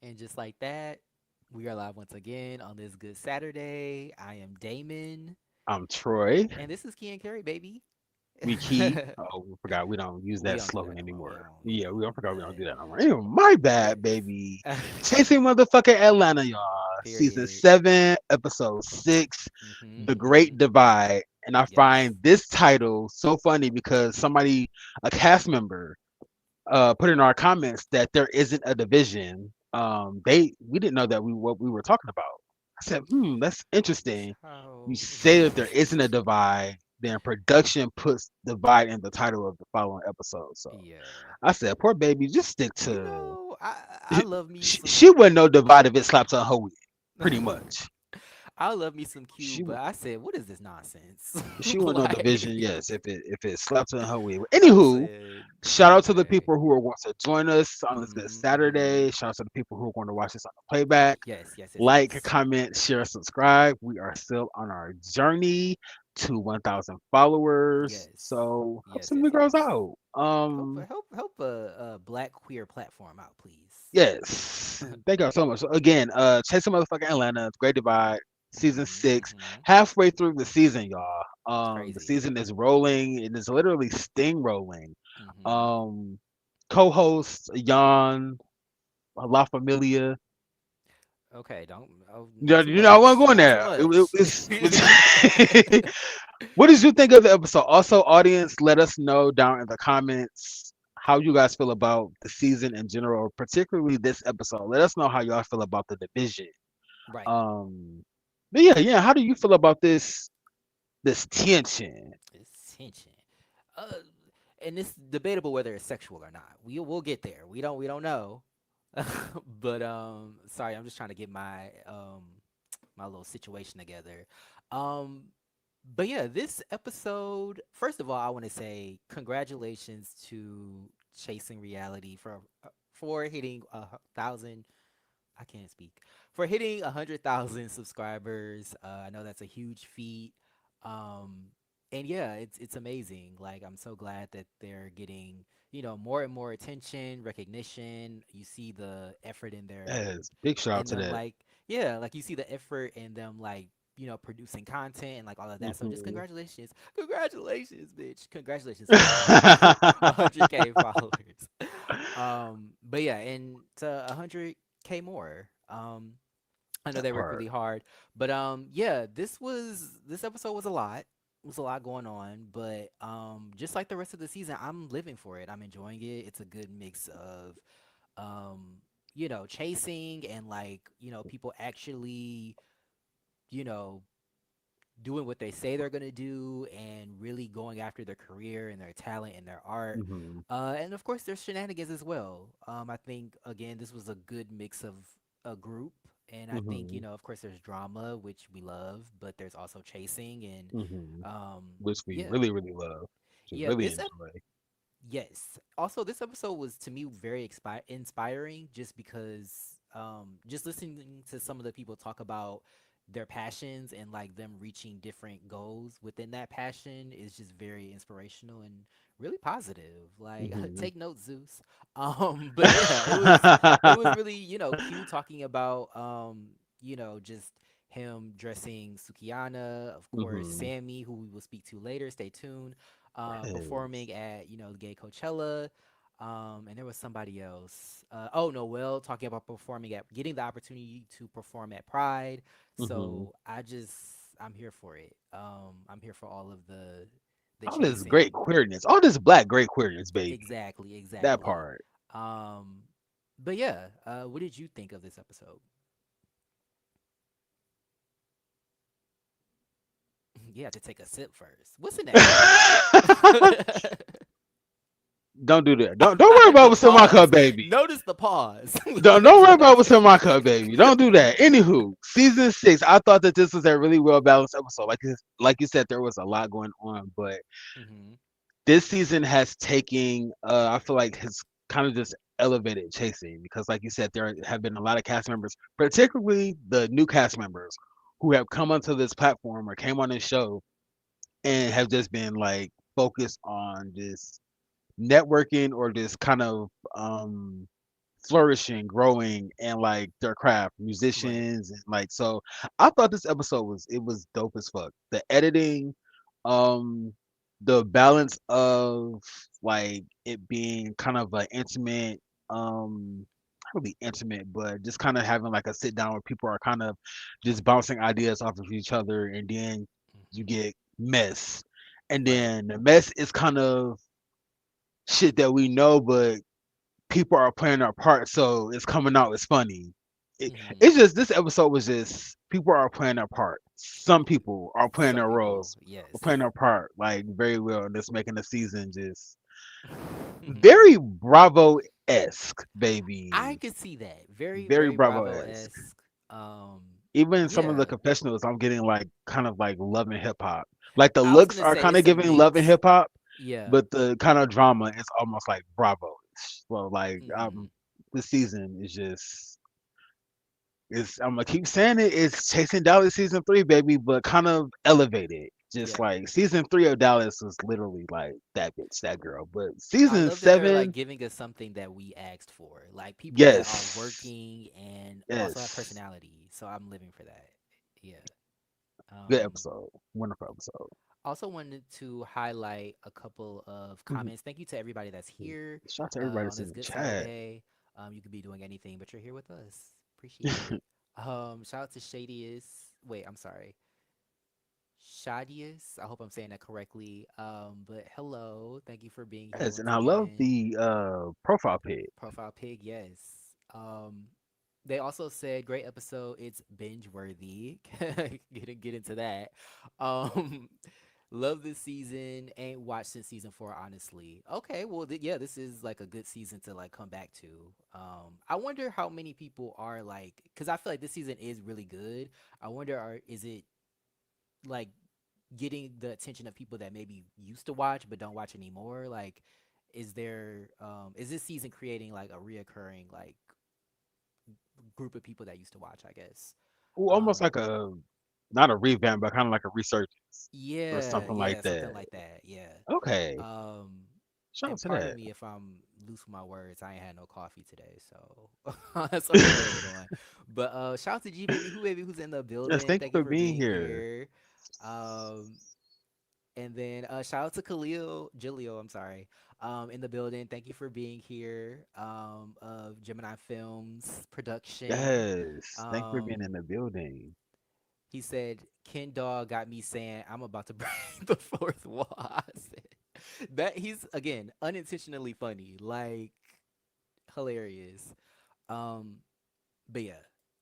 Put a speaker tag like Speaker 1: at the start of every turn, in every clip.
Speaker 1: And just like that, we are live once again on this good Saturday. I am Damon,
Speaker 2: I'm Troy.
Speaker 1: and this is Key and Carrie, baby.
Speaker 2: We key. Oh, we forgot we don't use
Speaker 1: We
Speaker 2: that
Speaker 1: don't do that
Speaker 2: slogan
Speaker 1: no more. We
Speaker 2: anymore.
Speaker 1: don't.
Speaker 2: Yeah, we don't
Speaker 1: We
Speaker 2: forgot we don't do that no more. Anyway,
Speaker 1: good.
Speaker 2: my bad, baby.
Speaker 1: Yes.
Speaker 2: Chasing motherfucking Atlanta, y'all. Season
Speaker 1: Period.
Speaker 2: 7, episode 6, The Great
Speaker 1: Mhm.
Speaker 2: Divide. And I
Speaker 1: Yes.
Speaker 2: find this title so funny because somebody, a cast member, put in our comments that there isn't a division. We didn't know that we what we were talking about. I said, that's interesting. You
Speaker 1: Child.
Speaker 2: say that there isn't a divide, then production puts divide in the title of the following episode. So
Speaker 1: Yeah.
Speaker 2: I said, poor baby, just stick
Speaker 1: You
Speaker 2: to.
Speaker 1: know, I love me some.
Speaker 2: She wouldn't know divide if it slaps on her wig, pretty much.
Speaker 1: I love me some Q,
Speaker 2: She
Speaker 1: but I said, what is this nonsense?
Speaker 2: she wouldn't know division,
Speaker 1: Like,
Speaker 2: yes, if it slaps on her wig.
Speaker 1: I
Speaker 2: Anywho,
Speaker 1: said,
Speaker 2: shout out to the
Speaker 1: okay.
Speaker 2: people who are going to join us on this good
Speaker 1: Hmm.
Speaker 2: Saturday. Shout out to the people who are going to watch this on the playback.
Speaker 1: Yes, yes, yes,
Speaker 2: Like,
Speaker 1: yes.
Speaker 2: comment, share, subscribe. We are still on our journey to 1,000 followers.
Speaker 1: Yes.
Speaker 2: So help
Speaker 1: Yes,
Speaker 2: some of
Speaker 1: yes,
Speaker 2: the girls
Speaker 1: yes.
Speaker 2: out.
Speaker 1: Help a black queer platform out, please.
Speaker 2: Yes. Thank y'all so much. So again, Chase the motherfucking Atlanta, Great Divide, season
Speaker 1: Hmm.
Speaker 2: 6.
Speaker 1: Hmm.
Speaker 2: Halfway through the season, y'all.
Speaker 1: It's
Speaker 2: The
Speaker 1: crazy.
Speaker 2: season is rolling. It is literally steamrolling.
Speaker 1: Hmm.
Speaker 2: Um, co-host Jan La Familia.
Speaker 1: Okay, don't. Oh, not
Speaker 2: Yeah,
Speaker 1: too
Speaker 2: I
Speaker 1: much.
Speaker 2: wasn't going
Speaker 1: Not too
Speaker 2: there.
Speaker 1: much.
Speaker 2: What did you think of the episode? Also, audience, let us know down in the comments how you guys feel about the season in general, particularly this episode. Let us know how y'all feel about the division.
Speaker 1: Right.
Speaker 2: Um, but yeah. How do you feel about this tension?
Speaker 1: It's tension. Uh, and it's debatable whether it's sexual or not. We'll get there. We don't know. But sorry, I'm just trying to get my little situation together. Um, but yeah, this episode. First of all, I want to say congratulations to Chasing Reality for hitting 1,000. I can't speak for hitting 100,000 subscribers. I know that's a huge feat. Um, and yeah, it's amazing. Like I'm so glad that they're getting more and more attention, recognition. You see the effort
Speaker 2: Yes, big shout out
Speaker 1: in
Speaker 2: to
Speaker 1: them,
Speaker 2: that.
Speaker 1: like yeah, like you see the effort in them, like producing content and like all of that. So just
Speaker 2: Hmm.
Speaker 1: congratulations, bitch, congratulations on hitting 100K followers. But yeah, and to 100K more. I know
Speaker 2: That
Speaker 1: they worked
Speaker 2: part.
Speaker 1: really hard, but yeah, this episode was a lot. It was a lot going on, but just like the rest of the season, I'm living for it. I'm enjoying it. It's a good mix of um, chasing and like, people actually, you know, doing what they say they're gonna do and really going after their career and their talent and their art.
Speaker 2: Hmm.
Speaker 1: And of course, there's shenanigans as well. I think again, this was a good mix of a group, and I think
Speaker 2: Hmm.
Speaker 1: of course, there's drama, which we love, but there's also chasing and
Speaker 2: Hmm. Which we
Speaker 1: yeah,
Speaker 2: really, really love. To
Speaker 1: yeah.
Speaker 2: really enjoy.
Speaker 1: Yes. Also, this episode was to me very inspiring just because just listening to some of the people talk about their passions and like them reaching different goals within that passion is just very inspirational and really positive. Like
Speaker 2: Hmm.
Speaker 1: take notes, Zeus. But yeah, it was really, cute talking about just him dressing Sukiyana, of course,
Speaker 2: Hmm.
Speaker 1: Sammy, who we will speak to later. Stay tuned,
Speaker 2: Yes.
Speaker 1: performing at the gay Coachella. And there was somebody else. Oh, Noel talking about performing at getting the opportunity to perform at Pride.
Speaker 2: Hmm.
Speaker 1: So I'm here for it. I'm here for all of the
Speaker 2: All this great
Speaker 1: chasing.
Speaker 2: queerness, all this black great queerness, baby.
Speaker 1: Exactly,
Speaker 2: That
Speaker 1: exactly.
Speaker 2: part.
Speaker 1: Um, but yeah, what did you think of this episode? You have to take a sip first. What's in that cup?
Speaker 2: Don't do that. Don't worry about
Speaker 1: The
Speaker 2: what's in my cup,
Speaker 1: pause.
Speaker 2: baby.
Speaker 1: Notice the pause.
Speaker 2: Don't worry about what's in my cup, baby. Don't do that. Anywho, season 6. I thought that this was a really well balanced episode. Like you said, there was a lot going on, but
Speaker 1: Hmm.
Speaker 2: this season has taken. I feel like has kind of just elevated chasing because, like you said, there have been a lot of cast members, particularly the new cast members, who have come onto this platform or came on this show and have just been like focused on just networking or just kind of flourishing, growing, and like their craft,
Speaker 1: Right.
Speaker 2: musicians, and like so. I thought this episode was dope as fuck. The editing, um, the balance of like it being kind of an intimate, not really intimate, but just kind of having like a sit down where people are kind of just bouncing ideas off of each other, and then you
Speaker 1: Hmm.
Speaker 2: get mess, and
Speaker 1: Right.
Speaker 2: then the mess is kind of shit that we know, but people are playing their part, so it's coming out as funny.
Speaker 1: Hmm.
Speaker 2: It's just this episode was just people are playing their part. Some people are playing
Speaker 1: Some
Speaker 2: their
Speaker 1: people,
Speaker 2: roles, or
Speaker 1: yes.
Speaker 2: playing their part like very well, and just making the season just very Bravo esque,
Speaker 1: I
Speaker 2: baby.
Speaker 1: could see that. Very,
Speaker 2: Very
Speaker 1: very
Speaker 2: Bravo
Speaker 1: Bravo
Speaker 2: esque.
Speaker 1: esque. Um,
Speaker 2: Even some of the
Speaker 1: yeah.
Speaker 2: confessionals, I'm getting like kind of like love and hip hop. Like the
Speaker 1: I was
Speaker 2: looks
Speaker 1: gonna
Speaker 2: are
Speaker 1: say
Speaker 2: kind
Speaker 1: it's
Speaker 2: of
Speaker 1: a
Speaker 2: giving love and
Speaker 1: mix.
Speaker 2: hip hop,
Speaker 1: Yeah.
Speaker 2: but the kind of drama is almost like Bravo. So like
Speaker 1: Hmm.
Speaker 2: this season is just it's I'm gonna keep saying it. It's Chasing Dallas season 3, baby, but kind of elevated. Just
Speaker 1: Yeah.
Speaker 2: like season 3 of Dallas was literally like that bitch, that girl. But
Speaker 1: I
Speaker 2: season
Speaker 1: love that they're like
Speaker 2: 7,
Speaker 1: giving us something that we asked for, like people that are
Speaker 2: yes,
Speaker 1: working and also have
Speaker 2: yes,
Speaker 1: personality. So I'm living for that. Yeah.
Speaker 2: good
Speaker 1: Um,
Speaker 2: episode, wonderful episode.
Speaker 1: Also wanted to highlight a couple of
Speaker 2: Mhm.
Speaker 1: comments. Thank you to everybody that's here
Speaker 2: Shout out to everybody
Speaker 1: on
Speaker 2: that's in
Speaker 1: this
Speaker 2: the
Speaker 1: Good
Speaker 2: chat.
Speaker 1: Saturday. You could be doing anything, but you're here with us. Appreciate it. Shout out to Shadius. Wait, I'm sorry. Shadius. I hope I'm saying that correctly. But hello. Thank you for being here
Speaker 2: Yes,
Speaker 1: once
Speaker 2: and I love
Speaker 1: again.
Speaker 2: the profile pic.
Speaker 1: Profile Pig, yes. They also said great episode. It's binge worthy. Get into that. Um, love this season. Ain't watched since season 4, honestly. Okay, well, yeah, this is like a good season to like come back to. I wonder how many people are like, because I feel like this season is really good. I wonder, is it like getting the attention of people that maybe used to watch but don't watch anymore? Like, is this season creating like a reoccurring like group of people that used to watch, I guess?
Speaker 2: Ooh, almost
Speaker 1: Um,
Speaker 2: like a not a revamp, but kind of like a resurgence or
Speaker 1: yeah,
Speaker 2: something like
Speaker 1: yeah, something
Speaker 2: that.
Speaker 1: like that. Yeah.
Speaker 2: Okay,
Speaker 1: Um,
Speaker 2: shout out
Speaker 1: and
Speaker 2: to
Speaker 1: pardon
Speaker 2: that.
Speaker 1: me if I'm loose with my words. I ain't had no coffee today, so so I'm blamed on. But shout out to G baby, who's in the
Speaker 2: Yes,
Speaker 1: building.
Speaker 2: thank you
Speaker 1: Thank you
Speaker 2: for
Speaker 1: for
Speaker 2: being
Speaker 1: being
Speaker 2: here.
Speaker 1: here. Um, And then shout out to Jaleel, I'm sorry, in the building. Thank you for being here. Of Gemini Films production.
Speaker 2: Yes, thank you for being
Speaker 1: Um,
Speaker 2: in the building.
Speaker 1: he said, Ken Dog got me saying I'm about to break the fourth wall. I said that he's again unintentionally funny, like hilarious. Um, but yeah.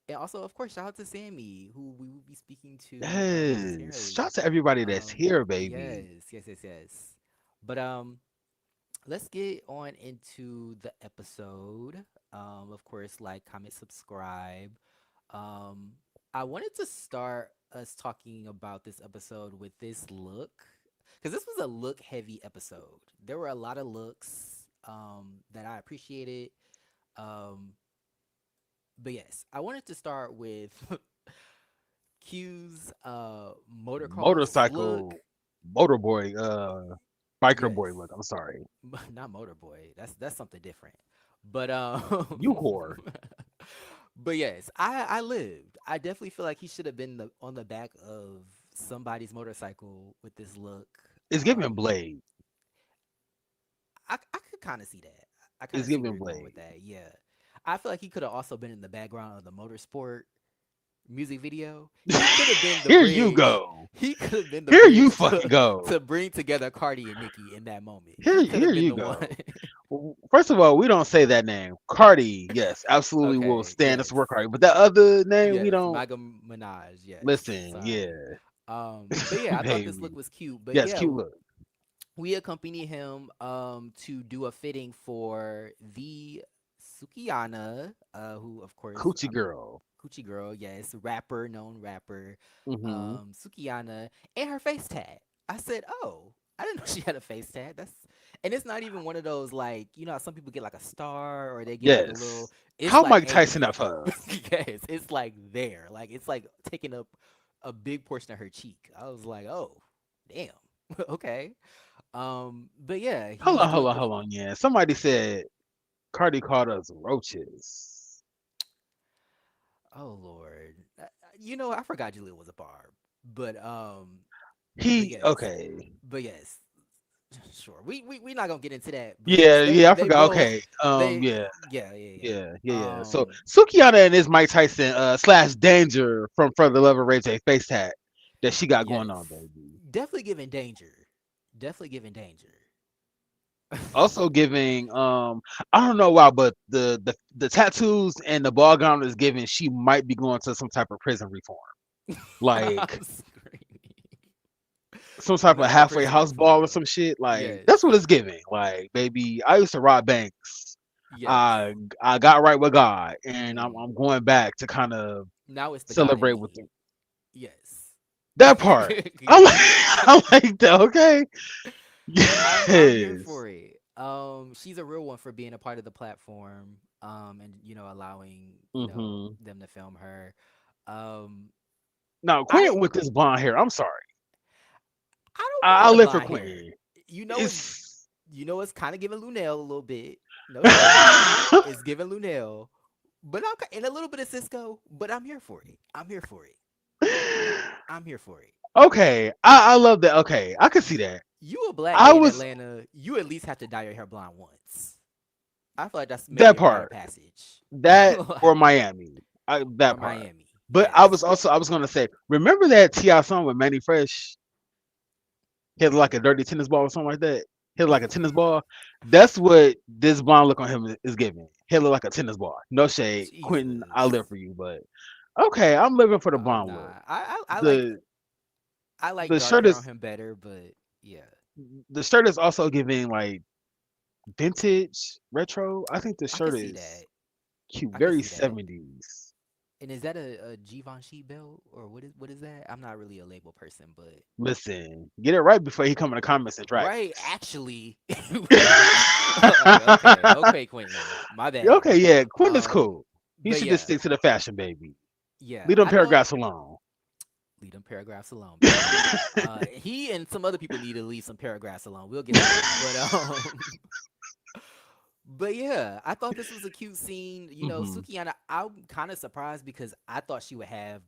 Speaker 1: And also, of course, shout out to Sammy, who we will be speaking to
Speaker 2: Yes, shout out
Speaker 1: momentarily.
Speaker 2: to everybody that's
Speaker 1: Um,
Speaker 2: here, baby.
Speaker 1: yes. But let's get on into the episode. Of course, like, comment, subscribe. Um, I wanted to start us talking about this episode with this look, because this was a look heavy episode. There were a lot of looks that I appreciated. Um, but yes, I wanted to start with Q's motocross look.
Speaker 2: Motorcycle, motor boy, biker
Speaker 1: Yes,
Speaker 2: boy look. I'm sorry,
Speaker 1: not Motorboy. That's something different. But
Speaker 2: you whore.
Speaker 1: but yes, I lived. I definitely feel like he should have been on the back of somebody's motorcycle with this look.
Speaker 2: It's giving Blade.
Speaker 1: I could kind of see that. I kind
Speaker 2: It's
Speaker 1: of see where
Speaker 2: giving
Speaker 1: you're going with
Speaker 2: Blade.
Speaker 1: that. Yeah, I feel like he could have also been in the background of the motorsport music video. He could have been the
Speaker 2: Here you
Speaker 1: bridge.
Speaker 2: go.
Speaker 1: He could have been the
Speaker 2: Here you
Speaker 1: bridge
Speaker 2: fucking go.
Speaker 1: to bring together Cardi and Nicki in that moment. He could
Speaker 2: Here
Speaker 1: have been
Speaker 2: you
Speaker 1: the one.
Speaker 2: go. First of all, we don't say that name. Cardi, yes, absolutely will
Speaker 1: Okay,
Speaker 2: stand us
Speaker 1: yes.
Speaker 2: to work Cardi. But that other name, we
Speaker 1: Yes,
Speaker 2: don't
Speaker 1: Maga Minaj, yes.
Speaker 2: listen. Yeah,
Speaker 1: Sorry. But yeah, I thought this look
Speaker 2: baby.
Speaker 1: was cute. But
Speaker 2: Yes,
Speaker 1: yeah,
Speaker 2: cute look.
Speaker 1: we accompany him to do a fitting for the Sukiyana, who of course
Speaker 2: Coochie girl.
Speaker 1: Coochie Girl, yes, rapper, known rapper,
Speaker 2: Hmm.
Speaker 1: Sukiyana, and her face tat. I said, oh, I didn't know she had a face tat. And it's not even one of those like, how some people get like a star or they get like a little.
Speaker 2: Yes.
Speaker 1: It's
Speaker 2: How
Speaker 1: like
Speaker 2: Mike
Speaker 1: a,
Speaker 2: Tyson of her?
Speaker 1: yes, it's like there, like it's like taking up a big portion of her cheek. I was like, oh, damn, okay. But yeah,
Speaker 2: Hold
Speaker 1: he's
Speaker 2: on, hold
Speaker 1: doing
Speaker 2: on,
Speaker 1: the
Speaker 2: hold on. Yeah, somebody said. Cardi called us roaches.
Speaker 1: Oh Lord, I forgot Julia was a barb, but but
Speaker 2: He
Speaker 1: yes,
Speaker 2: okay.
Speaker 1: but yes, sure. We not gonna get into that, but yes,
Speaker 2: Yeah, yeah, I
Speaker 1: they
Speaker 2: forgot.
Speaker 1: both
Speaker 2: Okay.
Speaker 1: they
Speaker 2: Yeah,
Speaker 1: yeah yeah yeah.
Speaker 2: yeah. So Sukiana and this Mike Tyson slash Danger from Further Love and Ray J face tag that she got going on,
Speaker 1: Yes,
Speaker 2: baby.
Speaker 1: definitely giving danger, definitely giving danger.
Speaker 2: Also giving I don't know why, but the tattoos and the ball gown is giving she might be going to some type of prison reform. Like
Speaker 1: I'm screaming.
Speaker 2: some type of
Speaker 1: Not the
Speaker 2: halfway
Speaker 1: prison
Speaker 2: house ball or
Speaker 1: reform.
Speaker 2: some shit. Like
Speaker 1: Yes,
Speaker 2: that's what it's giving. Like, baby, I used to rob banks.
Speaker 1: yes.
Speaker 2: I got right with God, and
Speaker 1: Hmm.
Speaker 2: I'm going back to kind of
Speaker 1: Now it's the God in
Speaker 2: celebrate with
Speaker 1: me.
Speaker 2: them.
Speaker 1: Yes.
Speaker 2: That part. I like, I like that. Okay.
Speaker 1: I'm here
Speaker 2: Yes.
Speaker 1: for it. She's a real one for being a part of the platform. And allowing
Speaker 2: Hmm.
Speaker 1: them to film her. Um,
Speaker 2: Now,
Speaker 1: I
Speaker 2: Quentin with this blonde hair. I'm sorry.
Speaker 1: I don't mind
Speaker 2: I
Speaker 1: the
Speaker 2: live for
Speaker 1: blonde hair.
Speaker 2: Quentin.
Speaker 1: You know it's
Speaker 2: It's
Speaker 1: it's kind of giving Lunel a little bit. No shade. It's giving Lunel, but and a little bit of Cisco. But I'm here for it. I'm here for it. I'm here for it.
Speaker 2: okay. I love that. Okay, I can see
Speaker 1: You,
Speaker 2: that.
Speaker 1: you a black
Speaker 2: I
Speaker 1: gay in
Speaker 2: was
Speaker 1: Atlanta. You at least have to dye your hair blonde once. I feel like that's maybe
Speaker 2: that
Speaker 1: a rite of
Speaker 2: part.
Speaker 1: passage.
Speaker 2: That or Miami.
Speaker 1: Or
Speaker 2: That part.
Speaker 1: Miami.
Speaker 2: But
Speaker 1: Yes.
Speaker 2: I was gonna say, remember that Ti song with Manny Fresh hit like a dirty tennis ball or something like that? Hit like a tennis ball. That's what this blonde look on him is giving. Hit look like a tennis ball. No shade, Quentin. I live
Speaker 1: Jesus.
Speaker 2: for you, but okay, I'm living for the blonde look.
Speaker 1: Nah. I like
Speaker 2: The
Speaker 1: dark
Speaker 2: shirt
Speaker 1: hair on
Speaker 2: is
Speaker 1: him better, but yeah.
Speaker 2: the shirt is also giving like vintage retro. I think the
Speaker 1: I could
Speaker 2: shirt
Speaker 1: see
Speaker 2: is
Speaker 1: that.
Speaker 2: cute,
Speaker 1: I could
Speaker 2: very
Speaker 1: see that.
Speaker 2: 70s.
Speaker 1: And is that a Givenchy belt or what is that? I'm not really a label person, but
Speaker 2: Listen, get it right before he come in the comments and drag
Speaker 1: right,
Speaker 2: us.
Speaker 1: actually. Okay, Quentin. My bad.
Speaker 2: Okay, yeah, Quinn is
Speaker 1: Um,
Speaker 2: cool. He
Speaker 1: but
Speaker 2: should just
Speaker 1: yeah,
Speaker 2: stick to the fashion, baby.
Speaker 1: yeah.
Speaker 2: Leave them
Speaker 1: I thought
Speaker 2: paragraphs alone.
Speaker 1: leave them paragraphs alone, baby. He and some other people need to leave some paragraphs alone. We'll get to that. But but yeah, I thought this was a cute scene.
Speaker 2: Hmm.
Speaker 1: Sukiana, I'm kind of surprised because I thought she would have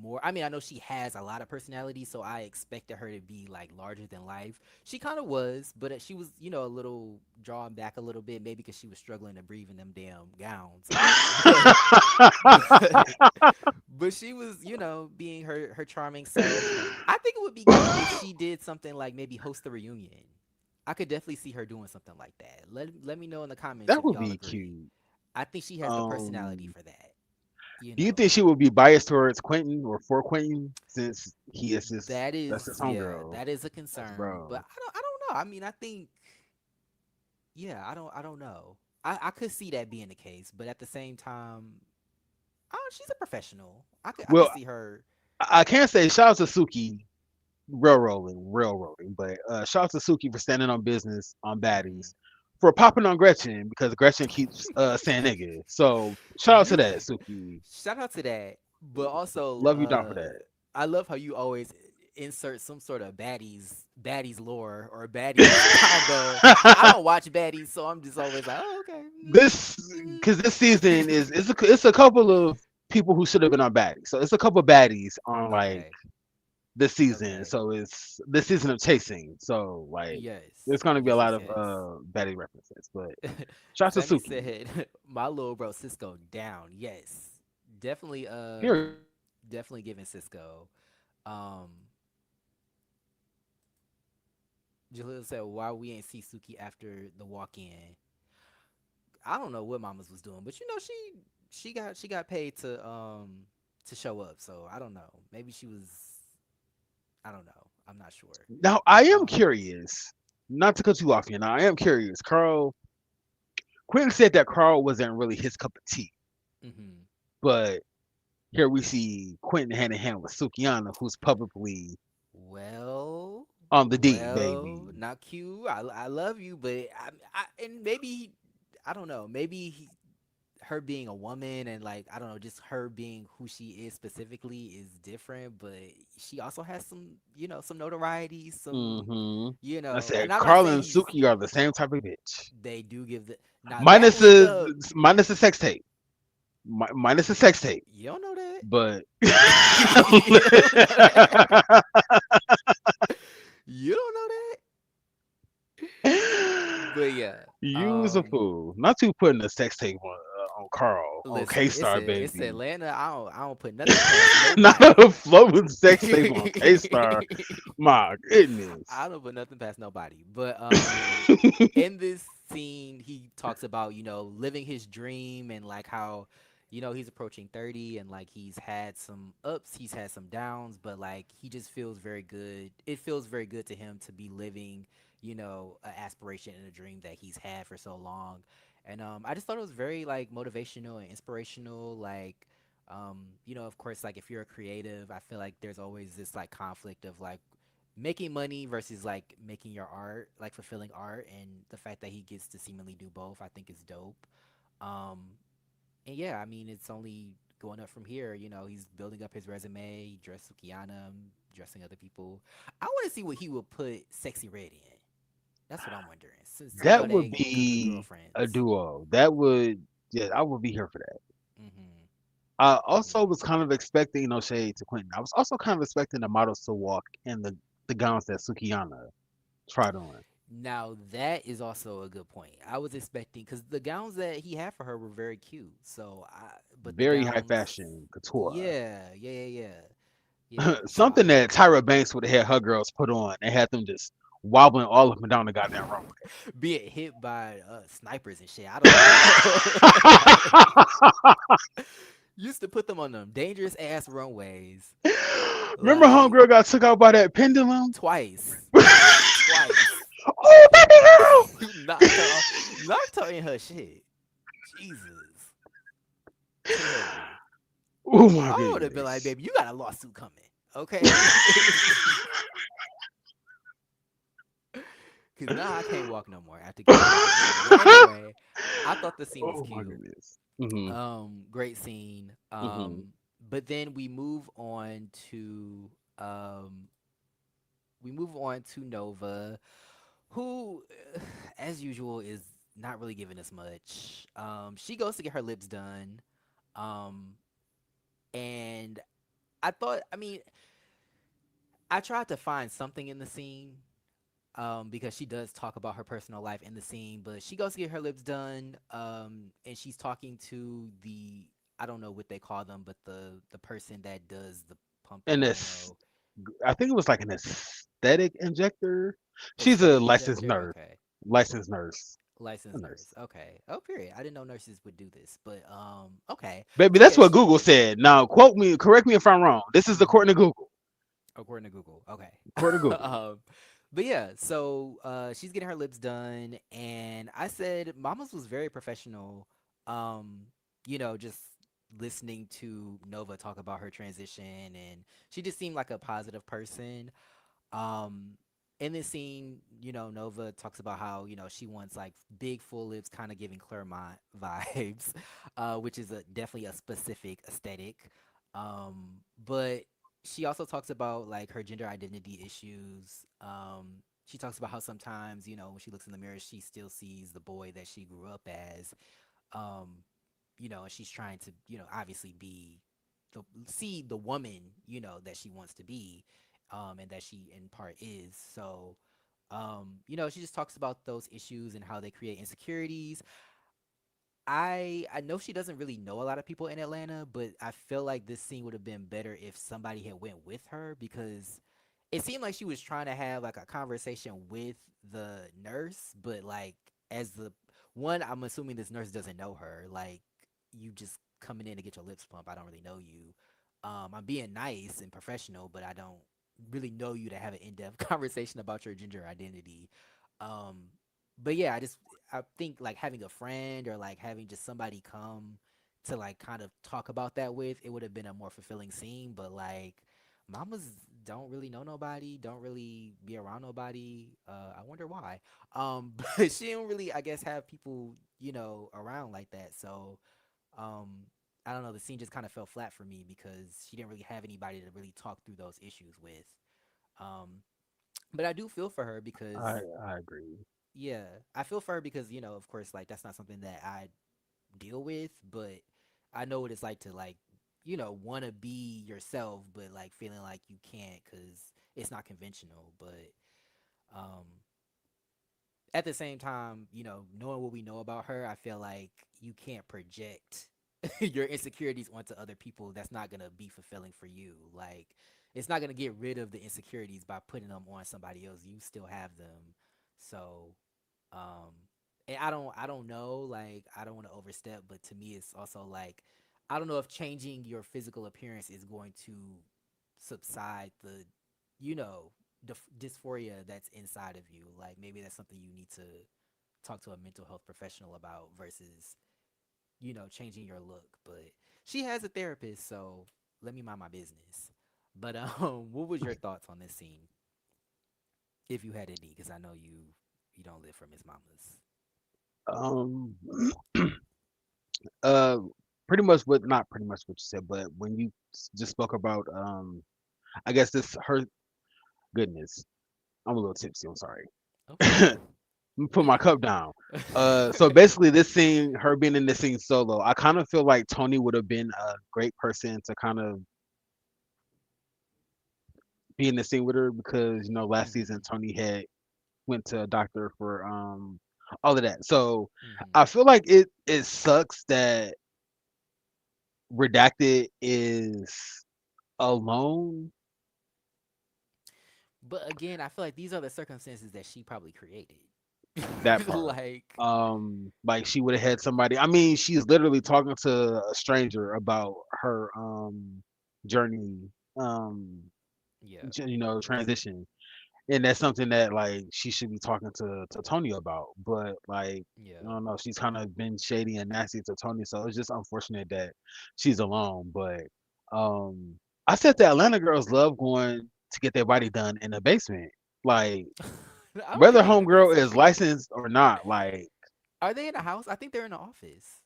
Speaker 1: more. I mean, I know she has a lot of personality, so I expected her to be like larger than life. She kind of was, but she was, a little drawn back a little bit, maybe because she was struggling to breathe in them damn gowns. But, but, but she was, being her charming self. I think it would be cute if she did something like maybe host a reunion. I could definitely see her doing something like that. Let me know in the comments
Speaker 2: That
Speaker 1: if
Speaker 2: would
Speaker 1: y'all
Speaker 2: be
Speaker 1: agree.
Speaker 2: cute.
Speaker 1: I think she has the personality
Speaker 2: Um,
Speaker 1: for that. You
Speaker 2: do you
Speaker 1: know.
Speaker 2: think she would be biased towards Quentin or for Quentin since he is his
Speaker 1: That
Speaker 2: that's
Speaker 1: is,
Speaker 2: his
Speaker 1: yeah,
Speaker 2: homegirl?
Speaker 1: that is a
Speaker 2: That's
Speaker 1: concern. But
Speaker 2: bro.
Speaker 1: I don't know. I mean, I think, yeah, I don't know. I could see that being the case, but at the same time, she's a professional. I could
Speaker 2: Well,
Speaker 1: see her.
Speaker 2: I can't say shout out to Suki railroading, but shout out to Suki for standing on business on
Speaker 1: Mhm.
Speaker 2: baddies, for popping on Gretchen because Gretchen keeps saying nigga. So shout out to
Speaker 1: You
Speaker 2: that, Suki.
Speaker 1: shout out to that, but also,
Speaker 2: Love you down for that.
Speaker 1: I love how you always insert some sort of baddies lore or baddies combo. I don't watch baddies, so I'm just always like, oh, okay.
Speaker 2: This
Speaker 1: Mm,
Speaker 2: because this season is it's a couple of people who should have been on baddies. So it's a couple baddies on like
Speaker 1: okay,
Speaker 2: this season.
Speaker 1: okay.
Speaker 2: So it's this season of chasing. So like there's
Speaker 1: Yes,
Speaker 2: gonna be a
Speaker 1: yes,
Speaker 2: lot
Speaker 1: yes,
Speaker 2: of
Speaker 1: yes.
Speaker 2: baddie references. But shout out to
Speaker 1: Sammy
Speaker 2: Suki.
Speaker 1: said, "My little bro Cisco down." Yes, definitely.
Speaker 2: Period.
Speaker 1: Definitely giving Cisco. Um, Jalil said, "Why we ain't see Suki after the walk-in?" I don't know what Mamas was doing, but she got paid to show up. So I don't know. Maybe she was. I don't know. I'm not sure.
Speaker 2: Now I am
Speaker 1: Um.
Speaker 2: curious. Not to cut you off here. Now I am curious. Carl Quentin said that Carl wasn't really his cup of tea,
Speaker 1: Hmm.
Speaker 2: but here we see Quentin hand in hand with Sukiana, who's publicly
Speaker 1: Well,
Speaker 2: on the D,
Speaker 1: well,
Speaker 2: baby.
Speaker 1: not Q. I love you, but and maybe I don't know. Maybe her being a woman and like I don't know, just her being who she is specifically is different, but she also has some, some notoriety, some,
Speaker 2: Hmm. I
Speaker 1: and
Speaker 2: said
Speaker 1: I'm not
Speaker 2: Carl
Speaker 1: saying
Speaker 2: and
Speaker 1: he's
Speaker 2: Suki are the same type of bitch.
Speaker 1: they do give the now that
Speaker 2: Minus
Speaker 1: was
Speaker 2: the
Speaker 1: the
Speaker 2: minus the sex tape. Minus the sex tape.
Speaker 1: you don't know that.
Speaker 2: But
Speaker 1: You don't know that. You don't know that. But yeah.
Speaker 2: you was a
Speaker 1: Um
Speaker 2: fool. Not you putting a sex tape on Carl on
Speaker 1: Listen,
Speaker 2: K Star,
Speaker 1: it's
Speaker 2: baby.
Speaker 1: Atlanta. I don't put nothing past
Speaker 2: Not
Speaker 1: nobody.
Speaker 2: a floating sex tape on K Star. My
Speaker 1: I
Speaker 2: goodness.
Speaker 1: don't put nothing past nobody. But in this scene he talks about, living his dream and like how, he's approaching 30 and like he's had some ups, he's had some downs, but like he just feels very good. It feels very good to him to be living, an aspiration and a dream that he's had for so long. And I just thought it was very like motivational and inspirational. Like, of course, like if you're a creative, I feel like there's always this like conflict of like making money versus like making your art, like fulfilling art, and the fact that he gets to seemingly do both, I think is dope. Um, and yeah, I mean, it's only going up from here. He's building up his resume. He dressed Sukiana, dressing other people. I want to see what he will put Sexy Red in. That's what I'm wondering. Since
Speaker 2: That would
Speaker 1: they good
Speaker 2: be a
Speaker 1: girlfriends.
Speaker 2: duo. That would, yeah, I would be here for that.
Speaker 1: Mm-hmm.
Speaker 2: I also
Speaker 1: Mm-hmm.
Speaker 2: was kind of expecting, no shade to Quentin. I was also kind of expecting the models to walk in the gowns that Sukiyana tried on.
Speaker 1: Now that is also a good point. I was expecting because the gowns that he had for her were very cute. But the
Speaker 2: Very high
Speaker 1: gowns,
Speaker 2: fashion couture.
Speaker 1: yeah, yeah, yeah, yeah, yeah. So
Speaker 2: Something that Tyra Banks would have had her girls put on and had them just wobbling all up and down the goddamn
Speaker 1: being hit by snipers and shit, I don't
Speaker 2: runway.
Speaker 1: know. Used to put them on them dangerous ass runways,
Speaker 2: Remember
Speaker 1: like
Speaker 2: homegirl got took out by that pendulum?
Speaker 1: twice, twice.
Speaker 2: Oh baby girl!
Speaker 1: Knocked her in her shit. Jesus, terrible.
Speaker 2: Oh my
Speaker 1: I would have been like,
Speaker 2: goodness.
Speaker 1: baby, you got a lawsuit coming, okay? Cause now I can't walk no more after getting hit with this runway. But anyway, I thought the scene was
Speaker 2: Oh my
Speaker 1: cute.
Speaker 2: goodness. Hmm.
Speaker 1: Great scene.
Speaker 2: Hmm.
Speaker 1: But then um we move on to Nova, who, as usual, is not really giving us much. She goes to get her lips done. Um, and I mean, I tried to find something in the scene, because she does talk about her personal life in the scene, but she goes to get her lips done, and she's talking to the I don't know what they call them, but the person that does the
Speaker 2: And
Speaker 1: pumping. I don't
Speaker 2: this,
Speaker 1: know,
Speaker 2: I think it was like an aesthetic injector. She's a
Speaker 1: aesthetic
Speaker 2: licensed
Speaker 1: injector.
Speaker 2: nurse.
Speaker 1: Okay,
Speaker 2: Licensed nurse. A
Speaker 1: licensed
Speaker 2: nurse.
Speaker 1: nurse. Okay. Oh, period. I didn't know nurses would do this, but okay.
Speaker 2: Baby,
Speaker 1: So
Speaker 2: that's
Speaker 1: yeah,
Speaker 2: what Google said. Now, quote me, correct me if I'm wrong. This is
Speaker 1: hmm
Speaker 2: according to Google.
Speaker 1: according to Google. Okay.
Speaker 2: According to Google.
Speaker 1: um, but yeah, so she's getting her lips done, and I said Mama's was very professional. Um, just listening to Nova talk about her transition, and she just seemed like a positive person. Um, in this scene, Nova talks about how, she wants like big full lips, kind of giving Claremont vibes, which is definitely a specific aesthetic. But she also talks about like her gender identity issues. She talks about how sometimes, when she looks in the mirror, she still sees the boy that she grew up as. Um, and she's trying to, obviously see the woman, that she wants to be, and that she in part is. So, she just talks about those issues and how they create insecurities. I know she doesn't really know a lot of people in Atlanta, but I feel like this scene would have been better if somebody had went with her, because it seemed like she was trying to have like a conversation with the nurse, but like as the one, I'm assuming this nurse doesn't know her. Like, you just coming in to get your lips pumped. I don't really know you. I'm being nice and professional, but I don't really know you to have an in-depth conversation about your gender identity. Um, but yeah, I think like having a friend or like having just somebody come to like kind of talk about that with, it would have been a more fulfilling scene. But like mamas don't really know nobody, don't really be around nobody. I wonder why. But she don't really, I guess, have people, around like that. So Um, I don't know. The scene just kind of fell flat for me because she didn't really have anybody to really talk through those issues with. Um, but I do feel for her because
Speaker 2: I agree.
Speaker 1: yeah, I feel for her because of course, like that's not something that I deal with, but I know what it's like to like want to be yourself, but like feeling like you can't because it's not conventional. But um, at the same time, knowing what we know about her, I feel like you can't project your insecurities onto other people. That's not gonna be fulfilling for you. Like, it's not gonna get rid of the insecurities by putting them on somebody else. You still have them. So, um, and I don't know. Like, I don't want to overstep, but to me, it's also like, I don't know if changing your physical appearance is going to subside the, you know, dysphoria that's inside of you. Like maybe that's something you need to talk to a mental health professional about versus, changing your look. But she has a therapist, so let me mind my business. But what was your thoughts on this scene, if you had any? Because I know you don't live for Miss Mama's.
Speaker 2: Um, uh, pretty much what not pretty much what you said, but when you just spoke about I guess this her goodness, I'm a little tipsy. I'm sorry.
Speaker 1: Okay.
Speaker 2: Let me put my cup down. So basically, this scene, her being in this scene solo, I kind of feel like Tony would have been a great person to kind of be in the scene with her because last season
Speaker 1: Mhm.
Speaker 2: Tony had went to a doctor for all of that. So
Speaker 1: Mhm.
Speaker 2: I feel like it sucks that Redacted is alone.
Speaker 1: But again, I feel like these are the circumstances that she probably created.
Speaker 2: That part.
Speaker 1: Like,
Speaker 2: Like she would have had somebody. I mean, she's literally talking to a stranger about her journey, um,
Speaker 1: yeah,
Speaker 2: transition, and that's something that like she should be talking to Tony about. But like, I
Speaker 1: yeah.
Speaker 2: don't know, she's kind of been shady and nasty to Tony, so it's just unfortunate that she's alone. But um, I said the Atlanta girls love going to get their body done in the basement, like
Speaker 1: I don't
Speaker 2: whether
Speaker 1: think they in the
Speaker 2: homegirl is
Speaker 1: basement.
Speaker 2: licensed or not. Like
Speaker 1: Are they in a house? I think they're in the office.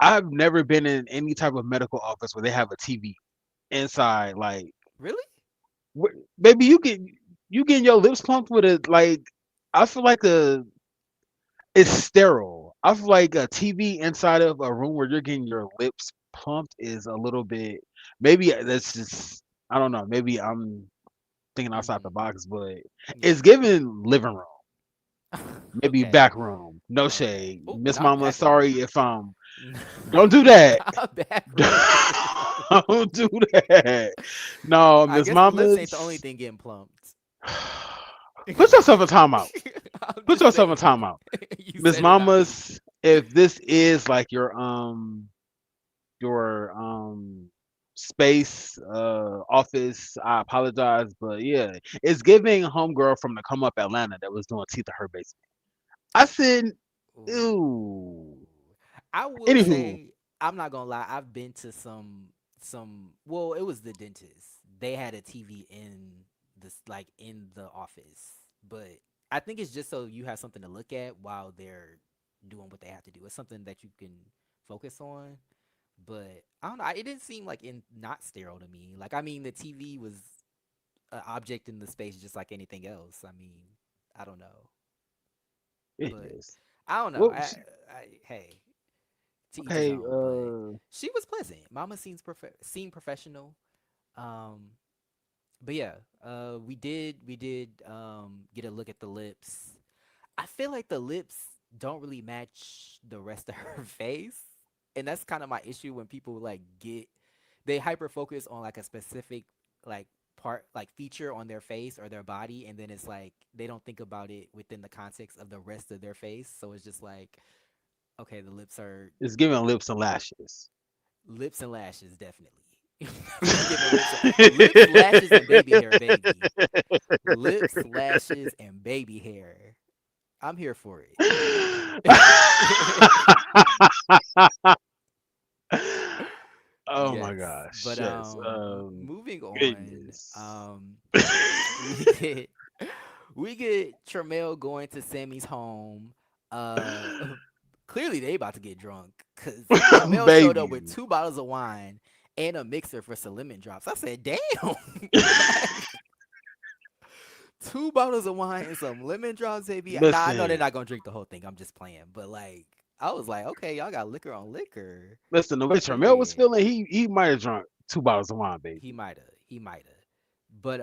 Speaker 2: I've never been in any type of medical office where they have a TV inside. Like,
Speaker 1: Really?
Speaker 2: baby, you getting your lips plumped with a like. I feel like it's sterile. I feel like a TV inside of a room where you're getting your lips plumped is a little bit. Maybe that's just I don't know. Maybe I'm thinking outside the
Speaker 1: Mhm.
Speaker 2: box, but it's
Speaker 1: Yeah.
Speaker 2: giving living room, maybe
Speaker 1: Okay.
Speaker 2: back room. No
Speaker 1: Okay.
Speaker 2: shade,
Speaker 1: Oh,
Speaker 2: Miss
Speaker 1: not
Speaker 2: Mama.
Speaker 1: back room.
Speaker 2: Sorry if don't do that.
Speaker 1: Not back room.
Speaker 2: Don't do that. No,
Speaker 1: I
Speaker 2: Miss
Speaker 1: guess the lips ain't the only
Speaker 2: Mama's.
Speaker 1: thing getting plumped.
Speaker 2: Put yourself in timeout.
Speaker 1: I'm
Speaker 2: Put
Speaker 1: just
Speaker 2: yourself in
Speaker 1: saying.
Speaker 2: timeout.
Speaker 1: You
Speaker 2: Miss
Speaker 1: said it, not me.
Speaker 2: Mama's, if this is like your space office, I apologize, but yeah, it's giving homegirl from the Come Up Atlanta that was doing teeth at her basement. I said,
Speaker 1: Ooh.
Speaker 2: ew.
Speaker 1: I will
Speaker 2: Anywho,
Speaker 1: say I'm not gonna lie. I've been to some. Well, it was the dentist. They had a TV in this like in the office, but I think it's just so you have something to look at while they're doing what they have to do. It's something that you can focus on. But I don't know. It didn't seem like in not sterile to me. Like I mean, the TV was an object in the space just like anything else. I mean, I don't know,
Speaker 2: it
Speaker 1: but
Speaker 2: is.
Speaker 1: I don't know.
Speaker 2: Well,
Speaker 1: Hey, to each his
Speaker 2: okay,
Speaker 1: own. But she was pleasant. Mama seemed professional. Um, but yeah, we did get a look at the lips. I feel like the lips don't really match the rest of her face, and that's kind of my issue when people like they hyper focus on like a specific like part like feature on their face or their body, and then it's like they don't think about it within the context of the rest of their face. So it's just like, okay, the lips are
Speaker 2: it's giving lips and lashes.
Speaker 1: lips and lashes, definitely. Definitely giving lips, lashes, and baby hair, baby. Lips, lashes, and baby hair. I'm here for it.
Speaker 2: Oh my
Speaker 1: Yes,
Speaker 2: gosh.
Speaker 1: but
Speaker 2: Yes.
Speaker 1: moving on,
Speaker 2: Goodness.
Speaker 1: we get we get Tremel going to Sammy's home. Uh, clearly they about to get drunk because Tramel showed up with
Speaker 2: Baby.
Speaker 1: 2 bottles of wine and a mixer for some lemon drops. I said, "Damn!" Like 2 bottles of wine and some lemon drops, baby. Nah, I know they're
Speaker 2: Listen,
Speaker 1: not gonna drink the whole thing. I'm just playing, but like, I was like, okay, y'all got liquor on liquor.
Speaker 2: listen. The way Tramel was
Speaker 1: Period.
Speaker 2: feeling, he might have drunk 2 bottles of wine, baby.
Speaker 1: He might have. He might have. But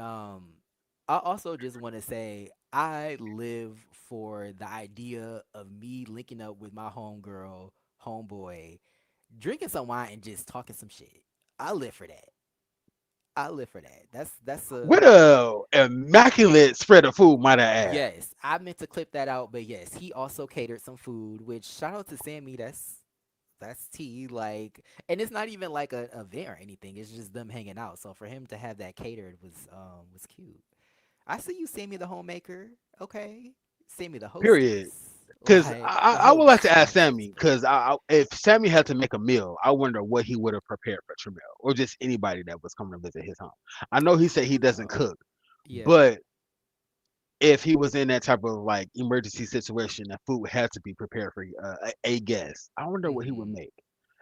Speaker 1: I also just want to say I live for the idea of me linking up with my homegirl, homeboy, drinking some wine and just talking some shit. I live for that. I live for that. That's
Speaker 2: What
Speaker 1: a
Speaker 2: a immaculate spread of food, might I add.
Speaker 1: yes. I meant to clip that out, but yes, he also catered some food. Which shout out to Sammy. That's tea. Like, and it's not even like a event or anything. It's just them hanging out. So for him to have that catered was cute. I see you, Sammy the homemaker. Okay, Sammy the
Speaker 2: Period.
Speaker 1: hostess.
Speaker 2: Because
Speaker 1: Like
Speaker 2: I,
Speaker 1: the
Speaker 2: I would like to
Speaker 1: host,
Speaker 2: ask
Speaker 1: not just
Speaker 2: Sammy,
Speaker 1: the.
Speaker 2: because if Sammy had to make a meal, I wonder what he would have prepared for Tramel or just anybody that was coming to visit his home. I know he said he doesn't
Speaker 1: Oh,
Speaker 2: cook,
Speaker 1: yeah.
Speaker 2: but if he was in that type of like emergency situation, that food had to be prepared for a guest. I wonder what he would
Speaker 1: Mm-hmm.
Speaker 2: make.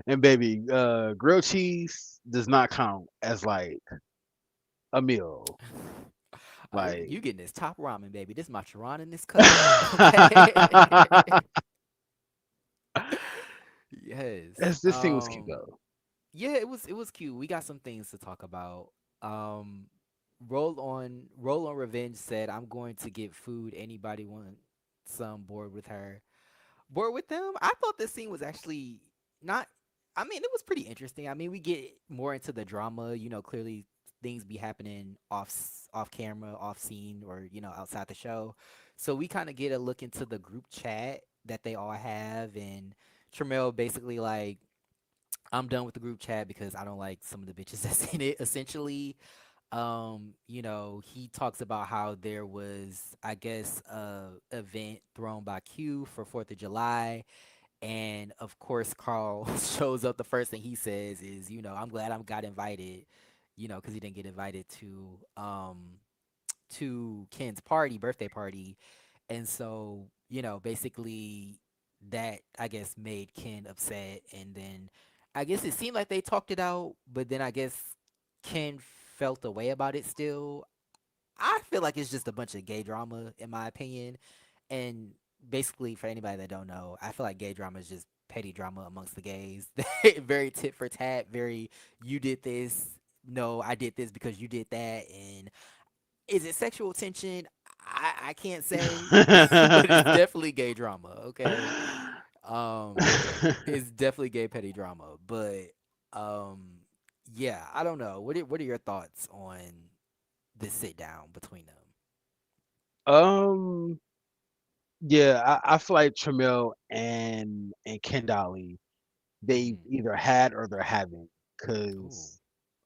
Speaker 2: And baby, grilled cheese does not count as like a meal. Like
Speaker 1: You getting this top ramen, baby. This macaron in this cup. Okay. Yes.
Speaker 2: this thing was cute though.
Speaker 1: Yeah, it was cute. We got some things to talk about. Um Roll on Revenge said, I'm going to get food. Anybody want some? Bored with her. Bored with them? I thought this scene was actually not, I mean, it was pretty interesting. I mean, we get more into the drama, clearly things be happening off camera, off scene, or outside the show. So we kind of get a look into the group chat that they all have, and Tramel basically like, I'm done with the group chat because I don't like some of the bitches that's in it. Essentially, he talks about how there was, I guess, a event thrown by Q for 4th of July, and of course, Carl shows up. The first thing he says is, I'm glad I got invited, because he didn't get invited to Ken's birthday party, and so basically that I guess made Ken upset, and then I guess it seemed like they talked it out, but then I guess Ken felt a way about it still. I feel like it's just a bunch of gay drama, in my opinion. And basically, for anybody that don't know, I feel like gay drama is just petty drama amongst the gays. Very tit for tat. Very, you did this. No, I did this because you did that. And is it sexual tension? I can't say, but it's definitely gay drama. Okay, um, it's definitely gay petty drama. But um, yeah, I don't know. What are your thoughts on this sit down between them?
Speaker 2: um, yeah, I feel like Tramel and Kendali, they
Speaker 1: Mm-hmm.
Speaker 2: either had or they're having,
Speaker 1: Ooh.
Speaker 2: because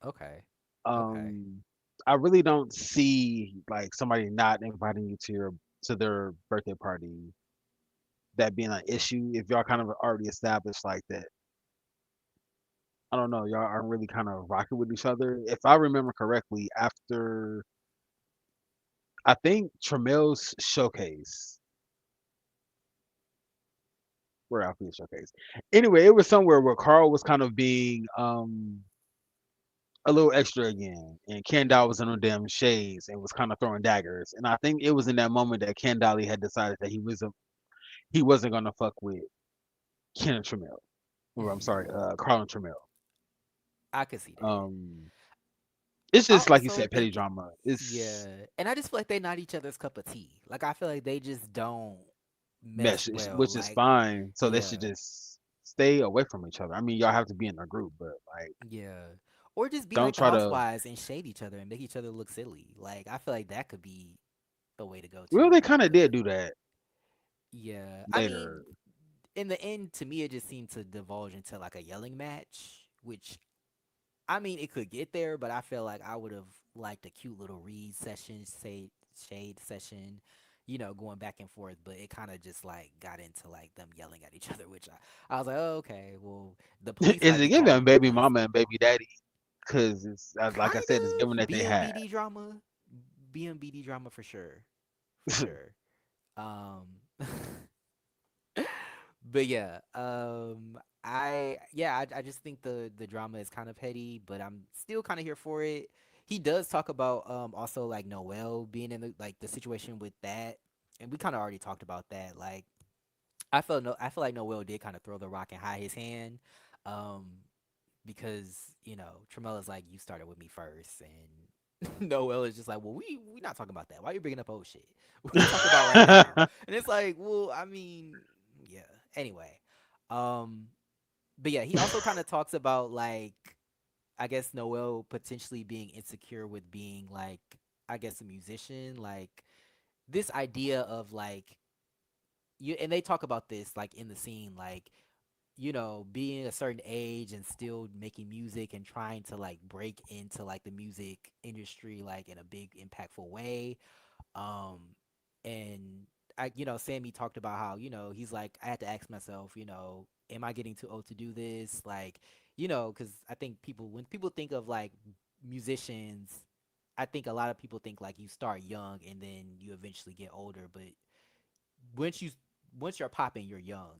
Speaker 1: Okay. Okay.
Speaker 2: um, I really don't see like somebody not inviting you to their birthday party that being an issue if y'all kind of already established like that. I don't know, y'all aren't really kind of rocking with each other. If I remember correctly, after I think Tramel's showcase, where after the showcase. Anyway, it was somewhere where Carl was kind of being a little extra again, and Ken Doll was in them damn shades and was kind of throwing daggers. And I think it was in that moment that Ken Dolly had decided that he wasn't gonna fuck with Ken and Tramel. Or I'm sorry, Carl and Tramel.
Speaker 1: I could see that.
Speaker 2: Um, it's
Speaker 1: I
Speaker 2: just like you
Speaker 1: also
Speaker 2: said, petty
Speaker 1: think,
Speaker 2: drama. It's
Speaker 1: yeah, and I just feel like they're not each other's cup of tea. Like I feel like they just don't mesh
Speaker 2: mesh,
Speaker 1: well.
Speaker 2: which is
Speaker 1: Like,
Speaker 2: fine. So they
Speaker 1: yeah,
Speaker 2: should just stay away from each other. I mean, y'all have to be in a group, but like,
Speaker 1: yeah, or just be
Speaker 2: don't
Speaker 1: like the
Speaker 2: try to.
Speaker 1: housewives and shade each other and make each other look silly. Like I feel like that could be a way to go
Speaker 2: Well,
Speaker 1: too.
Speaker 2: they kind of
Speaker 1: But
Speaker 2: did do that
Speaker 1: yeah, I mean,
Speaker 2: later.
Speaker 1: in the end, to me, it just seemed to divulge into like a yelling match, which I mean, it could get there, but I feel like I would have liked a cute little read session, say shade session, going back and forth. But it kind of just like got into like them yelling at each other, which I was like, oh, okay, well, the police
Speaker 2: Is
Speaker 1: might
Speaker 2: it
Speaker 1: be calling
Speaker 2: giving
Speaker 1: the
Speaker 2: baby
Speaker 1: police.
Speaker 2: mama and baby daddy? Because it's like I
Speaker 1: Kind
Speaker 2: said, it's given
Speaker 1: of
Speaker 2: that they had.
Speaker 1: BMBD drama, BMBD drama for sure, for sure. Um, But yeah, I just think the drama is kind of petty, but I'm still kind of here for it. He does talk about also like Noel being in the situation with that, and we kind of already talked about that. Like I feel like Noel did kind of throw the rock and hide his hand, um, because Tremella's like, you started with me first, and Noel is just like, well, we not talking about that. Why are you bringing up old shit? We talking about right now, and it's like, well, I mean, yeah. Anyway, um, but yeah, he also kind of talks about like, I guess Noel potentially being insecure with being like, I guess a musician, like this idea of like you, and they talk about this like in the scene, like being a certain age and still making music and trying to like break into like the music industry like in a big impactful way. Um and Sammy talked about how, he's like, I had to ask myself, am I getting too old to do this? Like, cuz I think when people think of like musicians, I think a lot of people think like you start young and then you eventually get older, but once you once you're popping, you're young,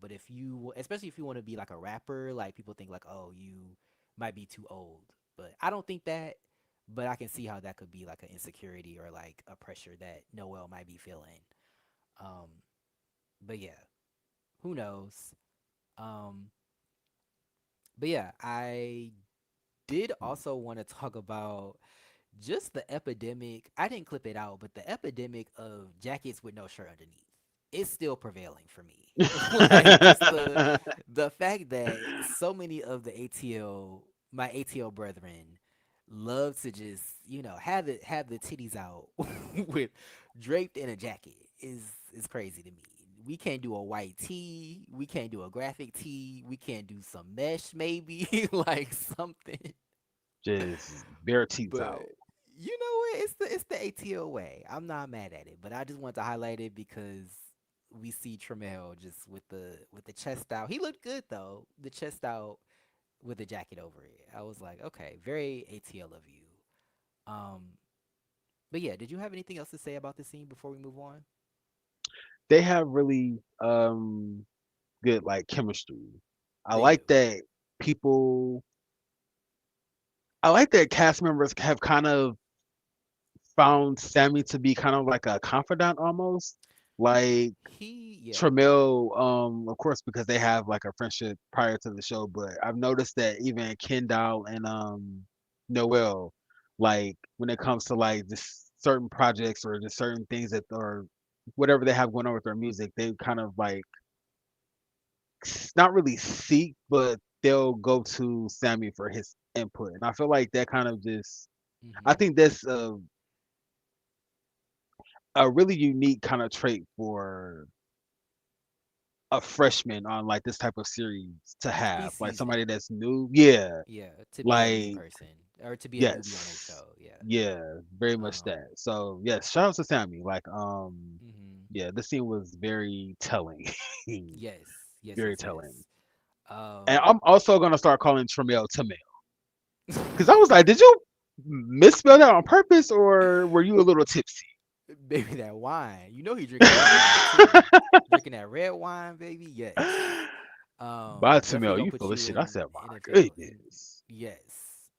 Speaker 1: But if you, especially if you want to be like a rapper, like people think like, oh, you might be too old. But I don't think that. But I can see how that could be like an insecurity or like a pressure that Noel might be feeling. Um, but yeah, who knows? Um, but yeah, I did also want to talk about just the epidemic. I didn't clip it out, but the epidemic of jackets with no shirt underneath is still prevailing for me. Like just the fact that so many of the my ATL brethren love to just, have the titties out with draped in a jacket is crazy to me. We can't do a white tee, we can't do a graphic tee, we can't do some mesh maybe, like something.
Speaker 2: Just bare teeth
Speaker 1: But
Speaker 2: out.
Speaker 1: you know what? It's the ATL way. I'm not mad at it, but I just want to highlight it because we see Tremel just with the chest out. He looked good though. The chest out with the jacket over it. I was like, okay, very ATL of you. Um, but yeah, did you have anything else to say about the scene before we move on?
Speaker 2: They have really good like chemistry. I
Speaker 1: They do.
Speaker 2: like that people I like that cast members have kind of found Sammy to be kind of like a confidant almost. Like
Speaker 1: Yeah.
Speaker 2: Tramiel, of course, because they have like a friendship prior to the show, but I've noticed that even Kendall and Noel, like when it comes to like just certain projects or just certain things that or whatever they have going on with their music, they kind of like not really seek, but they'll go to Sammy for his input. And I feel like that kind of just I
Speaker 1: Mhm.
Speaker 2: think that's a really unique kind of trait for a freshman on like this type of series to
Speaker 1: To be
Speaker 2: have, like somebody
Speaker 1: seasoned.
Speaker 2: that's new. Yeah,
Speaker 1: Yeah, to be a new
Speaker 2: like
Speaker 1: person or to be a newbie on a
Speaker 2: yes,
Speaker 1: show. Yeah.
Speaker 2: yeah, very much
Speaker 1: Um.
Speaker 2: that. So yes, shout out to Sammy. Like
Speaker 1: Mhm.
Speaker 2: yeah, this scene was very telling,
Speaker 1: Yes. Yes.
Speaker 2: very
Speaker 1: Yes.
Speaker 2: telling.
Speaker 1: Yes.
Speaker 2: And
Speaker 1: Um.
Speaker 2: I'm also gonna start calling Tramiel Tamel because I was like, did you misspell that on purpose or were you a little tipsy?
Speaker 1: Baby, that wine. You know he drinking red wine too. Drinking that red wine, baby. Yes.
Speaker 2: By
Speaker 1: Definitely
Speaker 2: Tamel,
Speaker 1: gonna
Speaker 2: you
Speaker 1: put
Speaker 2: full of
Speaker 1: you
Speaker 2: shit. I
Speaker 1: in
Speaker 2: said, my
Speaker 1: NFL. In
Speaker 2: goodness.
Speaker 1: yes.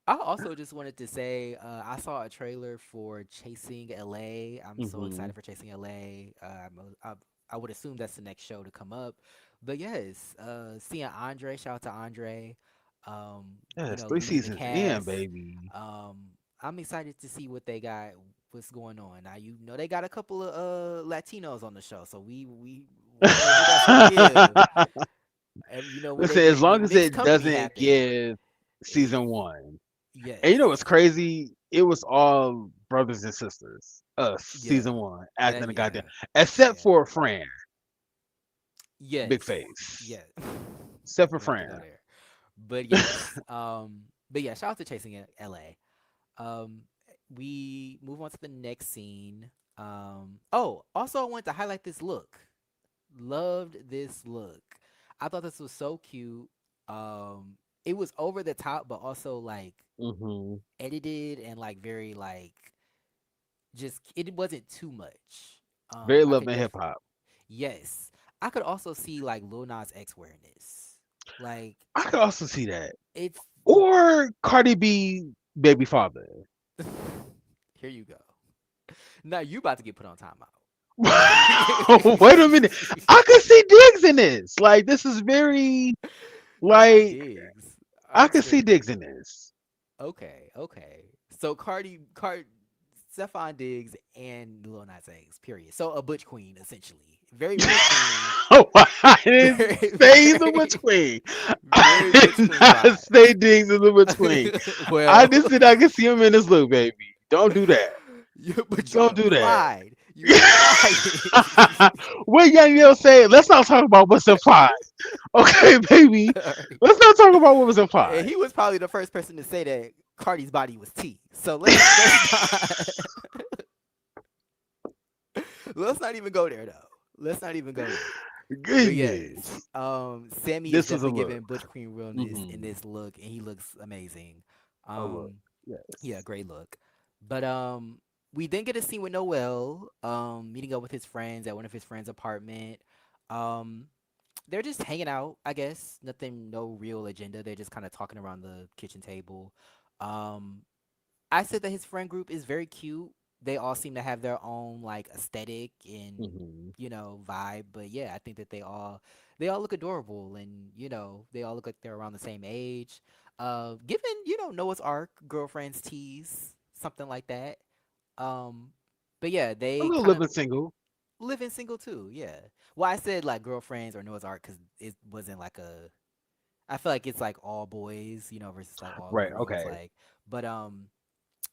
Speaker 1: I also just wanted to say I saw a trailer for Chasing LA. I'm so
Speaker 2: hmm
Speaker 1: excited for Chasing LA. I would assume that's the next show to come up. But yes, seeing Andre, shout out to Andre,
Speaker 2: Yes, three
Speaker 1: leading the
Speaker 2: seasons in,
Speaker 1: cast.
Speaker 2: baby.
Speaker 1: Um, I'm excited to see what they got, what's going on. Now you know they got a couple of Latinos on the show, so we know what that's gonna give. And when they
Speaker 2: Listen, as
Speaker 1: get
Speaker 2: long
Speaker 1: when
Speaker 2: as
Speaker 1: mixed
Speaker 2: it
Speaker 1: company
Speaker 2: doesn't
Speaker 1: happen,
Speaker 2: give
Speaker 1: is
Speaker 2: season one. And
Speaker 1: yes,
Speaker 2: you know what's crazy? It was all brothers and sisters. Us,
Speaker 1: yeah,
Speaker 2: season one,
Speaker 1: that
Speaker 2: acting a
Speaker 1: yeah,
Speaker 2: goddamn except
Speaker 1: yeah,
Speaker 2: for Fran, big
Speaker 1: yes,
Speaker 2: face.
Speaker 1: yeah.
Speaker 2: Except for
Speaker 1: We don't have to go
Speaker 2: Fran.
Speaker 1: there, but yes, but yeah, shout out to Chasing LA. Um, we move on to the next scene. Oh, also I wanted to highlight this look. Loved this look. I thought this was so cute. It was over the top, but also like
Speaker 2: hmm
Speaker 1: edited and like very like just it wasn't too much.
Speaker 2: Very
Speaker 1: I
Speaker 2: love
Speaker 1: could
Speaker 2: and hip hop.
Speaker 1: Yes. I could also see like Lil Nas X wearing this. Like
Speaker 2: I could also see that.
Speaker 1: it's
Speaker 2: Or Cardi B baby father.
Speaker 1: here you go. Now you about to get put on timeout.
Speaker 2: Wait a minute. I could see Diggs in this. Like this is very
Speaker 1: Not
Speaker 2: like
Speaker 1: Diggs.
Speaker 2: I
Speaker 1: I'm
Speaker 2: could see
Speaker 1: scared.
Speaker 2: Diggs in this.
Speaker 1: Okay, okay. So Stephon Diggs and Lil Nas X, period. So a butch queen, essentially. Very butch queen.
Speaker 2: I didn't
Speaker 1: Very,
Speaker 2: say the
Speaker 1: very,
Speaker 2: between. I
Speaker 1: very butch
Speaker 2: did
Speaker 1: queen
Speaker 2: not
Speaker 1: vibes.
Speaker 2: say Diggs in the between. I
Speaker 1: Well,
Speaker 2: just said I can see him in this look, baby. Don't do that.
Speaker 1: but you
Speaker 2: Don't do that.
Speaker 1: implied. You implied it.
Speaker 2: What Young Yo say? Let's not talk about what's implied. Okay, baby.
Speaker 1: Alright.
Speaker 2: Let's not talk about what was
Speaker 1: And
Speaker 2: implied.
Speaker 1: he was probably the first person to say that Cardi's body was T. So let's not let's not even go there though. Let's not even go there. But yes,
Speaker 2: Goodness.
Speaker 1: Sammy is
Speaker 2: This was a
Speaker 1: definitely
Speaker 2: look.
Speaker 1: giving Butch Queen realness in
Speaker 2: Hmm.
Speaker 1: this look, and he looks amazing.
Speaker 2: A look.
Speaker 1: Um, yeah,
Speaker 2: Yes.
Speaker 1: great look. But we then get a scene with Noel, meeting up with his friends at one of his friends' apartment. Um, they're just hanging out, I guess. Nothing, no real agenda. They're just kind of talking around the kitchen table. Um, I said that his friend group is very cute. They all seem to have their own like aesthetic and
Speaker 2: Hmm.
Speaker 1: vibe. But yeah, I think that they all look adorable, and they all look like they're around the same age. Given Noah's Ark, girlfriends tease, something like that. Um, but yeah,
Speaker 2: A
Speaker 1: they
Speaker 2: little
Speaker 1: kind of
Speaker 2: living single.
Speaker 1: living single too. Yeah. Well, I said like girlfriends or Noah's Ark because it wasn't like a. I feel like it's like all boys, versus like all
Speaker 2: Right.
Speaker 1: girls.
Speaker 2: Okay.
Speaker 1: Like,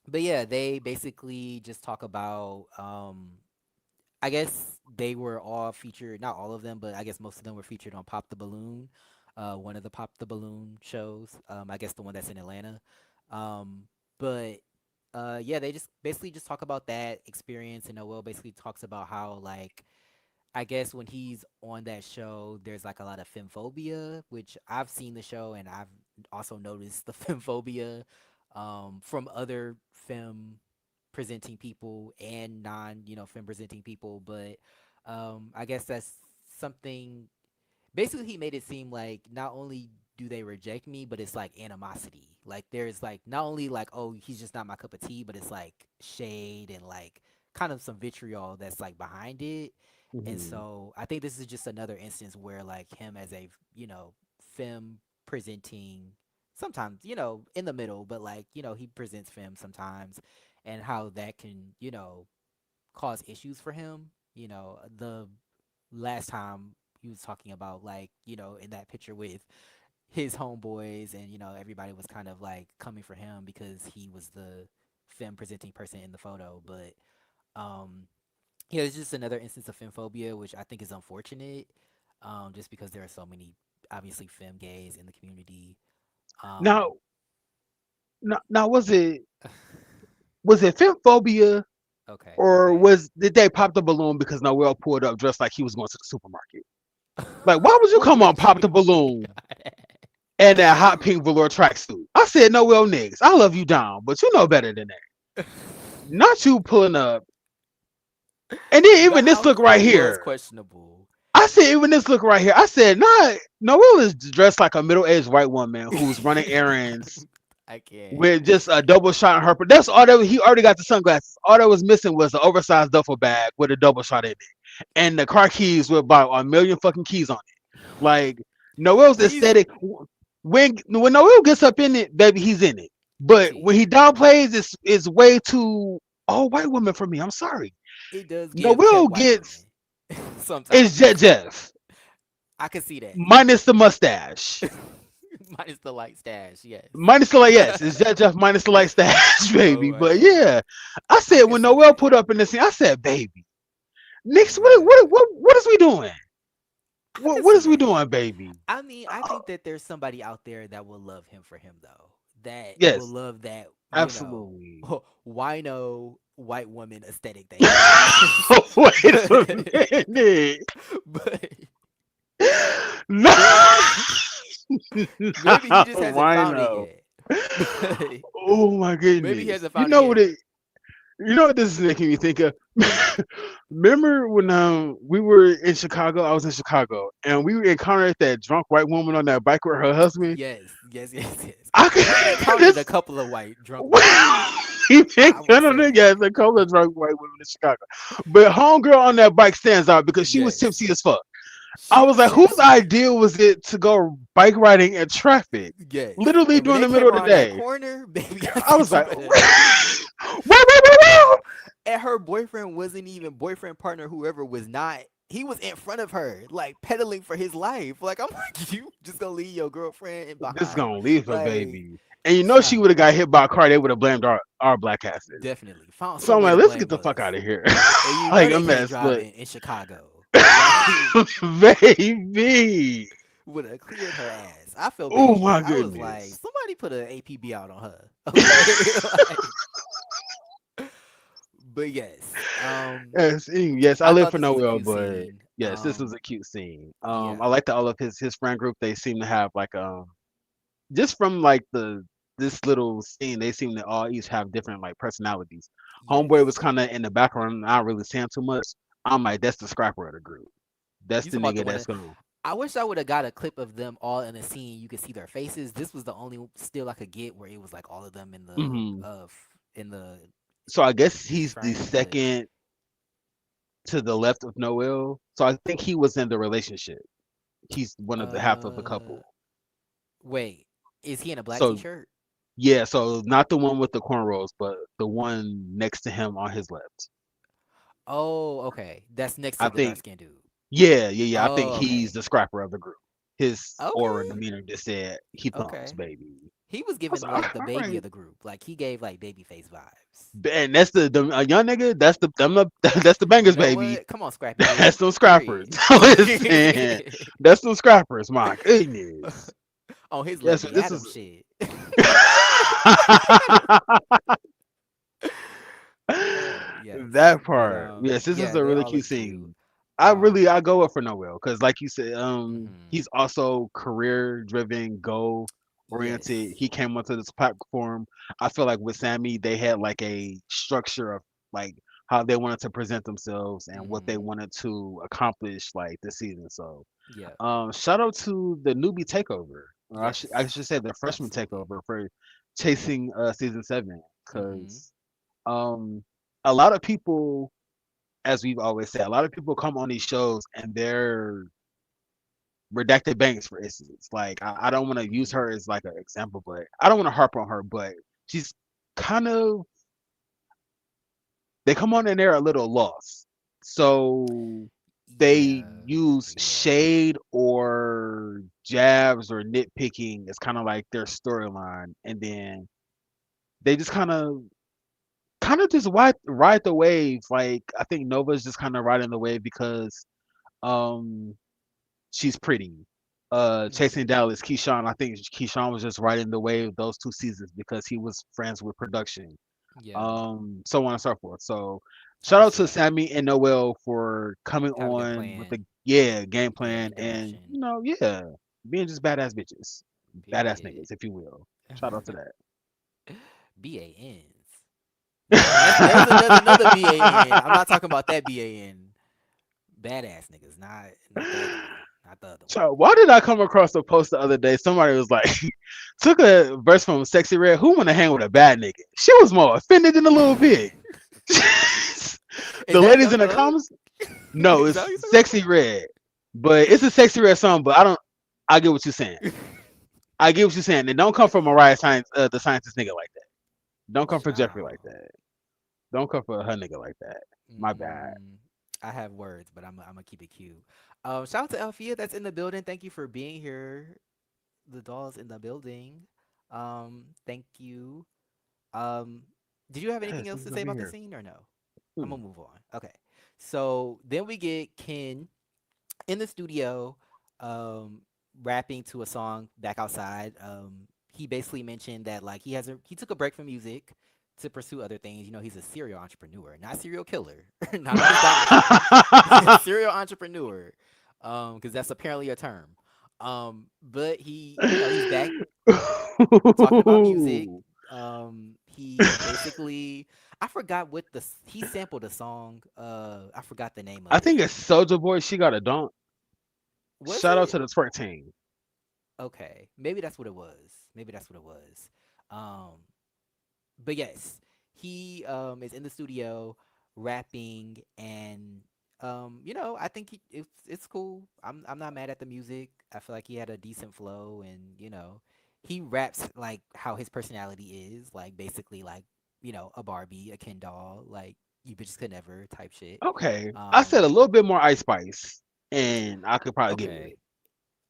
Speaker 1: but yeah, they basically just talk about I guess they were all featured, not all of them, but I guess most of them were featured on Pop the Balloon, one of the Pop the Balloon shows. I guess the one that's in Atlanta. Um, but yeah, they just basically just talk about that experience, and Noel basically talks about how like I guess when he's on that show, there's like a lot of femphobia, which I've seen the show and I've also noticed the femphobia from other femme presenting people and non, femme presenting people. But I guess that's something. Basically, he made it seem like not only do they reject me, but it's like animosity. Like there's like not only like, oh, he's just not my cup of tea, but it's like shade and like kind of some vitriol that's like behind it. And
Speaker 2: Hmm.
Speaker 1: so I think this is just another instance where like him as a femme presenting, sometimes in the middle, but like he presents femme sometimes, and how that can cause issues for him. The last time he was talking about like in that picture with his homeboys, and everybody was kind of like coming for him because he was the femme presenting person in the photo. But um yeah, it's just another instance of femphobia, which I think is unfortunate, just because there are so many obviously femme gays in the community. um
Speaker 2: Now, now, was it femphobia
Speaker 1: okay,
Speaker 2: or
Speaker 1: okay.
Speaker 2: did they pop the balloon because Noel pulled up dressed like he was going to the supermarket? Like, why would you
Speaker 1: What
Speaker 2: come on
Speaker 1: makes
Speaker 2: pop the
Speaker 1: you think
Speaker 2: balloon and that hot pink velour tracksuit? I said Noel niggas, I love you down, but you know better than that.
Speaker 1: that?
Speaker 2: Not you pulling up. And then
Speaker 1: The
Speaker 2: even this look right
Speaker 1: outfit was
Speaker 2: here.
Speaker 1: questionable.
Speaker 2: I said even this look right here. I said, nah, Noel is dressed like a middle-aged white woman who's running errands
Speaker 1: I can't.
Speaker 2: with just a double shot in her. But that's all that he already got the sunglasses. All that was missing was the oversized duffel bag with a double shot in it, and the car keys with about a million fucking keys on it. Like Noel's
Speaker 1: He's
Speaker 2: aesthetic. When Noel gets up in it, baby, he's in it. But
Speaker 1: T.
Speaker 2: when he downplays, it's way too all white woman for me. I'm sorry.
Speaker 1: It does give
Speaker 2: Noel
Speaker 1: kept white
Speaker 2: gets
Speaker 1: women
Speaker 2: is
Speaker 1: sometimes.
Speaker 2: Jet Jeff
Speaker 1: I can see that.
Speaker 2: minus the mustache.
Speaker 1: Minus the light stash, yes.
Speaker 2: Minus the light, yes, it's Jet Jeff minus the light stash,
Speaker 1: Oh
Speaker 2: baby.
Speaker 1: my
Speaker 2: But
Speaker 1: god.
Speaker 2: yeah, I
Speaker 1: I
Speaker 2: said
Speaker 1: can
Speaker 2: when
Speaker 1: see
Speaker 2: Noel
Speaker 1: that.
Speaker 2: put up in the scene, I said, baby, Nix,
Speaker 1: Bruh.
Speaker 2: what is we doing?
Speaker 1: I can
Speaker 2: What
Speaker 1: see
Speaker 2: is we
Speaker 1: that.
Speaker 2: doing, baby?
Speaker 1: I mean, I
Speaker 2: Uh,
Speaker 1: think that there's somebody out there that will love him for him though. That will
Speaker 2: yes,
Speaker 1: love that,
Speaker 2: absolutely.
Speaker 1: wino white woman aesthetic that he has.
Speaker 2: Wait a
Speaker 1: but
Speaker 2: minute.
Speaker 1: but
Speaker 2: No,
Speaker 1: maybe maybe he just hasn't
Speaker 2: why
Speaker 1: found it
Speaker 2: no?
Speaker 1: yet. But
Speaker 2: Oh my
Speaker 1: maybe he
Speaker 2: goodness!
Speaker 1: hasn't found it yet.
Speaker 2: You know what this is making me think of? Remember when we were in Chicago? I was in Chicago, and we encountered that drunk white woman on that bike with her husband.
Speaker 1: Yes, yes, yes, yes.
Speaker 2: I
Speaker 1: We've
Speaker 2: could
Speaker 1: encountered a
Speaker 2: this.
Speaker 1: couple of drunk white women.
Speaker 2: He
Speaker 1: I will
Speaker 2: encountered
Speaker 1: say
Speaker 2: it,
Speaker 1: that.
Speaker 2: guys, a couple of drunk white women in Chicago, but homegirl on that bike stands out because she was
Speaker 1: Yes,
Speaker 2: tipsy as fuck. I
Speaker 1: she
Speaker 2: was
Speaker 1: was
Speaker 2: like, whose
Speaker 1: tipsy.
Speaker 2: idea was it to go bike riding in traffic,
Speaker 1: Yes,
Speaker 2: literally
Speaker 1: and when
Speaker 2: during
Speaker 1: they
Speaker 2: the middle
Speaker 1: came
Speaker 2: of the
Speaker 1: around that
Speaker 2: day?
Speaker 1: corner, baby, I
Speaker 2: I was
Speaker 1: said you
Speaker 2: like,
Speaker 1: better.
Speaker 2: whoa, whoa, whoa, whoa.
Speaker 1: And her boyfriend wasn't even boyfriend partner. Whoever was not. He was in front of her, like pedaling for his life. Like I'm like, you just gonna leave your girlfriend in
Speaker 2: This is
Speaker 1: behind?
Speaker 2: gonna leave her,
Speaker 1: Like,
Speaker 2: baby. And you know she would
Speaker 1: child,
Speaker 2: have got hit by a car. They would have blamed our black asses.
Speaker 1: definitely found
Speaker 2: So
Speaker 1: some
Speaker 2: I'm
Speaker 1: way
Speaker 2: like,
Speaker 1: to
Speaker 2: let's get
Speaker 1: blame
Speaker 2: the fuck
Speaker 1: us.
Speaker 2: out of here.
Speaker 1: And you know
Speaker 2: Like
Speaker 1: they
Speaker 2: a
Speaker 1: can't
Speaker 2: mess,
Speaker 1: drive
Speaker 2: but
Speaker 1: in Chicago. Like
Speaker 2: baby.
Speaker 1: would have cleared her ass. I felt
Speaker 2: Oh
Speaker 1: bad.
Speaker 2: my
Speaker 1: I was like,
Speaker 2: goodness.
Speaker 1: somebody put an APB out on her. Okay. Like, but yes.
Speaker 2: Yes, I
Speaker 1: I
Speaker 2: live
Speaker 1: thought
Speaker 2: for
Speaker 1: this was a
Speaker 2: Noel,
Speaker 1: cute
Speaker 2: but
Speaker 1: scene.
Speaker 2: yes, this was a cute scene.
Speaker 1: Yeah.
Speaker 2: I like that all of his friend group. They seem to have like just from like the this little scene, they seem to all each have different like personalities. Homeboy was
Speaker 1: Yes.
Speaker 2: kind of in the background, not really saying too much. I'm like, that's the scrapper of the group. That's
Speaker 1: You
Speaker 2: the
Speaker 1: talking about the
Speaker 2: nigga
Speaker 1: one
Speaker 2: that's
Speaker 1: that
Speaker 2: gonna.
Speaker 1: I wish I would have got a clip of them all in a scene. You could see their faces. This was the only still I could get where it was like all of them
Speaker 2: Hmm.
Speaker 1: in the
Speaker 2: So I guess he's the
Speaker 1: frame. But
Speaker 2: second to the left of Noel. So I think he was in the relationship. He's one of the half of the
Speaker 1: uh,
Speaker 2: couple.
Speaker 1: wait, is he in a black
Speaker 2: So
Speaker 1: t-shirt?
Speaker 2: yeah, so not the one with the cornrows, but the one next to him on his left.
Speaker 1: Oh, okay. That's next
Speaker 2: I
Speaker 1: to the dark
Speaker 2: think,
Speaker 1: skinned dude.
Speaker 2: yeah. I think
Speaker 1: Oh,
Speaker 2: he's
Speaker 1: okay.
Speaker 2: the scrapper of the group. His aura and
Speaker 1: Okay.
Speaker 2: demeanor just said he thumbs,
Speaker 1: Okay.
Speaker 2: baby.
Speaker 1: He was
Speaker 2: I was
Speaker 1: given
Speaker 2: like,
Speaker 1: like the
Speaker 2: all
Speaker 1: baby
Speaker 2: right.
Speaker 1: of the group. Like he gave like baby face vibes.
Speaker 2: And that's the a young nigga. That's the
Speaker 1: You
Speaker 2: bangers,
Speaker 1: know
Speaker 2: baby.
Speaker 1: what? Come on, Scrappy
Speaker 2: That's
Speaker 1: Doo.
Speaker 2: some scrappers.
Speaker 1: Period.
Speaker 2: Listen, that's some scrappers. My goodness.
Speaker 1: On his
Speaker 2: Yes,
Speaker 1: Lovey
Speaker 2: this
Speaker 1: Adam
Speaker 2: is.
Speaker 1: shit. Yes,
Speaker 2: That
Speaker 1: but
Speaker 2: part. Yes, this is
Speaker 1: yeah,
Speaker 2: a
Speaker 1: they
Speaker 2: really
Speaker 1: all
Speaker 2: cute
Speaker 1: look cute.
Speaker 2: scene. I
Speaker 1: Um,
Speaker 2: go up for Noel because, like you said,
Speaker 1: mhm.
Speaker 2: he's also career driven, goal oriented.
Speaker 1: Yes.
Speaker 2: He came onto this platform. I feel like with Sammy, they had like a structure of like how they wanted to present themselves and what they
Speaker 1: Mhm.
Speaker 2: wanted to accomplish like this season. So,
Speaker 1: Yeah.
Speaker 2: shout out to the newbie takeover. Or I
Speaker 1: Yes.
Speaker 2: should say the freshman
Speaker 1: Absolutely.
Speaker 2: takeover for chasing season 7
Speaker 1: Mhm.
Speaker 2: because um a lot of people, as we've always said, a lot of people come on these shows and they're redacted banks, for instance. Like I don't want to use
Speaker 1: Mhm.
Speaker 2: her as like an example, but I don't want to harp on her, but she's kind of they come on and they're a little lost. So they
Speaker 1: Yeah.
Speaker 2: use
Speaker 1: Yeah.
Speaker 2: shade or jabs or nitpicking as kind of like their storyline, and then they just kind of just ride the wave. Like I think Nova's just kind of riding the wave because um she's pretty. Chasing
Speaker 1: Mhm.
Speaker 2: Dallas, Keyshawn. I think Keyshawn was just riding the wave those 2 seasons because he was friends with production.
Speaker 1: Yeah.
Speaker 2: So on and so forth. So
Speaker 1: I
Speaker 2: shout
Speaker 1: can
Speaker 2: out
Speaker 1: see
Speaker 2: to
Speaker 1: that.
Speaker 2: Sammy and Noel for coming
Speaker 1: Have a good
Speaker 2: on with the
Speaker 1: plan.
Speaker 2: game
Speaker 1: Yeah,
Speaker 2: plan
Speaker 1: and
Speaker 2: and
Speaker 1: direction.
Speaker 2: being just badass bitches, badass
Speaker 1: Period.
Speaker 2: niggas, if you will. Shout out to that.
Speaker 1: BANs. Nah, there's another BAN. I'm not talking about that BAN. Badass niggas, not the other one. Not the other one.
Speaker 2: So why did I come across a post the other day? Somebody was like, took a verse from Sexy Red. Who want to hang with a bad nigga? She was more offended than a little pig.
Speaker 1: Is
Speaker 2: The
Speaker 1: that
Speaker 2: ladies
Speaker 1: Young
Speaker 2: in the
Speaker 1: Thug?
Speaker 2: comments, no,
Speaker 1: Is that
Speaker 2: it's
Speaker 1: what you
Speaker 2: Sexy Red, but it's a Sexy Red song. But I don't. I get what you're saying.
Speaker 1: talking about?
Speaker 2: I get what you're saying. And don't come from Mariah Science, the scientist nigga like that. Don't come for Jeffrey like
Speaker 1: Child.
Speaker 2: that. Don't come for her nigga like that. My bad.
Speaker 1: Mm, I have words, but I'm gonna keep it cute. Shout out to Alfia that's in the building. Thank you for being here. The dolls in the building. Thank you. Um, did you have anything
Speaker 2: Yes,
Speaker 1: else
Speaker 2: he's
Speaker 1: to
Speaker 2: gonna
Speaker 1: say
Speaker 2: be
Speaker 1: about the
Speaker 2: here.
Speaker 1: scene or no? I'm
Speaker 2: Hmm.
Speaker 1: gonna move on. Okay. So then we get Ken in the studio, um, rapping to a song back outside. He basically mentioned that like he took a break from music to pursue other things. You know, he's a serial entrepreneur, not serial killer, not on his dot machine. Serial entrepreneur, because that's apparently a term. But he's back talking about music. He basically, I forgot what he sampled a song. I forgot the name
Speaker 2: I
Speaker 1: of
Speaker 2: think
Speaker 1: it.
Speaker 2: it's Soldier Boy. She got a dunk.
Speaker 1: Was
Speaker 2: Shout out to
Speaker 1: it?
Speaker 2: the twerk team.
Speaker 1: Okay, maybe that's what it was. Maybe that's what it was. Um, but yes, he is in the studio rapping, and I think it's cool. I'm not mad at the music. I feel like he had a decent flow, and he raps like how his personality is, like basically like a Barbie, a Ken doll, like you bitches could never type shit.
Speaker 2: Okay, I said
Speaker 1: Um,
Speaker 2: a little bit more Ice Spice, and I could probably get with
Speaker 1: okay,
Speaker 2: it.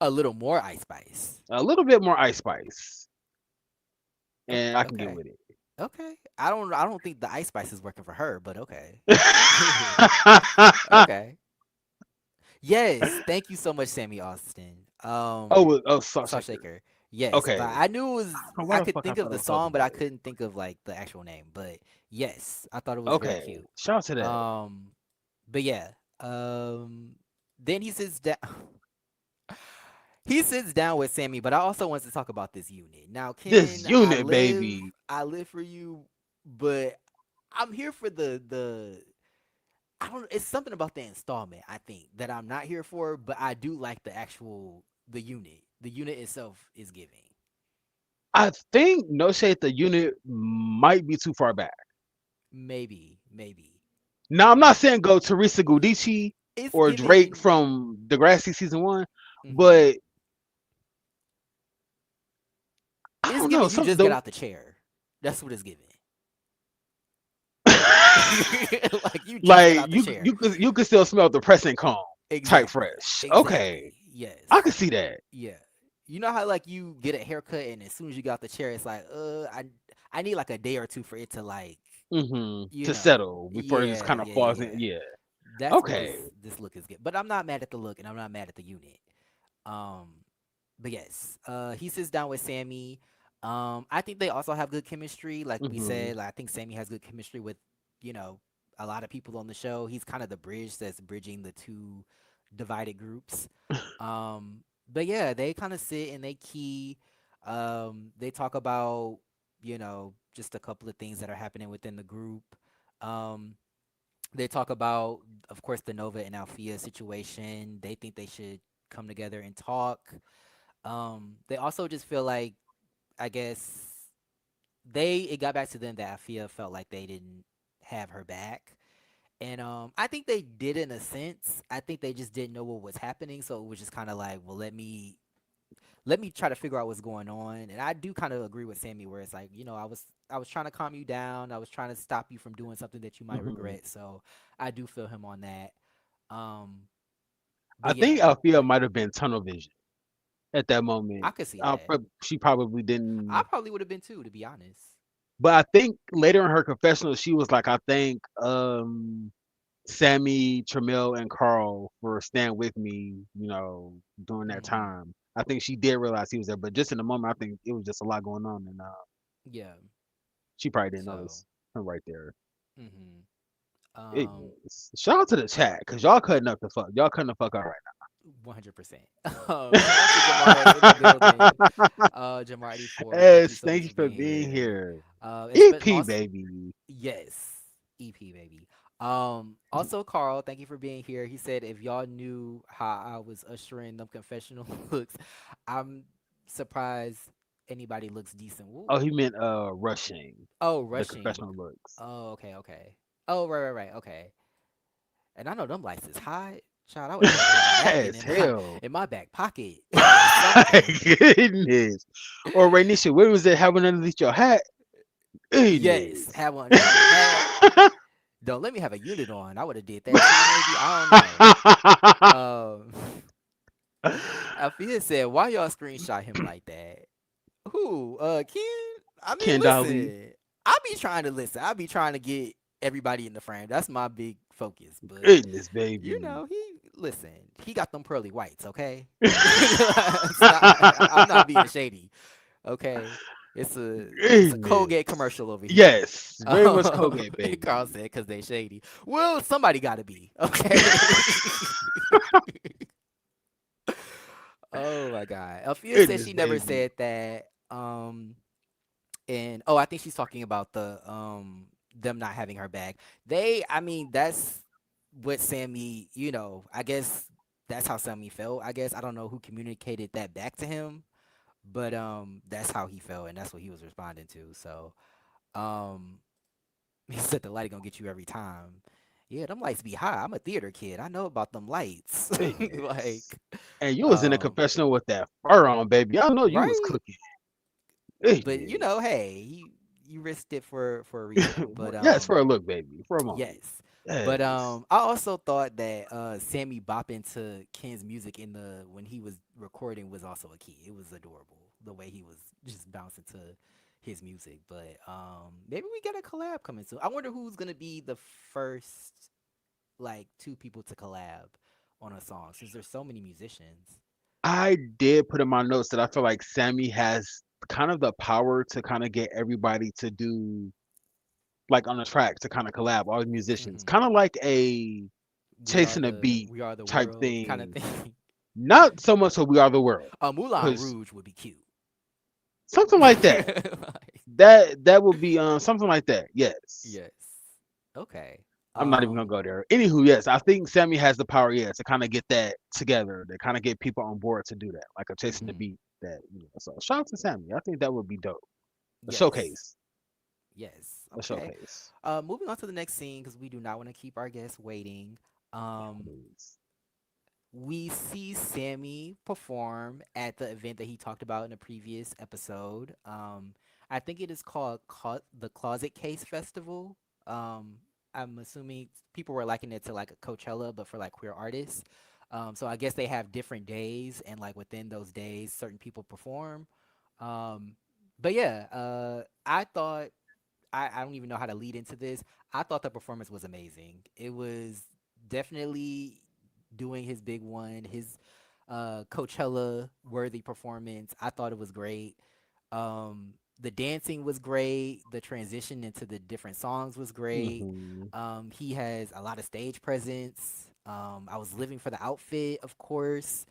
Speaker 1: a little more Ice Spice.
Speaker 2: A little bit more Ice Spice,
Speaker 1: Okay,
Speaker 2: and I can get
Speaker 1: okay.
Speaker 2: with it.
Speaker 1: Okay. I don't think the Ice Spice is working for her, but okay. Okay. Yes, thank you so much, Sammy Austin.
Speaker 2: Salt
Speaker 1: Salt
Speaker 2: Shaker.
Speaker 1: Shaker. Yes, but
Speaker 2: Okay,
Speaker 1: I knew it was.
Speaker 2: why
Speaker 1: I
Speaker 2: the
Speaker 1: could
Speaker 2: fuck I
Speaker 1: think of
Speaker 2: thought it
Speaker 1: the
Speaker 2: was Soldier
Speaker 1: song, but I
Speaker 2: Boy?
Speaker 1: couldn't think of like the actual name. But yes, I thought it was very
Speaker 2: Okay,
Speaker 1: cute.
Speaker 2: shout out to that.
Speaker 1: Um, but yeah. Then he sits down. He sits down with Sammy, but I also want to talk about this unit. Now,
Speaker 2: This
Speaker 1: Ken, I
Speaker 2: unit,
Speaker 1: live,
Speaker 2: baby.
Speaker 1: I live for you, but I'm here for the I don't it's something about the installment, I think, that I'm not here for, but I do like the actual the unit. The unit itself is giving.
Speaker 2: I think No Shade the unit might be too far back.
Speaker 1: Maybe, maybe,
Speaker 2: Now I'm not saying
Speaker 1: maybe.
Speaker 2: go Teresa Gudici
Speaker 1: It's
Speaker 2: or Drake
Speaker 1: giving
Speaker 2: from Degrassi season one,
Speaker 1: mhm.
Speaker 2: but I
Speaker 1: It's
Speaker 2: don't know.
Speaker 1: giving you
Speaker 2: Some
Speaker 1: just get
Speaker 2: the
Speaker 1: out the chair. That's what it's giving. Like you just get
Speaker 2: like
Speaker 1: out the chair.
Speaker 2: you could still smell the pressing cone type
Speaker 1: Exactly.
Speaker 2: fresh. Okay,
Speaker 1: Exactly.
Speaker 2: I
Speaker 1: Yes.
Speaker 2: can see that.
Speaker 1: Yeah. You know how like you get a haircut and as soon as you got the chair, it's like, I need like a day or two for it to like,
Speaker 2: To settle before it just
Speaker 1: yeah,
Speaker 2: kind of
Speaker 1: yeah,
Speaker 2: falls in.
Speaker 1: yeah.
Speaker 2: Yeah.
Speaker 1: That's what
Speaker 2: Okay.
Speaker 1: this look is good. But I'm not mad at the look and I'm not mad at the unit. Um, but yes, he sits down with Sammy. I think they also have good chemistry. Like we
Speaker 2: hmm
Speaker 1: said, like, I think Sammy has good chemistry with, you know, a lot of people on the show. He's kind of the bridge that's bridging the two divided groups. But yeah, they kind of sit and they key. They talk about, just a couple of things that are happening within the group. Um, they talk about, of course, the Nova and Althea situation. They think they should come together and talk. They also just feel like, I guess, it got back to them that Althea felt like they didn't have her back. And I think they did in a sense. I think they just didn't know what was happening, so it was just kind of like, well, let me try to figure out what's going on. And I do kind of agree with Sammy, where it's like, I was trying to calm you down. I was trying to stop you from doing something that you might
Speaker 2: hmm
Speaker 1: regret. So I do feel him on that. Um,
Speaker 2: I
Speaker 1: but
Speaker 2: think
Speaker 1: yeah,
Speaker 2: Althea might have been tunnel vision at that moment.
Speaker 1: I could see that.
Speaker 2: She probably
Speaker 1: I
Speaker 2: didn't.
Speaker 1: probably would have been too, to be honest.
Speaker 2: But I think later in her confessional, she was like, I think Sammy, Tramiel, and Carl for staying with me, during that
Speaker 1: Hmm.
Speaker 2: time. I think she did realize he was there, but just in the moment, I think it was just a lot going on, and
Speaker 1: Yeah.
Speaker 2: she probably didn't
Speaker 1: So.
Speaker 2: notice him right there.
Speaker 1: Hmm.
Speaker 2: It
Speaker 1: Um.
Speaker 2: is. Shout out to the chat, cause y'all cutting up the fuck. Y'all cutting the fuck up right
Speaker 1: 100%. Shout out to Jamar that's in the
Speaker 2: now.
Speaker 1: building. Jamar 84. Thank you
Speaker 2: Yes,
Speaker 1: so
Speaker 2: thank
Speaker 1: much
Speaker 2: you
Speaker 1: for
Speaker 2: for
Speaker 1: being
Speaker 2: being
Speaker 1: here.
Speaker 2: here.
Speaker 1: And
Speaker 2: EP
Speaker 1: also,
Speaker 2: baby.
Speaker 1: yes, EP baby. Also Carl, thank you for being here. He said if y'all knew how I was ushering them confessional looks, I'm surprised anybody looks decent. Woo.
Speaker 2: Oh, he meant rushing
Speaker 1: Oh,
Speaker 2: the
Speaker 1: rushing.
Speaker 2: confessional looks.
Speaker 1: Oh, okay, okay. Oh, right, right, right. Okay. And I know them lights is high. Child, I would have had to have a napkin
Speaker 2: As
Speaker 1: in my
Speaker 2: hell.
Speaker 1: in my back pocket or
Speaker 2: My
Speaker 1: something.
Speaker 2: goodness. Or Rainisha, where was it having underneath your hat?
Speaker 1: Yes,
Speaker 2: Goodness.
Speaker 1: have one underneath my hat. Don't let me have a unit on. I would have did that too. Maybe I don't know. Um, Althea said, "Why y'all screenshot him like that?" Who? Ken? I mean,
Speaker 2: Ken Dolly.
Speaker 1: listen. I be trying to listen. I be trying to get everybody in the frame. That's my big focus. But
Speaker 2: Goodness, baby.
Speaker 1: he got them pearly whites. Okay, it's not. I'm not being shady. Okay, it's a Colgate
Speaker 2: Goodness.
Speaker 1: commercial over here.
Speaker 2: Yes, very much Colgate,
Speaker 1: Carl
Speaker 2: baby.
Speaker 1: said because they shady. Well, somebody got to be. Okay. Oh my God. Althea said
Speaker 2: Goodness,
Speaker 1: she never
Speaker 2: baby.
Speaker 1: said that. And oh, I think she's talking about them not having her back. They, I mean, that's what Sammy, I guess that's how Sammy felt. I guess I don't know who communicated that back to him, but that's how he felt and that's what he was responding to. So, um he said the light gonna get you every time. Yeah, them lights be high. I'm a theater kid. I know about them lights. Like,
Speaker 2: Yes. And you was in the
Speaker 1: um,
Speaker 2: confessional with that fur on, baby. I know you was
Speaker 1: right?
Speaker 2: cooking.
Speaker 1: But
Speaker 2: Yes.
Speaker 1: hey, you risked it for a reason. But
Speaker 2: Yes, for a look, baby. For a moment.
Speaker 1: yes. But
Speaker 2: Yes.
Speaker 1: I also thought that Sammy bopping to Ken's music in the when he was recording was also a key. It was adorable the way he was just bouncing to his music. But maybe we get a collab coming soon. I wonder who's gonna be the first like two people to collab on a song since there's so many musicians.
Speaker 2: I did put in my notes that I feel like Sammy has kind of the power to kind of get everybody to do like on a track to kind of collab all the musicians,
Speaker 1: Hmm.
Speaker 2: kind of like a chasing a beat
Speaker 1: We are the
Speaker 2: type
Speaker 1: world kind of
Speaker 2: thing.
Speaker 1: thing.
Speaker 2: Not so much so we are the world,
Speaker 1: Moulin
Speaker 2: because
Speaker 1: Rouge would be cute.
Speaker 2: something like that.
Speaker 1: Like,
Speaker 2: That would be something like that. Yes.
Speaker 1: yes. Okay.
Speaker 2: I'm not even gonna
Speaker 1: Um.
Speaker 2: go there. Anywho, yes, I think Sammy has the power, yeah, to kind of get that together, to kind of get people on board to do that, like a chasing the
Speaker 1: Mhm.
Speaker 2: beat. That so shout out to Sammy. I think that would be dope. A
Speaker 1: Yes.
Speaker 2: showcase.
Speaker 1: Yes.
Speaker 2: A
Speaker 1: Okay.
Speaker 2: showcase.
Speaker 1: Moving on to the next scene because we do not want to keep our guests waiting. Um.
Speaker 2: Please.
Speaker 1: We see Sammy perform at the event that he talked about in a previous episode. I think it is called the Closet Case Festival. I'm assuming people were likening it to like a Coachella, but for like queer artists. So I guess they have different days, and like within those days, certain people perform. Um, but yeah, I thought I don't even know how to lead into this. I thought the performance was amazing. It was definitely doing his big one, his Coachella worthy performance. I thought it was great. The dancing was great. The transition into the different songs was great.
Speaker 2: Hmm.
Speaker 1: He has a lot of stage presence. I was living for the outfit, of course.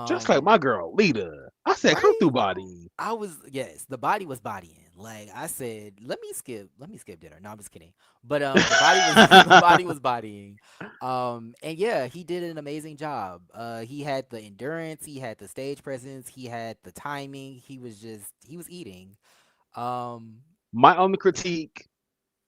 Speaker 2: Just like
Speaker 1: Um,
Speaker 2: my girl, Lita. I said, come
Speaker 1: right?
Speaker 2: through, body.
Speaker 1: I was yes, the body was bodying. Like I said, let me skip dinner. No, I'm just kidding. But the body was the body was bodying. And yeah, he did an amazing job. He had the endurance, he had the stage presence, he had the timing. He was eating. Um
Speaker 2: My only critique,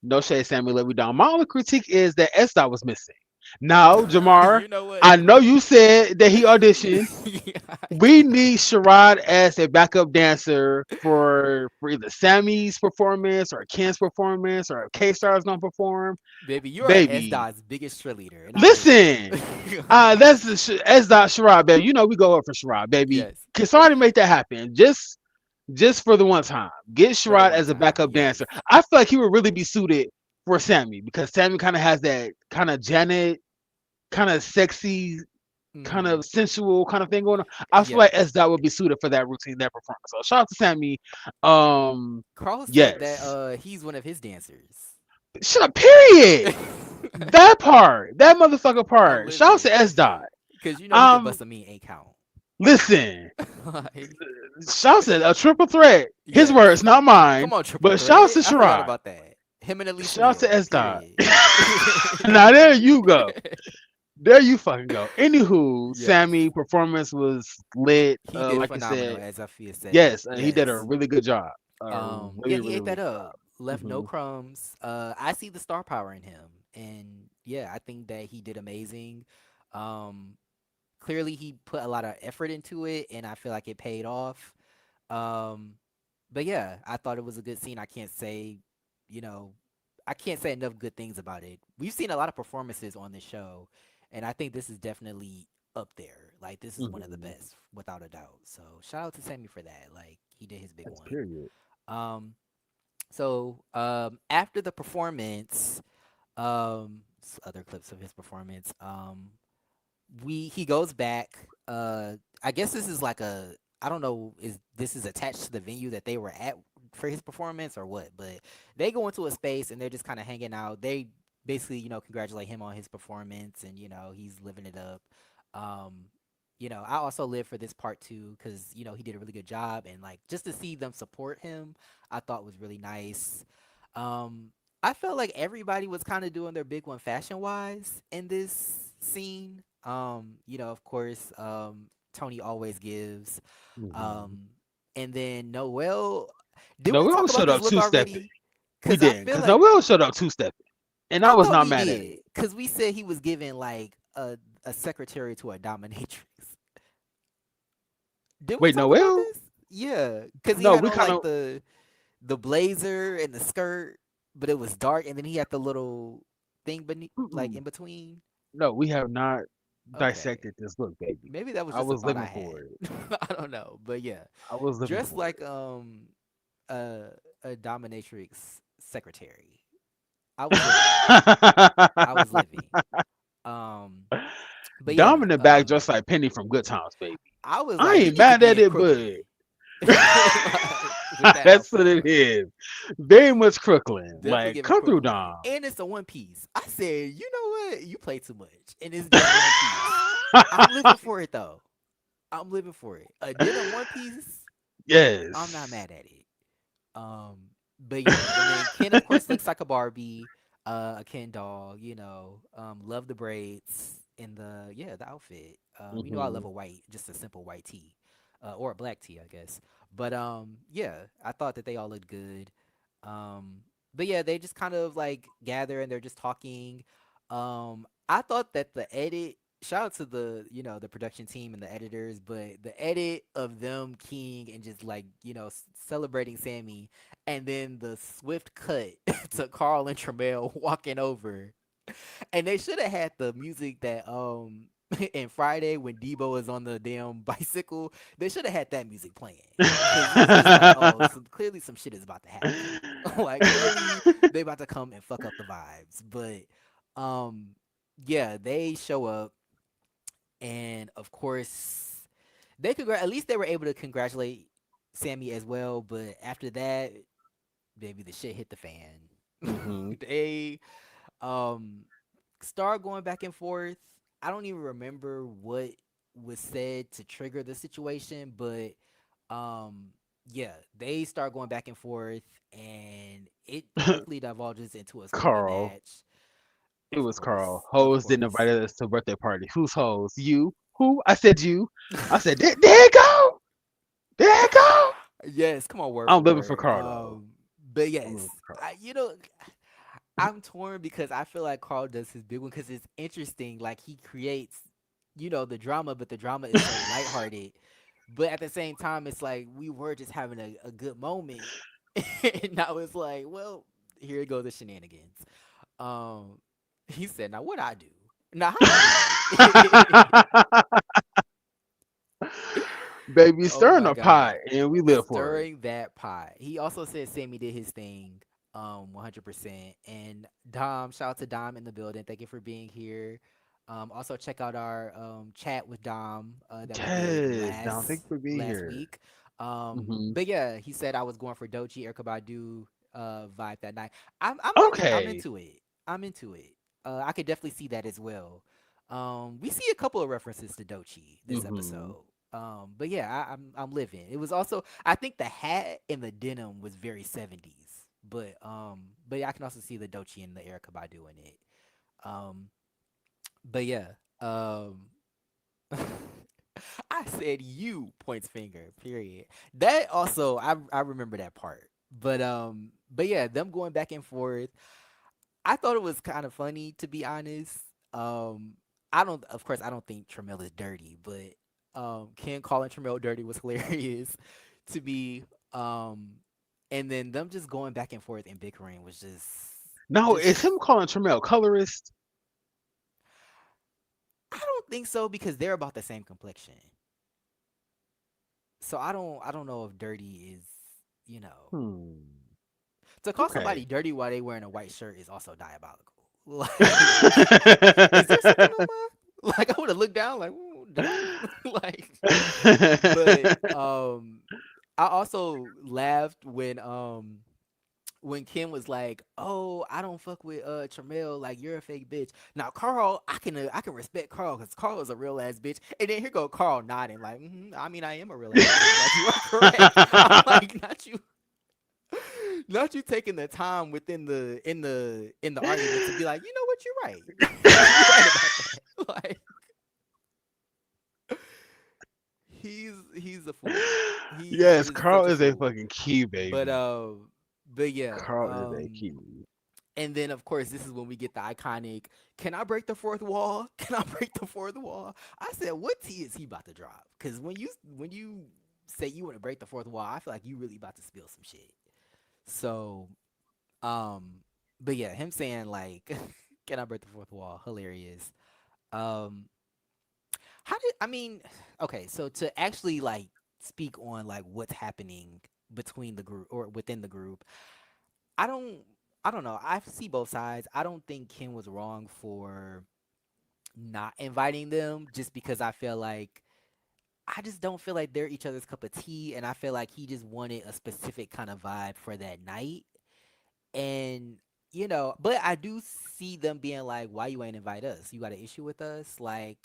Speaker 2: no shade, Sammy, let me down. My only critique is that S Dot was missing. Now, Jamar,
Speaker 1: you know what?
Speaker 2: I know you said that he auditioned.
Speaker 1: Yeah,
Speaker 2: We need Sherrod as a backup dancer for either Sammy's performance or Ken's performance or if K Star's gonna perform.
Speaker 1: baby, you are S
Speaker 2: Baby,
Speaker 1: Dot's biggest cheerleader, and I hate
Speaker 2: listen.
Speaker 1: it.
Speaker 2: That's the S dot Sherrod, baby. You know we go up for Sherrod, baby.
Speaker 1: Yes,
Speaker 2: Can somebody make that happen? Just for the one time. Get
Speaker 1: for the
Speaker 2: Sherrod
Speaker 1: one
Speaker 2: as a
Speaker 1: time.
Speaker 2: backup
Speaker 1: Yes.
Speaker 2: dancer. I feel like he would really be suited for Sammy because Sammy kind of has that kind of Janet, kind of sexy, kind
Speaker 1: Hmm.
Speaker 2: of sensual kind of thing going on. I feel
Speaker 1: Yeah.
Speaker 2: like S Dot would be suited for that routine, that performance. So shout out to Sammy. Um,
Speaker 1: Carl said that
Speaker 2: yes.
Speaker 1: he's one of his dancers.
Speaker 2: Shut up. Period. That part, that motherfucker
Speaker 1: I'm
Speaker 2: part. Shout out
Speaker 1: living
Speaker 2: to S Dot.
Speaker 1: because you know he could
Speaker 2: Um,
Speaker 1: bust a mean 8 count.
Speaker 2: listen.
Speaker 1: Like,
Speaker 2: Shout out a triple threat. His
Speaker 1: yes.
Speaker 2: words, not mine.
Speaker 1: Come on, triple
Speaker 2: But shout out
Speaker 1: threat.
Speaker 2: to
Speaker 1: I forgot
Speaker 2: Sherrod.
Speaker 1: about that. Him and Elise
Speaker 2: Shout out to
Speaker 1: Neal.
Speaker 2: S Dot.
Speaker 1: Period.
Speaker 2: Now there you go. There you fucking go. Anywho,
Speaker 1: Yes.
Speaker 2: Sammy performance was lit.
Speaker 1: He did
Speaker 2: Like you
Speaker 1: phenomenal,
Speaker 2: said,
Speaker 1: as Afia said.
Speaker 2: yes, he did a
Speaker 1: Yes.
Speaker 2: really good job.
Speaker 1: Yeah,
Speaker 2: Really,
Speaker 1: he
Speaker 2: really,
Speaker 1: ate that
Speaker 2: really good
Speaker 1: up.
Speaker 2: job.
Speaker 1: Left no crumbs. I see the star power in him. And yeah, I think that he did amazing. Um, Clearly he put a lot of effort into it and I feel like it paid off. Um, but yeah, I thought it was a good scene. You know, I can't say enough good things about it. We've seen a lot of performances on this show, and I think this is definitely up there. Like this is one of the
Speaker 2: Hmm.
Speaker 1: best, without a doubt. So shout out to Sammy for that. Like he did his big
Speaker 2: That's
Speaker 1: one.
Speaker 2: period.
Speaker 1: Um, after the performance, other clips of his performance. We he goes back. I guess this is like a I don't know is this is attached to the venue that they were at for his performance or what, but they go into a space and they're just kind of hanging out. They basically congratulate him on his performance and he's living it up. Um, I also live for this part too because he did a really good job and like just to see them support him, I thought was really nice. Um, I felt like everybody was kind of doing their big one fashion wise in this scene. Of course, Tony always gives.
Speaker 2: Hmm.
Speaker 1: Um, and then Noel, did we
Speaker 2: Noel
Speaker 1: talk about
Speaker 2: showed
Speaker 1: this
Speaker 2: up
Speaker 1: look
Speaker 2: two stepping.
Speaker 1: already?
Speaker 2: We
Speaker 1: Cause I
Speaker 2: didn't,
Speaker 1: feel
Speaker 2: because
Speaker 1: like
Speaker 2: Noel showed up two stepping, and I
Speaker 1: I
Speaker 2: was
Speaker 1: thought
Speaker 2: not
Speaker 1: we
Speaker 2: mad at it.
Speaker 1: did. Cause we said he was giving like a secretary to a dominatrix. Did we
Speaker 2: Wait,
Speaker 1: talk about
Speaker 2: Noel?
Speaker 1: this? Yeah, cause he
Speaker 2: No,
Speaker 1: had
Speaker 2: we
Speaker 1: on
Speaker 2: kind
Speaker 1: like
Speaker 2: of
Speaker 1: the blazer and the skirt, but it was dark, and then he had the little thing beneath, like
Speaker 2: mm-mm.
Speaker 1: in between.
Speaker 2: No, we have not
Speaker 1: Okay,
Speaker 2: dissected this look, baby.
Speaker 1: maybe that was
Speaker 2: I
Speaker 1: just a
Speaker 2: was
Speaker 1: thought I
Speaker 2: living for
Speaker 1: had.
Speaker 2: it.
Speaker 1: I don't know, but yeah,
Speaker 2: I was living
Speaker 1: dressed
Speaker 2: for
Speaker 1: like a a dominatrix secretary. I was living. I
Speaker 2: it.
Speaker 1: was living. Um, but yeah,
Speaker 2: Dominant back just like Penny from Good Times, baby.
Speaker 1: I was
Speaker 2: I
Speaker 1: like, he
Speaker 2: ain't
Speaker 1: need to
Speaker 2: mad
Speaker 1: be
Speaker 2: at
Speaker 1: in
Speaker 2: it, but
Speaker 1: Crooklyn, like with that
Speaker 2: that's what
Speaker 1: outfit
Speaker 2: it
Speaker 1: on.
Speaker 2: is. Very much Crooklyn.
Speaker 1: Definitely
Speaker 2: Like,
Speaker 1: giving
Speaker 2: come through,
Speaker 1: Crooklyn,
Speaker 2: Dom.
Speaker 1: and it's a one piece. I said, you know what? You play too much, and it's just one piece. I'm living for it though. I'm living for it. A denim one piece. I'm not
Speaker 2: Yes.
Speaker 1: mad at it. But yeah, and then Ken of course looks like a Barbie, a Ken doll. Love the braids and the outfit. I love
Speaker 2: Hmm.
Speaker 1: a white, just a simple white tee, or a black tee, I guess. But yeah, I thought that they all looked good. But yeah, they just kind of like gather and they're just talking. I thought that the edit. Shout out to the production team and the editors, but the edit of them keying and just like celebrating Sammy, and then the swift cut to Carl and Tramel walking over, and they should have had the music that in Friday when Debo is on the damn bicycle. They should have had that music playing because it's just like, oh, clearly some shit is about to happen. Like clearly they about to come and fuck up the vibes. But um yeah, they show up, and of course at least they were able to congratulate Sammy as well. But after that, baby, the shit hit the fan.
Speaker 2: Hmm.
Speaker 1: They um start going back and forth. I don't even remember what was said to trigger the situation, but um yeah, they start going back and forth, and it quickly divulges into a spoken
Speaker 2: Carl.
Speaker 1: match.
Speaker 2: It was Carl.
Speaker 1: Of
Speaker 2: Hoes didn't
Speaker 1: course.
Speaker 2: invite us to birthday party. Who's hoes? You? Who? I said you. I said, there you go. There you go.
Speaker 1: Yes, come on, word for
Speaker 2: I'm living for
Speaker 1: word.
Speaker 2: Carl, though.
Speaker 1: But
Speaker 2: I'm living
Speaker 1: yes,
Speaker 2: for Carl.
Speaker 1: I'm torn because I feel like Carl does his big one because it's interesting. Like he creates, the drama, but the drama is so lighthearted. But at the same time, it's like we were just having a good moment, and now it's like, well, here go the shenanigans. Um, he said, "Now what I do? Now how I do it?"
Speaker 2: Baby,
Speaker 1: Oh
Speaker 2: stirring
Speaker 1: my
Speaker 2: the pot,
Speaker 1: god.
Speaker 2: and we live for it.
Speaker 1: Stirring that pot. He also said Sammy did his thing, 100%. And Dom, shout out to Dom in the building. Thank you for being here. Also check out our chat with Dom that we did
Speaker 2: Yes, Dom, thank you for being
Speaker 1: last
Speaker 2: here.
Speaker 1: week.
Speaker 2: Hmm.
Speaker 1: But yeah, he said I was going for Doechii Erykah Badu vibe that night. I'm
Speaker 2: Okay.
Speaker 1: into it. I'm into it. I could definitely see that as well. We see a couple of references to Doechii this
Speaker 2: Hmm.
Speaker 1: episode. But yeah, I'm living. It was also, I think the hat and the denim was very 70s. But yeah, I can also see the Doechii and the Erykah Badu in it. Um, but yeah, I said you points finger. Period. That also, I remember that part. But yeah, them going back and forth. I thought it was kind of funny, to be honest. Um, of course, I don't think Tramiel is dirty, but Ken calling Tramiel dirty was hilarious to me. Um, and then them just going back and forth and bickering was
Speaker 2: No,
Speaker 1: just.
Speaker 2: it's him calling Tremel colorist.
Speaker 1: I don't think so because they're about the same complexion. So I don't know if dirty is, you know,
Speaker 2: Hmm.
Speaker 1: to call
Speaker 2: Okay.
Speaker 1: somebody dirty while they wearing a white shirt is also diabolical. Like, is there something on my like? I would have looked down like, "Ooh, did I like?" But I also laughed when Kim was like, "Oh, I don't fuck with Tramel. Like you're a fake bitch." Now Carl, I can respect Carl because Carl is a real ass bitch. And then here go Carl nodding like, I mean, I am a real ass bitch. Like you are correct. I'm like, not you. Not you taking the time within the argument to be like, you know what, you're right. You're right about that. Like he's a fool. He
Speaker 2: Yes,
Speaker 1: is such
Speaker 2: Carl
Speaker 1: a
Speaker 2: is a
Speaker 1: fool.
Speaker 2: fucking key,
Speaker 1: But
Speaker 2: baby.
Speaker 1: yeah.
Speaker 2: Carl is a key.
Speaker 1: And then of course this is when we get the iconic. Can I break the fourth wall? Can I break the fourth wall? I said, what tea is he about to drop? Because when you say you want to break the fourth wall, I feel like you really about to spill some shit. So um, but yeah, him saying like, "Can I break the fourth wall?" Hilarious. Um, how did I mean? Okay, so to actually like speak on like what's happening between the group or within the group, I don't, I don't know. I see both sides. I don't think Kim was wrong for not inviting them, just because I feel like I just don't feel like they're each other's cup of tea, and I feel like he just wanted a specific kind of vibe for that night. And but I do see them being like, why you ain't invite us? You got an issue with us? Like,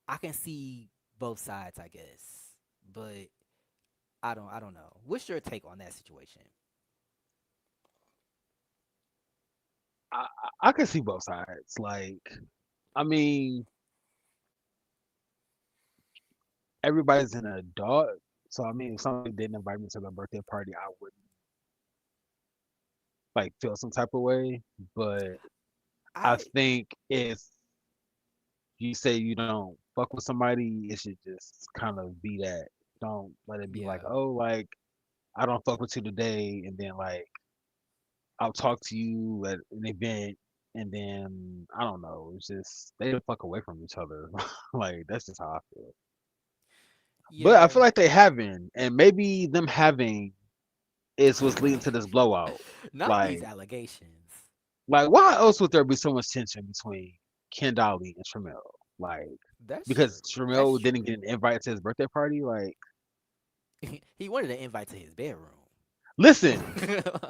Speaker 1: I can see both sides, I guess. But I don't know. What's your take on that situation?
Speaker 2: I can see both sides. Like, I mean, everybody's an adult, so I mean, if somebody didn't invite me to their birthday party, I would like feel some type of way. But I
Speaker 1: I
Speaker 2: think if you say you don't fuck with somebody, it should just kind of be that. Don't let it be like,
Speaker 1: Yeah.
Speaker 2: oh, like I don't fuck with you today, and then like I'll talk to you at an event, and then I don't know. It's just they the fuck away from each other. Like that's just how I feel. But I
Speaker 1: Yeah.
Speaker 2: feel like they having, and maybe them having is what's leading to this blowout.
Speaker 1: Not these
Speaker 2: Like,
Speaker 1: allegations.
Speaker 2: why else would there be so much tension between Ken Dolly and Tramel? Like,
Speaker 1: That's
Speaker 2: because
Speaker 1: true. That's
Speaker 2: Tramel didn't
Speaker 1: true.
Speaker 2: get an invite to his birthday party. Like,
Speaker 1: He wanted an invite to his bedroom.
Speaker 2: listen,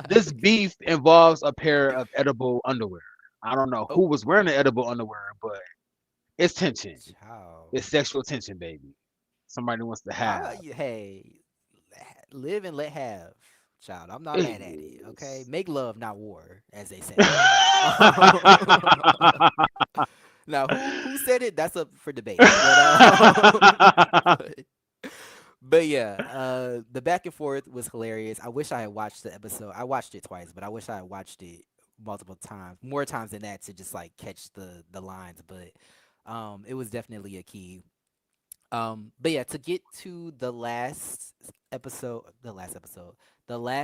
Speaker 2: this
Speaker 1: Like,
Speaker 2: beef involves a pair of edible underwear. I don't know who
Speaker 1: oh,
Speaker 2: was wearing the edible underwear, but it's tension.
Speaker 1: child.
Speaker 2: It's sexual tension, baby. Somebody wants to have.
Speaker 1: Hey, live and let have, child. I'm not
Speaker 2: It
Speaker 1: mad at it. Okay,
Speaker 2: is.
Speaker 1: make love, not war, as they say. Now, who said it? That's up for debate. But but yeah, the back and forth was hilarious. I wish I had watched the episode. I watched it twice, but I wish I had watched it multiple times, more times than that, to just like catch the lines. But it was definitely a key. But yeah, to get to the last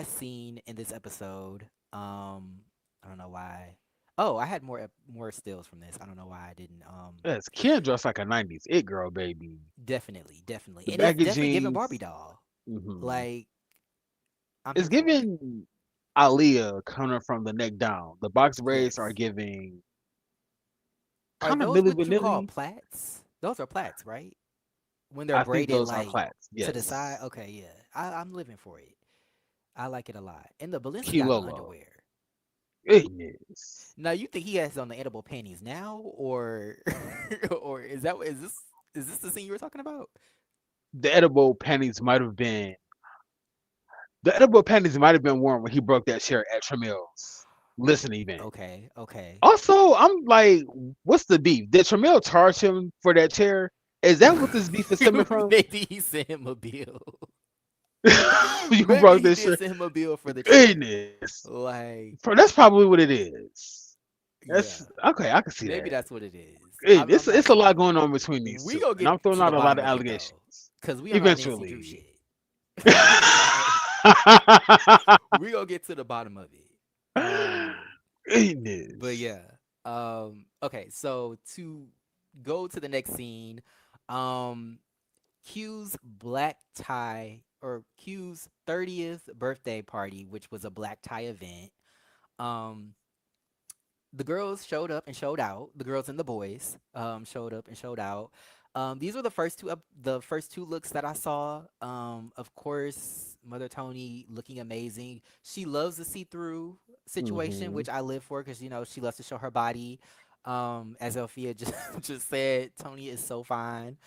Speaker 1: scene in this episode. I don't know why. Oh, I had more stills from this. I don't know why I didn't.
Speaker 2: Yes, Ken dressed like a '90s it girl, baby.
Speaker 1: Definitely,
Speaker 2: The
Speaker 1: and it's
Speaker 2: baggy
Speaker 1: definitely giving Barbie
Speaker 2: jeans.
Speaker 1: doll.
Speaker 2: Hmm.
Speaker 1: Like, I'm
Speaker 2: It's
Speaker 1: here for it.
Speaker 2: giving Aaliyah coming from the neck down. The box braids are
Speaker 1: Yes.
Speaker 2: giving
Speaker 1: Are
Speaker 2: kind of
Speaker 1: those
Speaker 2: Milli
Speaker 1: what you call
Speaker 2: Vanilli.
Speaker 1: plaits? Those are plaits, right? When they're
Speaker 2: I think
Speaker 1: braided
Speaker 2: those are
Speaker 1: like
Speaker 2: plaits.
Speaker 1: to the side.
Speaker 2: Yes.
Speaker 1: Okay, yeah. I'm living for it. I like it a lot. And the Balenciaga
Speaker 2: Kilolo.
Speaker 1: underwear.
Speaker 2: Goodness.
Speaker 1: Now you think he has on the edible panties now, or or is this the scene you were talking about?
Speaker 2: The edible panties might have been the edible panties might have been worn when he broke that chair at Tremill's listening event.
Speaker 1: Okay, okay.
Speaker 2: Also, I'm like, what's the beef? Did Tramiel charge him for that chair? Is that what this beef is stemming from?
Speaker 1: Maybe he sent him a bill.
Speaker 2: You
Speaker 1: Maybe
Speaker 2: broke
Speaker 1: he
Speaker 2: this
Speaker 1: did
Speaker 2: chair.
Speaker 1: send him a bill for the chair.
Speaker 2: Goodness.
Speaker 1: Like,
Speaker 2: That's probably what it is.
Speaker 1: yeah,
Speaker 2: That's okay. I can see
Speaker 1: maybe
Speaker 2: that.
Speaker 1: that's what it is.
Speaker 2: It's
Speaker 1: I'm not
Speaker 2: it's a lot
Speaker 1: sure.
Speaker 2: going on between these
Speaker 1: We
Speaker 2: two,
Speaker 1: gonna
Speaker 2: and I'm
Speaker 1: get
Speaker 2: throwing
Speaker 1: to the
Speaker 2: out a lot
Speaker 1: bottom
Speaker 2: of
Speaker 1: of it though,
Speaker 2: allegations.
Speaker 1: cause we on our Nancy Drew
Speaker 2: Eventually.
Speaker 1: shit. We gonna get to the bottom of it. But
Speaker 2: Goodness.
Speaker 1: yeah. Okay, so to go to the next scene, um Q's black tie or Q's 30th birthday party, which was a black tie event. Um the girls showed up and showed out. The girls and the boys showed up and showed out. These were the first two looks that I saw. Of course, Mother Tony looking amazing. She loves the see-through situation,
Speaker 2: Hmm.
Speaker 1: which I live for because she loves to show her body. As Althea just just said, Tony is so fine.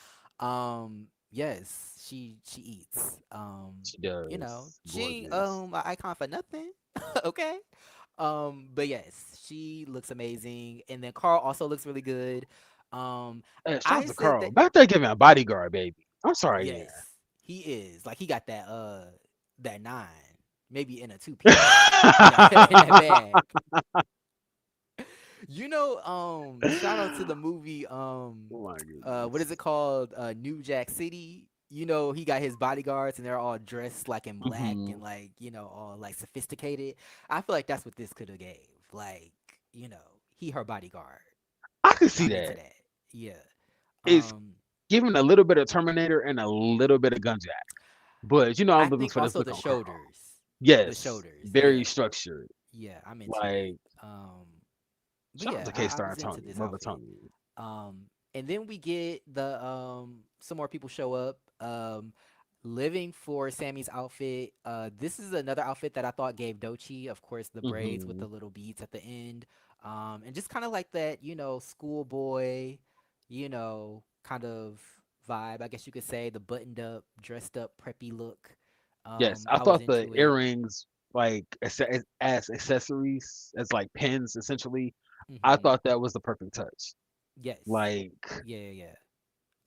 Speaker 1: Yes, she eats.
Speaker 2: She does.
Speaker 1: She ain't
Speaker 2: Gorgeous.
Speaker 1: an icon for nothing. Okay. But yes, she looks amazing, and then Carl also looks really good. Um,
Speaker 2: Hey, shout out
Speaker 1: I
Speaker 2: to
Speaker 1: said
Speaker 2: Carl.
Speaker 1: that
Speaker 2: Back there giving a bodyguard, baby. I'm sorry,
Speaker 1: yes,
Speaker 2: yeah.
Speaker 1: he is like he got that nine, maybe in a two piece in that in that bag. Shout out to the movie
Speaker 2: Oh my
Speaker 1: what is
Speaker 2: goodness.
Speaker 1: it called? New Jack City. He got his bodyguards and they're all dressed like in black
Speaker 2: Hmm.
Speaker 1: and like, all like sophisticated. I feel like that's what this could have gave. Like, he her bodyguard.
Speaker 2: I can
Speaker 1: And
Speaker 2: see
Speaker 1: I'm into
Speaker 2: that.
Speaker 1: that. Yeah.
Speaker 2: It's
Speaker 1: Um
Speaker 2: giving a little bit of Terminator and a little bit of Gunjack. But
Speaker 1: I
Speaker 2: I'm looking
Speaker 1: think
Speaker 2: for this
Speaker 1: also
Speaker 2: look
Speaker 1: the
Speaker 2: on Carl.
Speaker 1: shoulders. The
Speaker 2: Yes,
Speaker 1: shoulders.
Speaker 2: very
Speaker 1: Yeah.
Speaker 2: structured.
Speaker 1: Yeah, I'm into it.
Speaker 2: Like
Speaker 1: But
Speaker 2: shout out
Speaker 1: yeah,
Speaker 2: to K
Speaker 1: I
Speaker 2: Star
Speaker 1: was
Speaker 2: and
Speaker 1: into
Speaker 2: Tony,
Speaker 1: this
Speaker 2: Mother
Speaker 1: outfit.
Speaker 2: Tony.
Speaker 1: And then we get the some more people show up. Living for Sammy's outfit. This is another outfit that I thought gave Dochi, of course, the braids with
Speaker 2: Hmm.
Speaker 1: the little beads at the end. And just kind of like that, schoolboy, kind of vibe, I guess you could say, the buttoned up, dressed up, preppy look.
Speaker 2: Yes, I
Speaker 1: I was
Speaker 2: thought the
Speaker 1: into it.
Speaker 2: earrings, like as accessories, as like pins, essentially. I
Speaker 1: Hmm.
Speaker 2: thought that was the perfect touch.
Speaker 1: Yes.
Speaker 2: Like
Speaker 1: Yeah, yeah, yeah.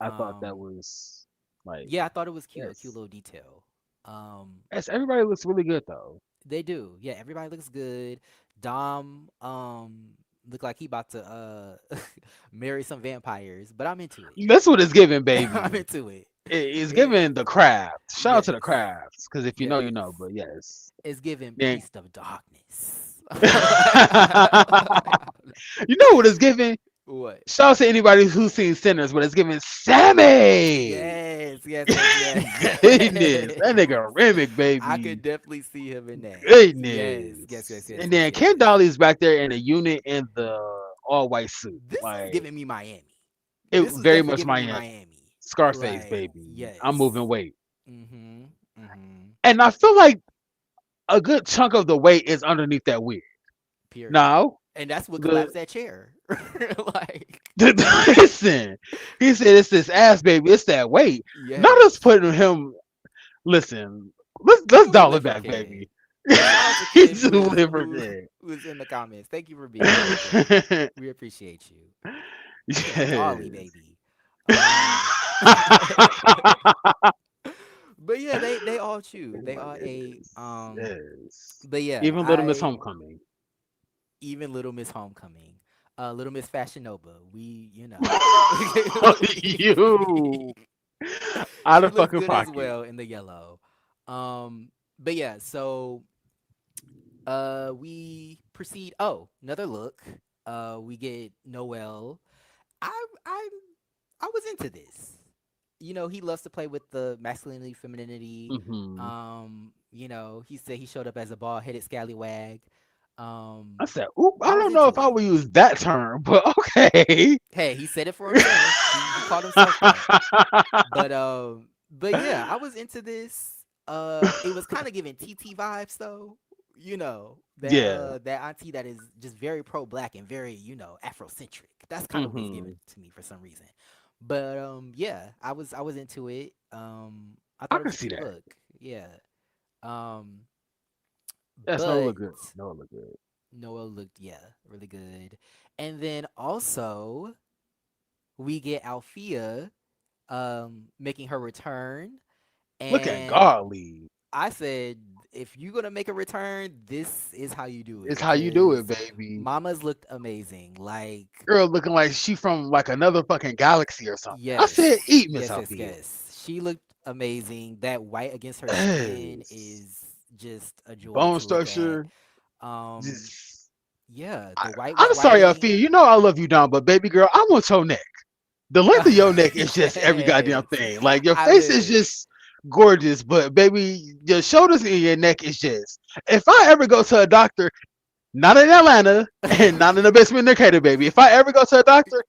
Speaker 2: I thought that
Speaker 1: Um,
Speaker 2: was like
Speaker 1: yeah, I thought it was cute, a cute
Speaker 2: yes.
Speaker 1: little detail. Um,
Speaker 2: Yes, everybody looks really good though.
Speaker 1: They do. Yeah, everybody looks good. Dom look like he about to marry some vampires, but I'm into it.
Speaker 2: That's what it's giving,
Speaker 1: I'm
Speaker 2: baby.
Speaker 1: into it.
Speaker 2: It's
Speaker 1: It
Speaker 2: giving the craft. Shout out to the
Speaker 1: yes.
Speaker 2: crafts, because if you know, you
Speaker 1: Yes.
Speaker 2: know. But yes,
Speaker 1: It's giving
Speaker 2: then
Speaker 1: priest of darkness.
Speaker 2: you know what it's giving.
Speaker 1: What?
Speaker 2: Shout out to anybody who's seen Sinners, but it's giving Sammy.
Speaker 1: Yes, yes, yes,
Speaker 2: Goodness,
Speaker 1: yes.
Speaker 2: that nigga Remick,
Speaker 1: I could
Speaker 2: baby.
Speaker 1: definitely see him in that. Yes, yes, yes,
Speaker 2: Goodness.
Speaker 1: yes,
Speaker 2: And
Speaker 1: yes,
Speaker 2: then Ken
Speaker 1: yes.
Speaker 2: Dolly's back there in a unit in the all white suit.
Speaker 1: This is
Speaker 2: Like
Speaker 1: giving me Miami.
Speaker 2: it
Speaker 1: This is
Speaker 2: very
Speaker 1: definitely
Speaker 2: much
Speaker 1: giving me
Speaker 2: my
Speaker 1: Miami.
Speaker 2: Scarface,
Speaker 1: Like,
Speaker 2: baby. I'm
Speaker 1: yes.
Speaker 2: moving weight.
Speaker 1: Mhm. Mhm.
Speaker 2: And I feel like a good chunk of the weight is underneath that wig.
Speaker 1: Period.
Speaker 2: Now,
Speaker 1: And that's what
Speaker 2: the
Speaker 1: collapsed that chair. Like,
Speaker 2: listen, he said it's this ass baby, it's that weight. Not us
Speaker 1: yes.
Speaker 2: putting him listen,
Speaker 1: You
Speaker 2: let's
Speaker 1: know he
Speaker 2: dial
Speaker 1: live
Speaker 2: it
Speaker 1: for
Speaker 2: back,
Speaker 1: Ken.
Speaker 2: baby.
Speaker 1: And shout out to Ken
Speaker 2: He's a
Speaker 1: who is
Speaker 2: liver
Speaker 1: who
Speaker 2: kid.
Speaker 1: who is in the comments. Thank you for being here, Ken. We appreciate you. He said, "Dolly,
Speaker 2: Yes.
Speaker 1: baby." But yeah, they all
Speaker 2: Oh
Speaker 1: chew. They
Speaker 2: my
Speaker 1: all ate.
Speaker 2: goodness. Yes.
Speaker 1: But yeah,
Speaker 2: Even Little Miss
Speaker 1: I
Speaker 2: Homecoming.
Speaker 1: even Little Miss Homecoming, Little Miss Fashion Nova.
Speaker 2: You out
Speaker 1: She
Speaker 2: of
Speaker 1: looks
Speaker 2: fucking
Speaker 1: good as
Speaker 2: pocket.
Speaker 1: well in the yellow. But yeah, so we proceed. Oh, another look. We get Noel. I I was into this. He loves to play with the masculinity, femininity.
Speaker 2: Hmm.
Speaker 1: He said he showed up as a bald headed scallywag.
Speaker 2: I
Speaker 1: Um,
Speaker 2: said, oop, I
Speaker 1: I was
Speaker 2: don't know if
Speaker 1: into
Speaker 2: I
Speaker 1: it.
Speaker 2: would use that term, but okay.
Speaker 1: Hey, he said it for himself. He called himself that. But yeah, I was into this. It was kind of giving TT vibes though.
Speaker 2: Yeah.
Speaker 1: That auntie that is just very pro black and very, Afrocentric. That's kind of what it's
Speaker 2: Hmm.
Speaker 1: giving to me for some reason. But yeah, I was into it. I
Speaker 2: I
Speaker 1: thought it
Speaker 2: can
Speaker 1: was a
Speaker 2: see
Speaker 1: cute
Speaker 2: that.
Speaker 1: look. Yeah. Um,
Speaker 2: Yes, no, it
Speaker 1: but
Speaker 2: look good. No, it look good.
Speaker 1: Noah looked, yeah, really good. And then also we get Althea making her return.
Speaker 2: Looking
Speaker 1: And
Speaker 2: godly.
Speaker 1: I said, if you're gonna make a return, this is how you do
Speaker 2: It's
Speaker 1: it.
Speaker 2: how you do
Speaker 1: Cause
Speaker 2: it, baby.
Speaker 1: Mama's looked amazing. Like,
Speaker 2: Girl looking like she from like another fucking galaxy or something. I said,
Speaker 1: yes,
Speaker 2: eat Miss
Speaker 1: yes, yes,
Speaker 2: Althea.
Speaker 1: yes. She looked amazing. That white against her skin
Speaker 2: Yes.
Speaker 1: is just a joy
Speaker 2: Bone
Speaker 1: to look at.
Speaker 2: structure.
Speaker 1: Um,
Speaker 2: Just
Speaker 1: yeah,
Speaker 2: I,
Speaker 1: the white was
Speaker 2: I'm sorry,
Speaker 1: whiting.
Speaker 2: Althea. You know I love you down, but baby girl, I want your neck. The length of your neck is just every goddamn
Speaker 1: Yes,
Speaker 2: thing. Like your
Speaker 1: I
Speaker 2: face is
Speaker 1: live.
Speaker 2: just gorgeous, but baby, your shoulders and your neck is just. If I ever go to a doctor, not in Atlanta and not in the basement in Decatur, baby. If I ever go to a doctor,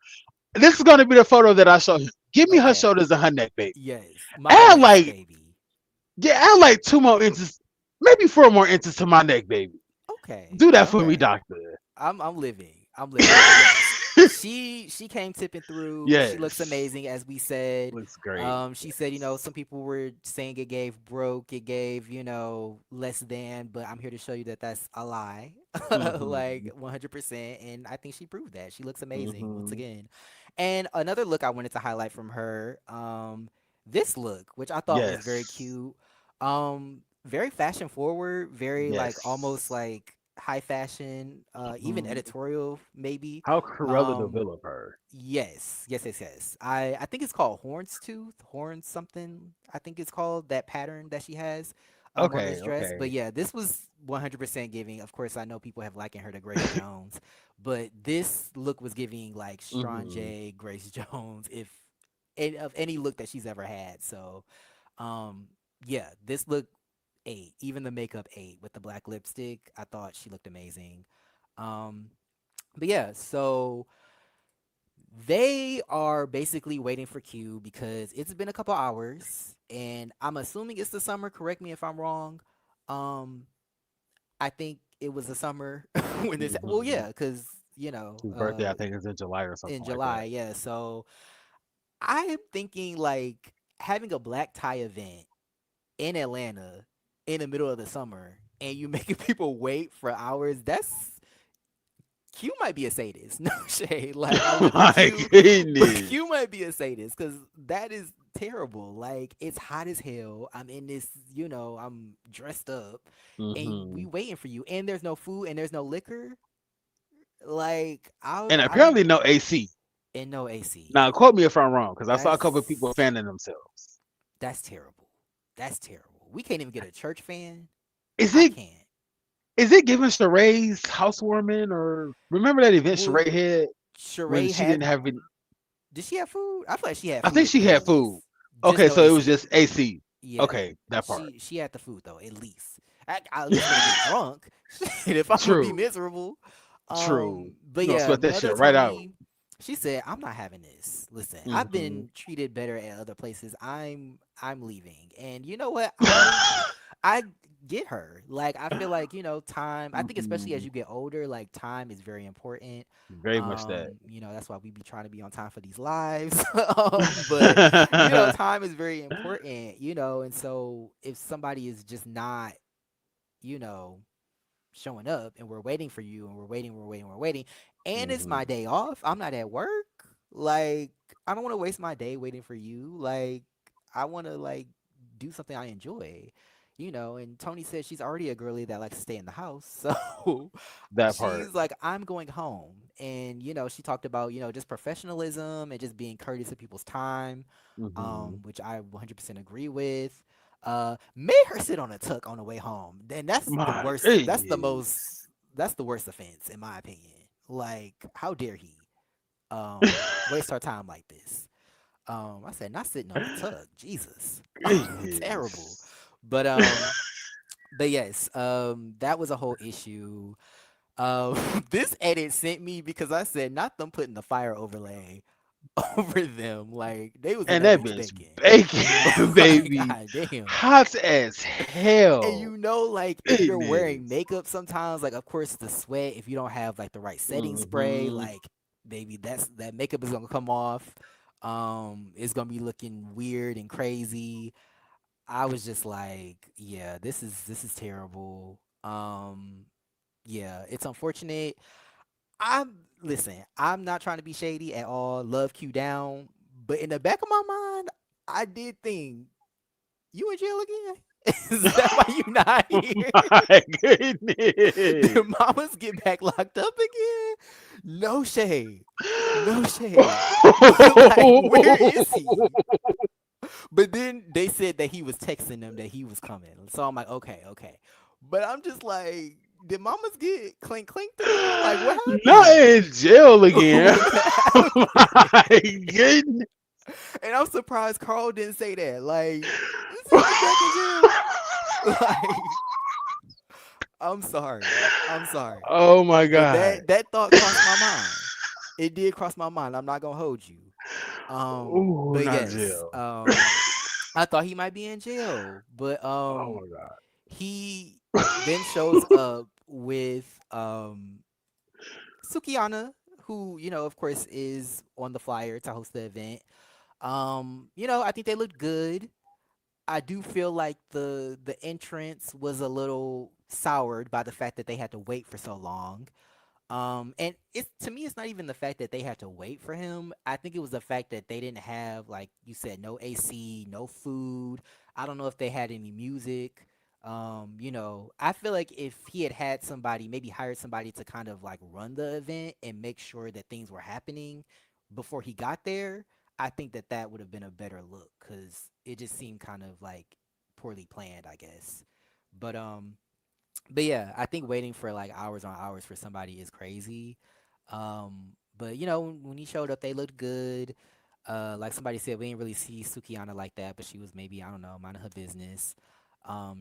Speaker 2: this is gonna be the photo that I show him. Give me her
Speaker 1: Okay.
Speaker 2: shoulders and her neck, baby.
Speaker 1: Yes, Mama
Speaker 2: Add
Speaker 1: Wax,
Speaker 2: like
Speaker 1: baby.
Speaker 2: add like 2 more inches, maybe 4 more inches to my neck, baby.
Speaker 1: Okay,
Speaker 2: Do that for me,
Speaker 1: okay.
Speaker 2: doctor.
Speaker 1: I'm living. I'm living. But yes. she came tipping through. She looks
Speaker 2: Yes.
Speaker 1: amazing, as we said.
Speaker 2: Looks great.
Speaker 1: She said,
Speaker 2: Yes.
Speaker 1: some people were saying it gave broke, it gave, less than, but I'm here to show you that that's a lie, like
Speaker 2: Mhm.
Speaker 1: 100%. And I think she proved that. She looks amazing once
Speaker 2: Mhm.
Speaker 1: again. And another look I wanted to highlight from her, this look, which I thought was very
Speaker 2: Yes.
Speaker 1: cute, very fashion forward, very like almost
Speaker 2: Yes.
Speaker 1: like high fashion, even
Speaker 2: Mhm.
Speaker 1: editorial maybe.
Speaker 2: How Cruella
Speaker 1: Um,
Speaker 2: develop her.
Speaker 1: yes, yes, yes, yes. I think it's called Horns Tooth, Horns something. I think it's called that pattern that she has on this
Speaker 2: Okay,
Speaker 1: dress. But
Speaker 2: okay.
Speaker 1: yeah, this was 100% giving. Of course, I know people have likened her to Grace Jones, but this look was giving like
Speaker 2: Mhm.
Speaker 1: Strange Grace Jones, if of any look that she's ever had. So, um, yeah, this look eight, even the makeup eight with the black lipstick. I thought she looked amazing. Um, but yeah, so they are basically waiting for Q because it's been a couple hours, and I'm assuming it's the summer. Correct me if I'm wrong. Um, I think it was the summer when this. Well,
Speaker 2: Mhm.
Speaker 1: yeah, because
Speaker 2: His birthday, I think, is in July or
Speaker 1: in
Speaker 2: something like
Speaker 1: July,
Speaker 2: that.
Speaker 1: yeah. So I am thinking like having a black tie event in Atlanta in the middle of the summer, and you making people wait for hours. That's Q might be a sadist. No shade. Like I love you,
Speaker 2: My
Speaker 1: Q, but Q
Speaker 2: goodness.
Speaker 1: might be a sadist because that is terrible. Like it's hot as hell. I'm in this, I'm dressed up, and we
Speaker 2: Mhm.
Speaker 1: waiting for you. And there's no food and there's no liquor. Like
Speaker 2: And
Speaker 1: I'm
Speaker 2: apparently no AC.
Speaker 1: in no AC.
Speaker 2: Now, quote me if I'm wrong, because I saw a couple of people
Speaker 1: That's
Speaker 2: fanning themselves.
Speaker 1: that's terrible. That's terrible. We can't even get a church fan.
Speaker 2: Is
Speaker 1: I
Speaker 2: it
Speaker 1: can't.
Speaker 2: is it giving Sheree's housewarming, or remember that event
Speaker 1: Well,
Speaker 2: Sheree had when
Speaker 1: Sheree
Speaker 2: she
Speaker 1: had.
Speaker 2: didn't have any?
Speaker 1: Did she have food? I feel like she had
Speaker 2: I think
Speaker 1: food
Speaker 2: she
Speaker 1: at
Speaker 2: had
Speaker 1: least.
Speaker 2: food.
Speaker 1: Just
Speaker 2: Okay,
Speaker 1: no
Speaker 2: so it was
Speaker 1: AC.
Speaker 2: just AC.
Speaker 1: Yeah,
Speaker 2: Okay, that part.
Speaker 1: she had the food though. At least I at least want to get drunk. Shit, if I'm gonna be
Speaker 2: True,
Speaker 1: miserable.
Speaker 2: true.
Speaker 1: But
Speaker 2: You gonna
Speaker 1: yeah,
Speaker 2: sweat that
Speaker 1: Mother
Speaker 2: shit right
Speaker 1: told
Speaker 2: out.
Speaker 1: me. She said, "I'm not having this. Listen, I've
Speaker 2: Hmm.
Speaker 1: been treated better at other places. I'm leaving. And you know what? I get her. Like I feel like time. I think especially as
Speaker 2: Hmm.
Speaker 1: you get older, like time is very important.
Speaker 2: Very much that.
Speaker 1: That's why we be trying to be on time for these lives. But time is very important. And so if somebody is just not, you know, showing up and we're waiting for you and we're waiting, and it's my
Speaker 2: Hmm.
Speaker 1: day off, I'm not at work. Like I don't want to waste my day waiting for you. Like I want to like do something I enjoy. And Tony said she's already a girly that likes to stay in the house. So
Speaker 2: That part.
Speaker 1: she's like, I'm going home. And, she talked about, just professionalism and just being courteous of people's time,
Speaker 2: Hmm.
Speaker 1: which I 100% agree with. Made her sit on a tuck on the way home. Then that's the
Speaker 2: My
Speaker 1: worst.
Speaker 2: goodness.
Speaker 1: That's the worst offense in my opinion. Like, how dare he waste her time like this? I said not sitting on a tug. Jesus, terrible.
Speaker 2: Goodness.
Speaker 1: But but yes, that was a whole issue. This edit sent me because I said not them putting the fire overlay over them. Like they was in
Speaker 2: And
Speaker 1: that
Speaker 2: that
Speaker 1: bitch
Speaker 2: bitch
Speaker 1: baking.
Speaker 2: bacon,
Speaker 1: Like
Speaker 2: baby.
Speaker 1: god damn.
Speaker 2: Hot as
Speaker 1: And
Speaker 2: hell.
Speaker 1: like if you're wearing
Speaker 2: Goodness.
Speaker 1: makeup sometimes, like of course the sweat, if you don't have like the right setting spray,
Speaker 2: Hmm.
Speaker 1: like baby, that makeup is gonna come off. It's gonna be looking weird and crazy. I was just like, yeah, this is terrible. Yeah, it's unfortunate. I'm not trying to be shady at all. Love Q down, but in the back of my mind, I did think you in jail again. Is that why you not here?
Speaker 2: My goodness.
Speaker 1: Did mamas get back locked up again? No shade. No shade. Like, where is he? But then they said that he was texting them that he was coming. So I'm like, okay, okay. But I'm just like, did mamas get clinked again? Like, what
Speaker 2: Not
Speaker 1: happened?
Speaker 2: in jail again.
Speaker 1: What happened?
Speaker 2: My goodness.
Speaker 1: And I'm surprised Carl didn't say that. Like, is he back in jail? Like, I'm sorry. I'm sorry.
Speaker 2: Oh my
Speaker 1: But
Speaker 2: god.
Speaker 1: that thought crossed my mind. It did cross my mind. I'm not gonna hold you.
Speaker 2: Ooh,
Speaker 1: But
Speaker 2: not
Speaker 1: yes,
Speaker 2: jail.
Speaker 1: I thought he might be in jail, but
Speaker 2: Oh my god.
Speaker 1: he then shows up with Sukiana, who of course is on the flyer to host the event. I think they looked good. I do feel like the entrance was a little soured by the fact that they had to wait for so long. And it's to me, it's not even the fact that they had to wait for him. I think it was the fact that they didn't have, like you said, no AC, no food. I don't know if they had any music. I feel like if he had had somebody, maybe hired somebody to kind of like run the event and make sure that things were happening before he got there, I think that that would have been a better look because it just seemed kind of like poorly planned, I guess. But yeah, I think waiting for like hours on hours for somebody is crazy. But when he showed up, they looked good. Like somebody said, we didn't really see Sukiyana like that, but she was maybe, I don't know, minding her business,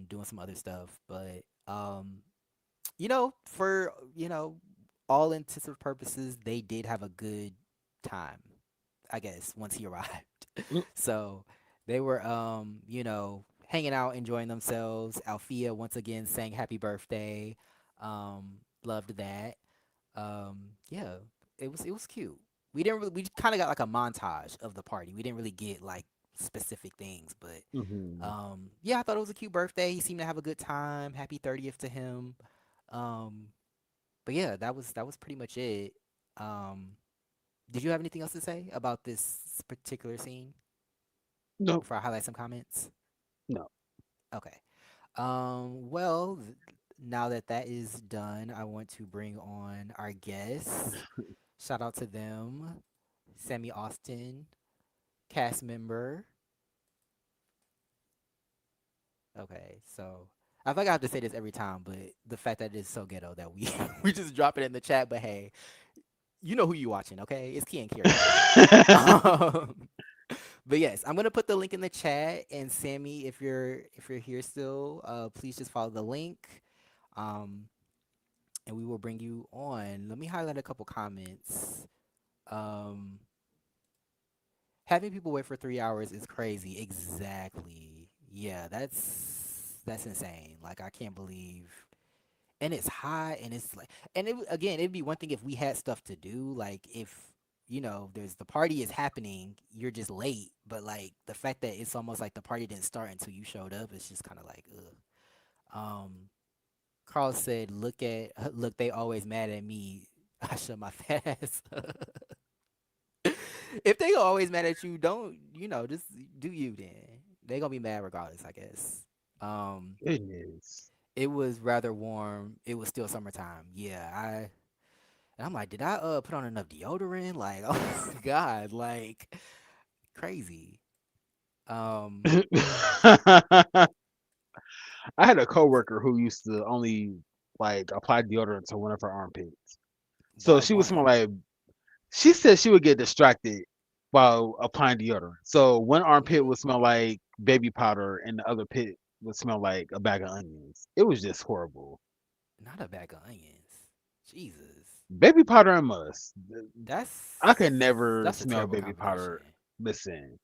Speaker 1: doing some other stuff. But for all intents and purposes, they did have a good time, I guess, once he arrived. So they were hanging out, enjoying themselves. Althea once again sang happy birthday. Loved that. Yeah, it was cute. We kind of got like a montage of the party. We didn't really get like specific things, but
Speaker 2: Hmm.
Speaker 1: yeah, I thought it was a cute birthday. He seemed to have a good time. Happy 30th to him. Um, but yeah, that was pretty much it. Um, did you have anything else to say about this particular scene
Speaker 2: No,
Speaker 1: before I highlight some comments?
Speaker 2: no.
Speaker 1: Okay. Well, now that that is done, I want to bring on our guests. Shout out to them. Sammy Austin, cast member. Okay, so I feel like I have to say this every time, but the fact that it is so ghetto that we we just drop it in the chat. But hey, you know who you watching, okay? It's Key and Kira. Um, but yes, I'm gonna put the link in the chat. And Sammy, if you're here still, please just follow the link. Um, and we will bring you on. Let me highlight a couple comments. Um, Having people wait for 3 hours is crazy. Exactly. Yeah, that's insane. Like I can't believe. And it's hot, and it's like, and again, it'd be one thing if we had stuff to do. Like if there's the party is happening, you're just late. But like the fact that it's almost like the party didn't start until you showed up, it's just kind of like, ugh. Carl said, look, they always mad at me. I shut my fat ass up." If they always mad at you, don't just do you then. They gonna be mad regardless, I guess. Um,
Speaker 2: Goodness.
Speaker 1: it was rather warm. It was still summertime. Yeah, and I'm like, did I put on enough deodorant? Like, oh my god, like crazy. Um,
Speaker 2: I had a coworker who used to only like apply deodorant to one of her armpits. So
Speaker 1: why
Speaker 2: she would smell
Speaker 1: one?
Speaker 2: like she said she would get distracted while applying deodorant. So one armpit
Speaker 1: Really?
Speaker 2: would smell like baby powder and the other pit would smell like a bag of onions. It was just horrible.
Speaker 1: Not a bag of onions. Jesus,
Speaker 2: Baby powder and must. I could
Speaker 1: that's
Speaker 2: never
Speaker 1: that's a
Speaker 2: smell
Speaker 1: terrible
Speaker 2: baby
Speaker 1: combination.
Speaker 2: powder. Listen,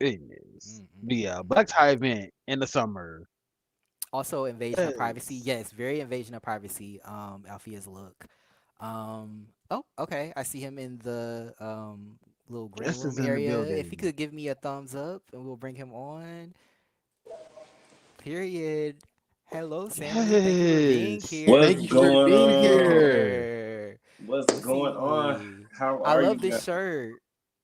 Speaker 2: it is. But yeah,
Speaker 1: Mm-mm-mm.
Speaker 2: black tie event in the summer.
Speaker 1: Also, invasion of privacy.
Speaker 2: Yes.
Speaker 1: Yes, very invasion of privacy. Althea's look. Oh, okay. I see him in the little green
Speaker 2: Guest
Speaker 1: room
Speaker 2: is in the
Speaker 1: area. If he
Speaker 2: building.
Speaker 1: could give me a thumbs up, and we'll bring him on. Period. Hello, Sammy. Thank you for being
Speaker 2: Yes.
Speaker 1: here.
Speaker 3: What's
Speaker 2: Thank
Speaker 1: Good
Speaker 2: you
Speaker 1: to see
Speaker 2: for
Speaker 1: you
Speaker 3: going
Speaker 2: being
Speaker 3: on?
Speaker 2: here.
Speaker 1: here.
Speaker 3: What's
Speaker 1: Good to see
Speaker 3: going on?
Speaker 1: you.
Speaker 3: How
Speaker 1: I
Speaker 3: are you
Speaker 1: love this
Speaker 3: guys?
Speaker 1: shirt.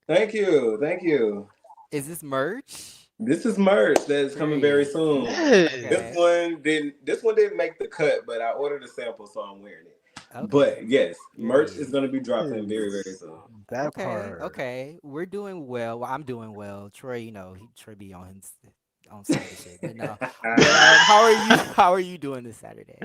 Speaker 3: Thank you. Thank you.
Speaker 1: Is this merch?
Speaker 3: This is merch that's coming very
Speaker 1: Period.
Speaker 3: soon. This
Speaker 1: Okay.
Speaker 2: Yes.
Speaker 3: one didn't make the cut, but I ordered a sample, so I'm wearing it.
Speaker 1: Okay.
Speaker 3: But yes, merch is
Speaker 1: Period.
Speaker 3: gonna be dropping very, very
Speaker 2: Yes.
Speaker 3: soon.
Speaker 2: That
Speaker 1: Okay,
Speaker 2: part.
Speaker 1: okay. We're doing well. Well, I'm doing well. Troy, Troy be on some other shit. But no. But how are you how are you doing this Saturday?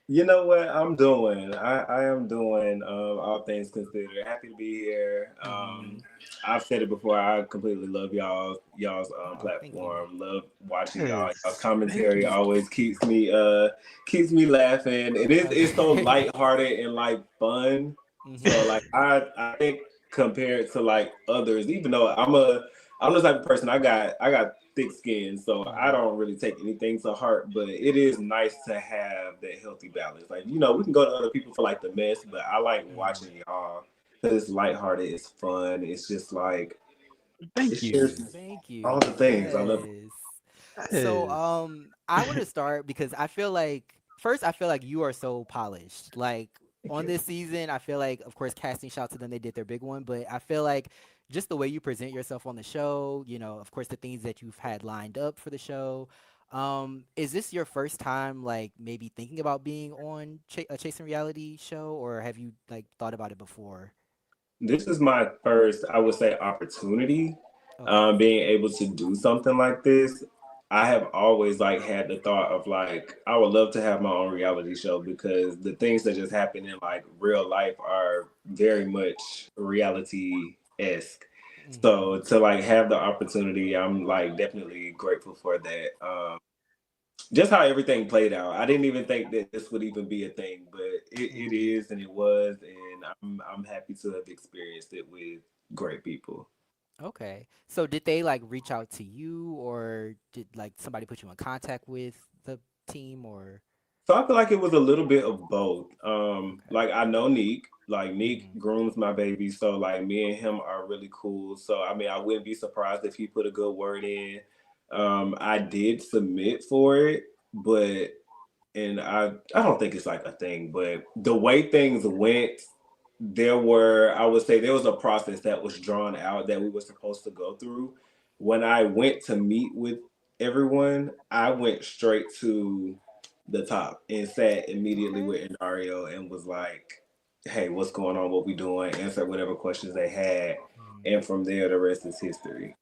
Speaker 3: You know what I'm doing? I am doing all things considered. Happy to be here.
Speaker 1: Mm-hmm.
Speaker 3: I've said it before. I completely love y'all's
Speaker 1: Oh, thank you.
Speaker 3: platform. Love watching y'all. Y'all's
Speaker 2: Yes. Thank
Speaker 3: commentary
Speaker 2: you.
Speaker 3: always keeps me laughing. It's so
Speaker 1: Okay.
Speaker 3: lighthearted and like fun. So
Speaker 1: Mm-hmm.
Speaker 3: like I think compared to like others, even though I'm the type of person I got thick skin, so I
Speaker 1: Hmm.
Speaker 3: don't really take anything to heart. But it is nice to have that healthy balance. Like we can go to other people for like the mess, but I like
Speaker 1: Hmm.
Speaker 3: watching y'all because it's lighthearted, it's fun. It's just like
Speaker 2: Thank
Speaker 3: it's just
Speaker 2: you.
Speaker 1: Thank
Speaker 3: all the
Speaker 1: you.
Speaker 3: things I love.
Speaker 1: Yes. So,
Speaker 2: Yes.
Speaker 1: I want to start because I feel like first I feel like you are so polished. Like
Speaker 3: Thank
Speaker 1: on
Speaker 3: you.
Speaker 1: this season, I feel like of course casting shout to them they did their big one, but I feel like just the way you present yourself on the show, of course the things that you've had lined up for the show. Is this your first time like maybe thinking about being on a chasing reality show or have you like thought about it before?
Speaker 3: This is my first, I would say, opportunity,
Speaker 1: Okay.
Speaker 3: being able to do something like this. I have always like had the thought of like I would love to have my own reality show because the things that just happen in like real life are very much reality esque.
Speaker 1: Mhm.
Speaker 3: So to like have the opportunity, I'm like definitely grateful for that. Just how everything played out. I didn't even think that this would even be a thing, but it
Speaker 1: Mhm.
Speaker 3: is and it was, and I'm happy to have experienced it with great people.
Speaker 1: Okay. So did they like reach out to you or did like somebody put you in contact with the team or
Speaker 3: So I feel like it was a little bit of both.
Speaker 1: okay.
Speaker 3: Like I know Neek, like Neek
Speaker 1: Mhm.
Speaker 3: grooms my baby, so like me and him are really cool. So I mean, I wouldn't be surprised if he put a good word in. I did submit for it, but and I don't think it's like a thing, but the way things went, I would say there was a process that was drawn out that we were supposed to go through. When I went to meet with everyone, I went straight to the top and sat immediately
Speaker 1: Okay.
Speaker 3: with Dario and was like, "Hey, what's going on? What we doing?" Answer whatever questions they had,
Speaker 1: Mhm.
Speaker 3: and from there, the rest is history.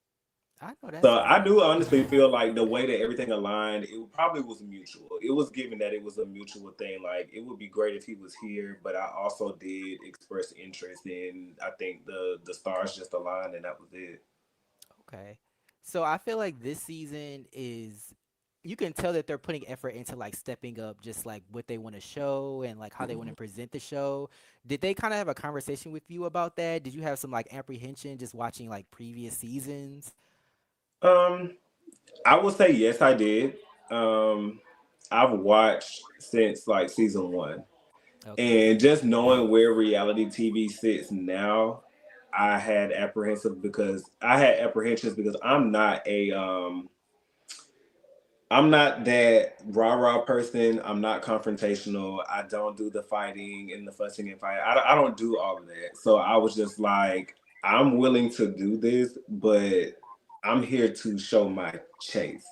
Speaker 1: I know that's
Speaker 3: So I
Speaker 1: right.
Speaker 3: do honestly feel like the way that everything aligned, it probably was mutual. It was given that it was a mutual thing. Like it would be great if he was here, but I also did express interest in. I think the stars just aligned, and that was it.
Speaker 1: Okay. So I feel like this season is you can tell that they're putting effort into like stepping up just like what they want to show and like how they want to present the show. Did they kind of have a conversation with you about that? Did you have some like apprehension just watching like previous seasons?
Speaker 3: Um, I would say yes, I did. Um, I've watched since like season one,
Speaker 1: Okay.
Speaker 3: and just knowing where reality TV sits now, I had apprehensions because I'm not that rah rah person. I'm not confrontational. I don't do the fighting and the fussing and fighting. I don't do all of that. So I was just like, I'm willing to do this, but I'm here to show my chase.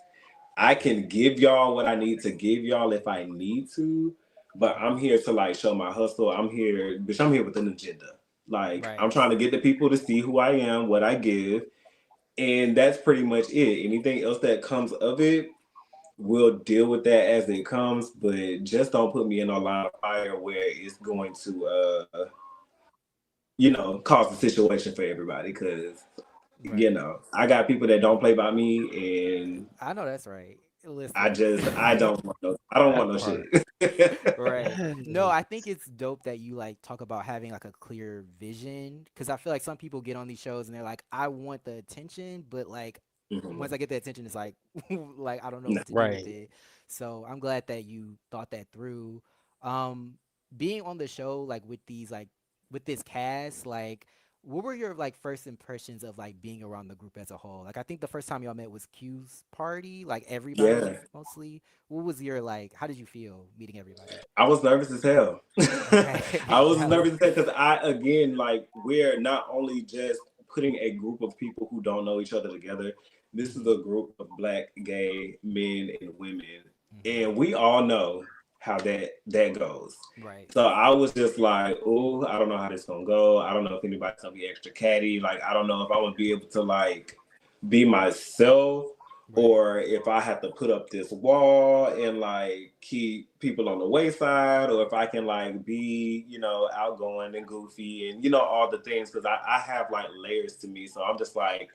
Speaker 3: I can give y'all what I need to give y'all if I need to, but I'm
Speaker 1: Mhm.
Speaker 3: here to like show my hustle. I'm here, bitch. I'm here with an agenda. Like I'm
Speaker 1: Right.
Speaker 3: trying to get the people to see who I am, what I give, and that's pretty much it. Anything else that comes of it, we'll deal with that as it comes, but just don't put me in a line of fire where it's going to cause a situation for everybody because
Speaker 1: Right.
Speaker 3: I got people that don't play by me, and
Speaker 1: I know that's right.
Speaker 3: I
Speaker 1: Listen.
Speaker 3: just I don't
Speaker 2: That
Speaker 3: want no
Speaker 2: part.
Speaker 3: shit.
Speaker 1: Right. No, I
Speaker 2: Yes.
Speaker 1: think it's dope that you like talk about having like a clear vision because I feel like some people get on these shows and they're like, I want the attention, but like once
Speaker 3: Mhm.
Speaker 1: I get the attention, it's like, like I don't know
Speaker 3: No.
Speaker 1: what to do with
Speaker 2: Right.
Speaker 1: it. So I'm glad that you thought that through. Um, being on the show like with these like with this cast, like what were your like first impressions of like being around the group as a whole? Like I think the first time y'all met was Q's party, like everybody
Speaker 3: Yeah,
Speaker 1: mostly. What was your like? How did you feel meeting everybody?
Speaker 3: I was nervous as hell.
Speaker 1: Okay,
Speaker 3: I was
Speaker 1: tell us.
Speaker 3: nervous as hell because I again like we're not only just putting a group of people who don't know each other together. This is
Speaker 1: Hmm.
Speaker 3: a group of black gay men and women,
Speaker 1: Hmm.
Speaker 3: and we all know how that goes.
Speaker 1: Right.
Speaker 3: So I was just like, oh, I don't know how this gonna go. I don't know if anybody's gonna be extra catty. Like I don't know if I'm gonna be able to like be myself
Speaker 1: Right.
Speaker 3: or if I have to put up this wall and like keep people on the wayside, or if I can like be, outgoing and goofy and all the things because I have like layers to me. So I'm just like,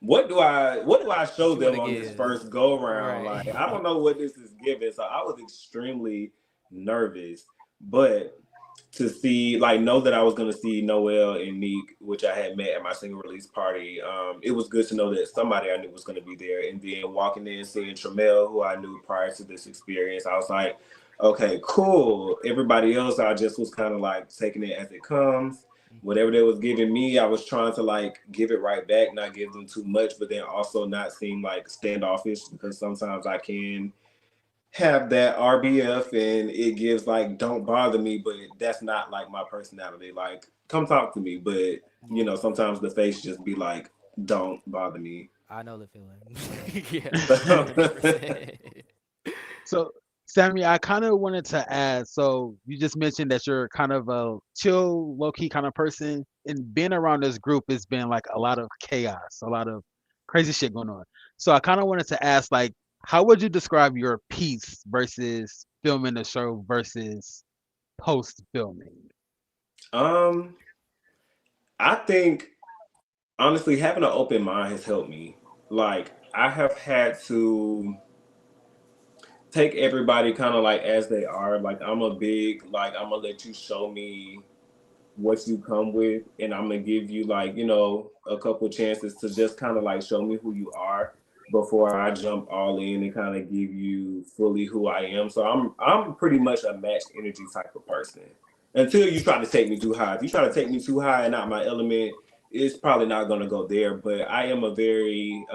Speaker 3: what do I show
Speaker 1: What you want
Speaker 3: them
Speaker 1: to
Speaker 3: on this
Speaker 1: give?
Speaker 3: first go round?
Speaker 1: Right.
Speaker 3: Like I don't know what this is giving. So I was extremely nervous. But to see, like, know that I was gonna see Noel and Neek, which I had met at my single release party. It was good to know that somebody I knew was gonna be there, and then walking in seeing Tramel, who I knew prior to this experience, I was like, okay, cool. Everybody else, I just was kind of like taking it as it comes. Whatever they was giving me, I was trying to like give it right back, not give them too much, but then also not seem like standoffish because sometimes I can have that RBF and it gives like don't bother me, but that's not like my personality. Like come talk to me, but
Speaker 1: Yeah,
Speaker 3: sometimes the face just be like don't bother me.
Speaker 1: I know the feeling. Yeah,
Speaker 3: So
Speaker 1: 100%.
Speaker 2: So, Sammy, I kind of wanted to add. So, you just mentioned that you're kind of a chill, low key kind of person, and being around this group has been like a lot of chaos, a lot of crazy shit going on. So, I kind of wanted to ask, like, how would you describe your piece versus filming the show versus post filming?
Speaker 3: um I think honestly having an open mind has helped me. Like I have had to take everybody kind of like as they are. Like I'm a big like I'm gonna let you show me what you come with, and I'm gonna give you like a couple chances to just kind of like show me who you are before I jump all in and kind of give you fully who I am. So I'm pretty much a matched energy type of person. Until you try to take me too high. If you try to take me too high and not my element, it's probably not gonna go there. But I am a very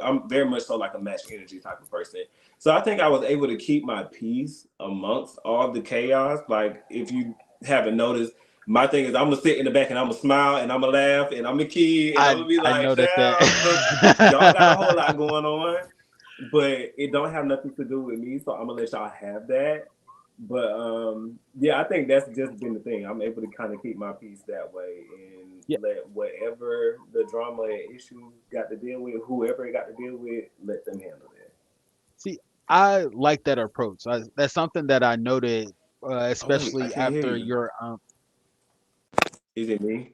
Speaker 3: I'm very much so like a matched energy type of person. So I think I was able to keep my peace amongst all the chaos. Like if you haven't noticed, my thing is I'm gonna sit in the back and I'm gonna smile and I'm gonna laugh and I'm a kid and I'm gonna be
Speaker 2: I
Speaker 3: like,
Speaker 2: noticed
Speaker 3: child, look, y'all got a
Speaker 2: that.
Speaker 3: whole lot going on, but it don't have nothing to do with me. So I'm gonna let y'all have that. But yeah, I think that's just been the thing. I'm able to kind of keep my peace that way and
Speaker 2: Yeah.
Speaker 3: let whatever the drama and issues got to deal with, whoever it got to deal with, let them handle it.
Speaker 2: See, I like that approach. That's something that I noted,
Speaker 3: Oh wait, I
Speaker 2: especially
Speaker 3: can't hear
Speaker 2: after
Speaker 3: you.
Speaker 2: your.
Speaker 3: Is it me?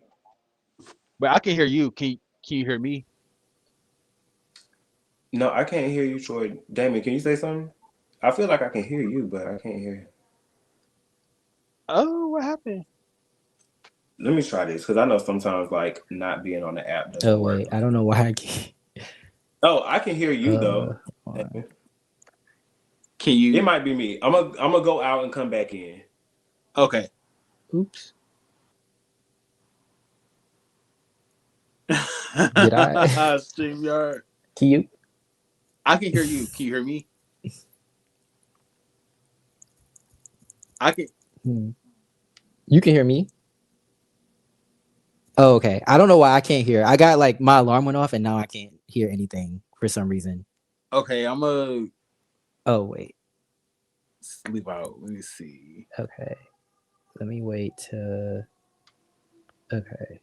Speaker 2: But I can hear you. Can you hear me?
Speaker 3: No, I can't hear you, Troy. Damon, can you say something? I feel like I can hear you, but I can't hear.
Speaker 2: Oh, what happened?
Speaker 3: Let me try this because I know sometimes like not being on the app doesn't
Speaker 1: Oh
Speaker 3: work.
Speaker 1: wait, I don't know why I can't.
Speaker 3: Oh, I can hear you though.
Speaker 1: Hold on.
Speaker 2: Can
Speaker 3: It
Speaker 2: you?
Speaker 3: might be me. I'm gonna go out and come back in.
Speaker 2: Okay.
Speaker 1: Oops. Did I?
Speaker 2: StreamYard.
Speaker 1: Can you?
Speaker 2: I can hear you. Can you hear me? I can.
Speaker 1: Hmm. You can hear me? Oh, okay. I don't know why I can't hear. I got like my alarm went off and now I can't hear anything for some reason.
Speaker 2: Okay, I'm gonna
Speaker 1: Oh wait.
Speaker 2: sleep out. Let me see.
Speaker 1: Okay. Let me wait to. Okay.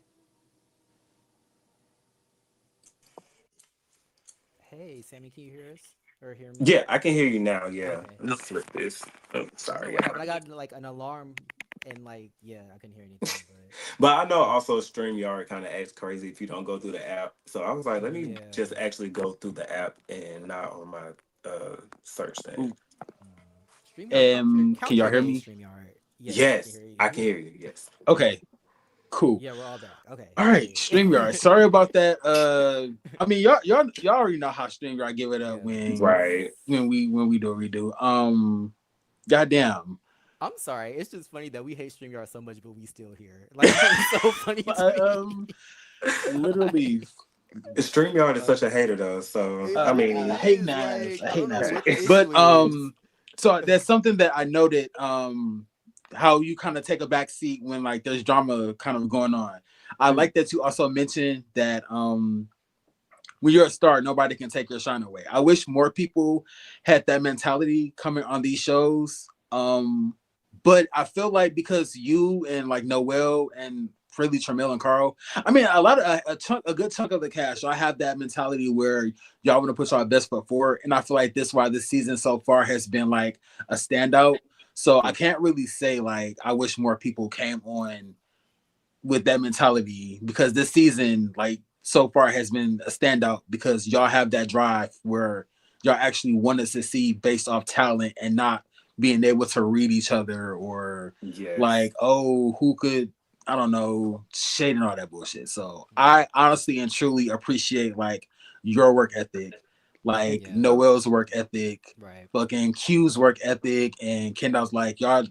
Speaker 1: Hey, Sammy, can you hear us or hear me?
Speaker 3: Yeah, I can hear you now. Yeah,
Speaker 1: Okay.
Speaker 3: let's flip this. Oh,
Speaker 1: I don't know
Speaker 3: sorry,
Speaker 1: what
Speaker 3: y'all.
Speaker 1: happened. I got like an alarm and like yeah, I couldn't hear anything. But
Speaker 3: But I know also StreamYard kind of acts crazy if you don't go through the app. So I was like, let me
Speaker 1: yeah.
Speaker 3: just actually go through the app and not on my search thing.
Speaker 1: Streamyard
Speaker 2: Can
Speaker 1: count
Speaker 2: y'all
Speaker 1: your
Speaker 2: hear
Speaker 1: name.
Speaker 2: me?
Speaker 1: Streamyard. Yes, I can
Speaker 3: Yes,
Speaker 1: hear you.
Speaker 3: I can hear you. Yes.
Speaker 2: Okay, cool.
Speaker 1: Yeah, we're all back. Okay,
Speaker 2: All right,
Speaker 1: cool.
Speaker 2: StreamYard. Sorry about that. I mean, y'all already know how StreamYard give it up
Speaker 1: Yeah.
Speaker 3: Right.
Speaker 2: when we do a redo. Goddamn.
Speaker 1: I'm sorry. It's just funny that we hate StreamYard so much, but we still here. Like it's so funny to me.
Speaker 2: um, Literally,
Speaker 3: StreamYard is
Speaker 1: like
Speaker 3: such a hater though. So
Speaker 1: it
Speaker 3: I
Speaker 1: really
Speaker 2: I
Speaker 3: mean,
Speaker 2: hate
Speaker 1: is.
Speaker 2: Nas.
Speaker 1: Like
Speaker 2: I
Speaker 1: I
Speaker 2: hate
Speaker 1: don't know
Speaker 2: Nas.
Speaker 1: what the
Speaker 2: But
Speaker 1: issue is.
Speaker 2: so there's something that I noted. How you kind of take a back seat when like there's drama kind of going on. I like that you also mentioned that when you're a star, nobody can take your shine away. I wish more people had that mentality coming on these shows. But I feel like because you and like Noel and Freddie Tramiel and Carl, I mean, a good chunk of the cast, y'all have that mentality where y'all want to put y'all best foot forward. And I feel like this why this season so far has been like a standout. So I can't really say like I wish more people came on with that mentality because this season, like so far, has been a standout because y'all have that drive where y'all actually want to succeed based off talent and not
Speaker 4: being able to read each other, or
Speaker 3: Yes.
Speaker 4: like, oh, who could, I don't know, shade and all that bullshit. So I
Speaker 1: Right.
Speaker 4: honestly and truly appreciate like your work ethic, like
Speaker 1: Yeah.
Speaker 3: Yeah.
Speaker 4: Noel's work ethic,
Speaker 1: Right.
Speaker 4: fucking Q's work ethic, and Kendall's. Like, y'all,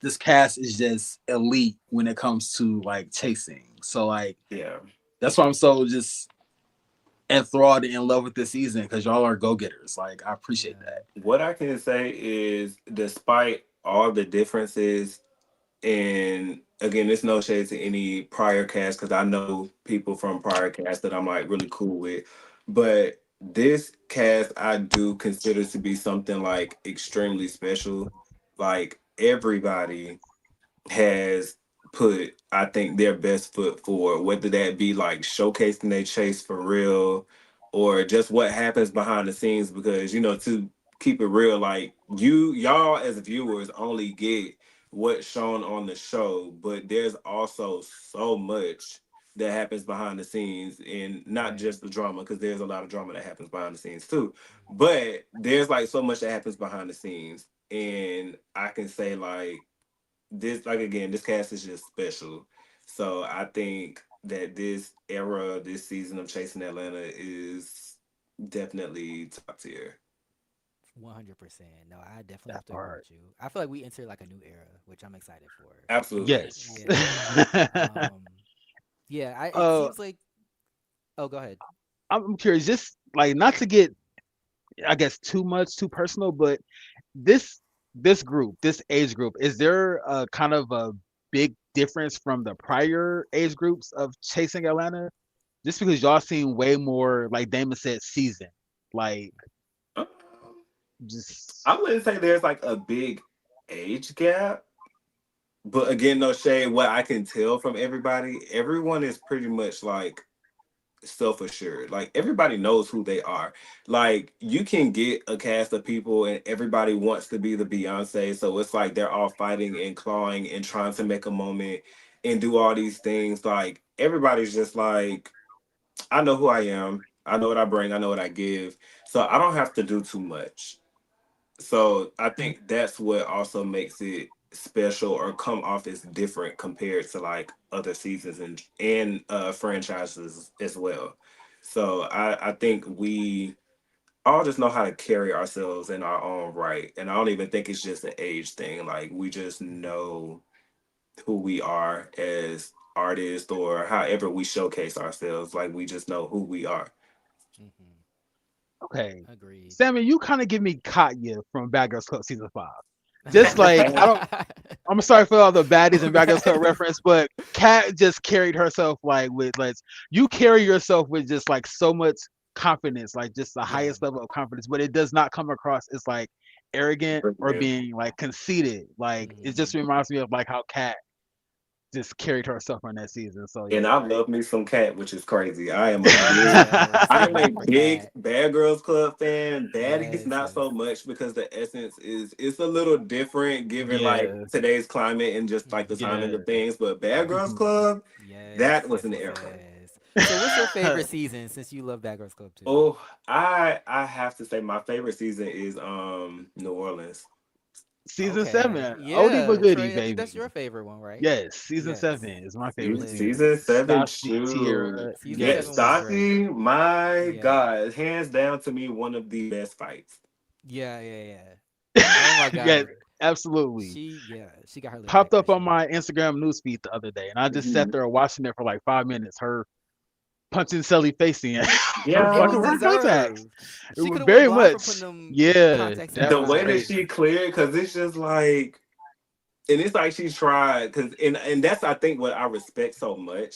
Speaker 4: this cast is just elite when it comes to like chasing. So like
Speaker 3: Yeah.
Speaker 4: that's why I'm so just enthralled and in love with this season, because y'all are go getters. Like, I appreciate
Speaker 1: Yeah.
Speaker 4: that.
Speaker 3: What I can say is, despite all the differences, and again, it's no shade to any prior cast because I know people from prior cast that I'm like really cool with, but this cast I do consider to be something like extremely special. Like everybody has put, I think, their best foot forward, whether that be like showcasing their chase for real or just what happens behind the scenes. Because, to keep it real, like y'all as viewers only get what's shown on the show, but there's also so much that happens behind the scenes, and not
Speaker 1: Right.
Speaker 3: just the drama, because there's a lot of drama that happens behind the scenes too. But there's like so much that happens behind the scenes. And I can say like this, like, again, this cast is just special. So I think that this era, this season of Chasing Atlanta is definitely top tier.
Speaker 1: 100%. No, I definitely have
Speaker 4: That
Speaker 1: to agree
Speaker 4: part.
Speaker 1: with you. I feel like we entered like a new era, which I'm excited for.
Speaker 3: Absolutely.
Speaker 4: Yes.
Speaker 1: Yeah. Um. Yeah. It
Speaker 2: uh,
Speaker 1: seems like. Oh, go ahead.
Speaker 2: I'm curious, just like not to get, I guess, too personal, but this this age group, is there a kind of a big difference from the prior age groups of Chasing Atlanta? Just because y'all seem way more, like Damon said, seasoned. Like,
Speaker 3: Um,
Speaker 2: just
Speaker 3: I wouldn't say there's like a big age gap, but again, no shade. What I can tell from everybody, everyone is pretty much like self assured. Like everybody knows who they are. Like you can get a cast of people and everybody wants to be the Beyonce. So it's like they're all fighting and clawing and trying to make a moment and do all these things. Like everybody's just like, I know who I am. I know what I bring. I know what I give. So I don't have to do too much. So I think that's what also makes it special or come off as different compared to like other seasons and franchises as well. So I think we all just know how to carry ourselves in our own right. And I don't even think it's just an age thing. Like we just know who we are as artists or however we showcase ourselves. Like we just know who we are.
Speaker 1: Mm-hmm.
Speaker 2: okay.
Speaker 1: Agreed.
Speaker 2: Sammy, you kind of give me Katya from Bad Girls Club season 5. Just like, I don't. I'm sorry for all the baddies and Bad Girls Club reference, but Kat just carried herself like with like, you carry yourself with just like so much confidence, like just the
Speaker 1: Yeah.
Speaker 2: highest level of confidence, but it does not come across as like arrogant or being like conceited. Like it just
Speaker 1: Mm-hmm.
Speaker 2: reminds me of like how Kat just carried herself on that season. So
Speaker 3: And
Speaker 2: yeah,
Speaker 3: I
Speaker 2: like
Speaker 3: love me some cat, which is crazy.
Speaker 1: Yes.
Speaker 3: I
Speaker 1: The
Speaker 3: am a
Speaker 1: love for
Speaker 3: big
Speaker 1: cat.
Speaker 3: Bad Girls Club fan. Baddies
Speaker 1: Yes.
Speaker 3: not
Speaker 1: Yes.
Speaker 3: so much because the essence is it's a little different given like
Speaker 2: yeah,
Speaker 3: today's climate and just like the
Speaker 1: Mm-hmm.
Speaker 3: timing
Speaker 2: yeah.
Speaker 3: of things. But Bad Girls
Speaker 2: Mhm.
Speaker 3: Club,
Speaker 1: Yes.
Speaker 3: that was
Speaker 1: Yes.
Speaker 3: an
Speaker 1: Yes.
Speaker 3: era.
Speaker 1: Yes. So, what's your favorite season since you love Bad Girls Club too?
Speaker 3: Oh, I have to say my favorite season is New Orleans.
Speaker 2: Season
Speaker 1: Okay.
Speaker 2: 7, oldie but
Speaker 1: Yeah,
Speaker 2: goodie,
Speaker 1: Trey. I think that's
Speaker 2: baby.
Speaker 1: your favorite one, right?
Speaker 2: Yes, season
Speaker 1: Yes.
Speaker 2: 7 is my favorite season.
Speaker 3: Season
Speaker 1: Listen.
Speaker 3: seven,
Speaker 2: Stassi,
Speaker 3: true.
Speaker 2: Tierra,
Speaker 1: Season
Speaker 3: Yeah,
Speaker 1: seven was
Speaker 2: yes.
Speaker 1: great.
Speaker 3: Stassi, my
Speaker 1: Yeah.
Speaker 3: God, hands down to me, one of the best fights.
Speaker 1: Yeah. Yeah. Yeah. Oh my
Speaker 2: Yeah,
Speaker 1: God.
Speaker 2: absolutely.
Speaker 1: She got her little
Speaker 2: Popped
Speaker 1: bag for
Speaker 2: up on
Speaker 1: sure.
Speaker 2: my Instagram newsfeed the other day, and I just sat
Speaker 3: Mhm.
Speaker 2: there watching it for like 5 minutes. Her punching Sally face in. Her
Speaker 1: It
Speaker 2: fucking
Speaker 1: was
Speaker 3: Yeah.
Speaker 2: wearing contacts.
Speaker 1: deserved.
Speaker 2: It
Speaker 1: She
Speaker 2: was
Speaker 1: could have went
Speaker 2: very
Speaker 1: blind for
Speaker 2: much.
Speaker 1: putting them
Speaker 2: Yeah,
Speaker 1: contacts in
Speaker 2: that
Speaker 3: The
Speaker 1: her
Speaker 2: was
Speaker 3: way that
Speaker 1: eyes.
Speaker 3: she
Speaker 2: crazy.
Speaker 3: cleared, because it's just like, and it's like she tried, because and that's I think what I respect so much,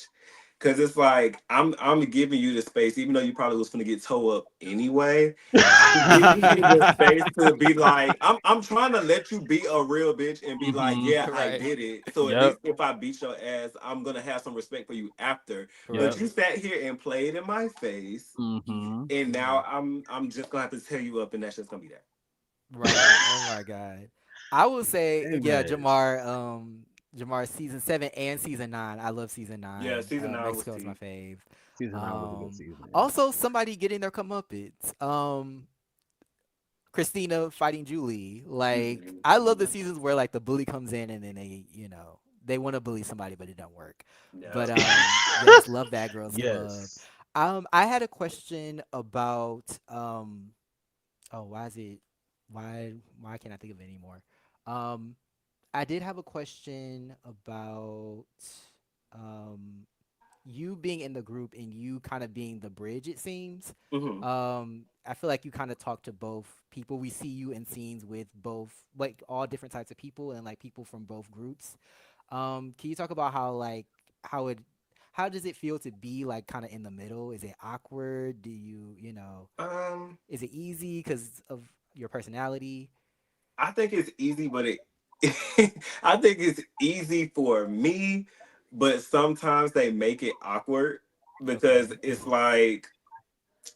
Speaker 3: because it's like I'm giving you the space, even though you probably was gonna get toe up anyway. I'm giving you the space to be like, I'm trying to let you be a real bitch and be like,
Speaker 2: Mhm.
Speaker 3: yeah, I
Speaker 1: Right.
Speaker 3: did it. So at
Speaker 2: Yep.
Speaker 3: least if I beat your ass, I'm gonna have some respect for you after. But
Speaker 2: Yep.
Speaker 3: you
Speaker 1: Right.
Speaker 3: sat here and played in my face,
Speaker 2: Mhm.
Speaker 3: and
Speaker 1: Hmm.
Speaker 3: now I'm just gonna have to tear you up, and that's just gonna be that.
Speaker 1: Right. Oh my God. I will say,
Speaker 2: Hey
Speaker 1: yeah,
Speaker 2: man,
Speaker 1: Jamar season 7 and season 9. I love season
Speaker 3: Yeah,
Speaker 1: 9.
Speaker 3: season 9 was
Speaker 1: Mexico is my
Speaker 3: T.
Speaker 1: fave.
Speaker 2: season 9 was a good season.
Speaker 1: Also somebody getting their comeuppance. Christina fighting Julie. Like I love the
Speaker 3: Mhm.
Speaker 1: seasons where like the bully comes in and then they, they want to bully somebody but it don't work. But
Speaker 3: Yep.
Speaker 1: yes, love Bad Girls Club.
Speaker 2: Yes.
Speaker 1: I had a question about oh, why is it why can't I think of it anymore? Um I did have a question about um you being in the group and you kind of being the bridge, it seems.
Speaker 3: Hmm.
Speaker 1: I feel like you kind of talk to both people. We see you in scenes with both, like all different types of people and like people from both groups. Can you talk about how like how it how does it feel to be like kind of in the middle? Is it awkward? Do you,
Speaker 3: Um,
Speaker 1: is it easy because of your personality?
Speaker 3: I think it's easy, but I think it's easy for me, but sometimes they make it awkward because
Speaker 1: Okay.
Speaker 3: it's like,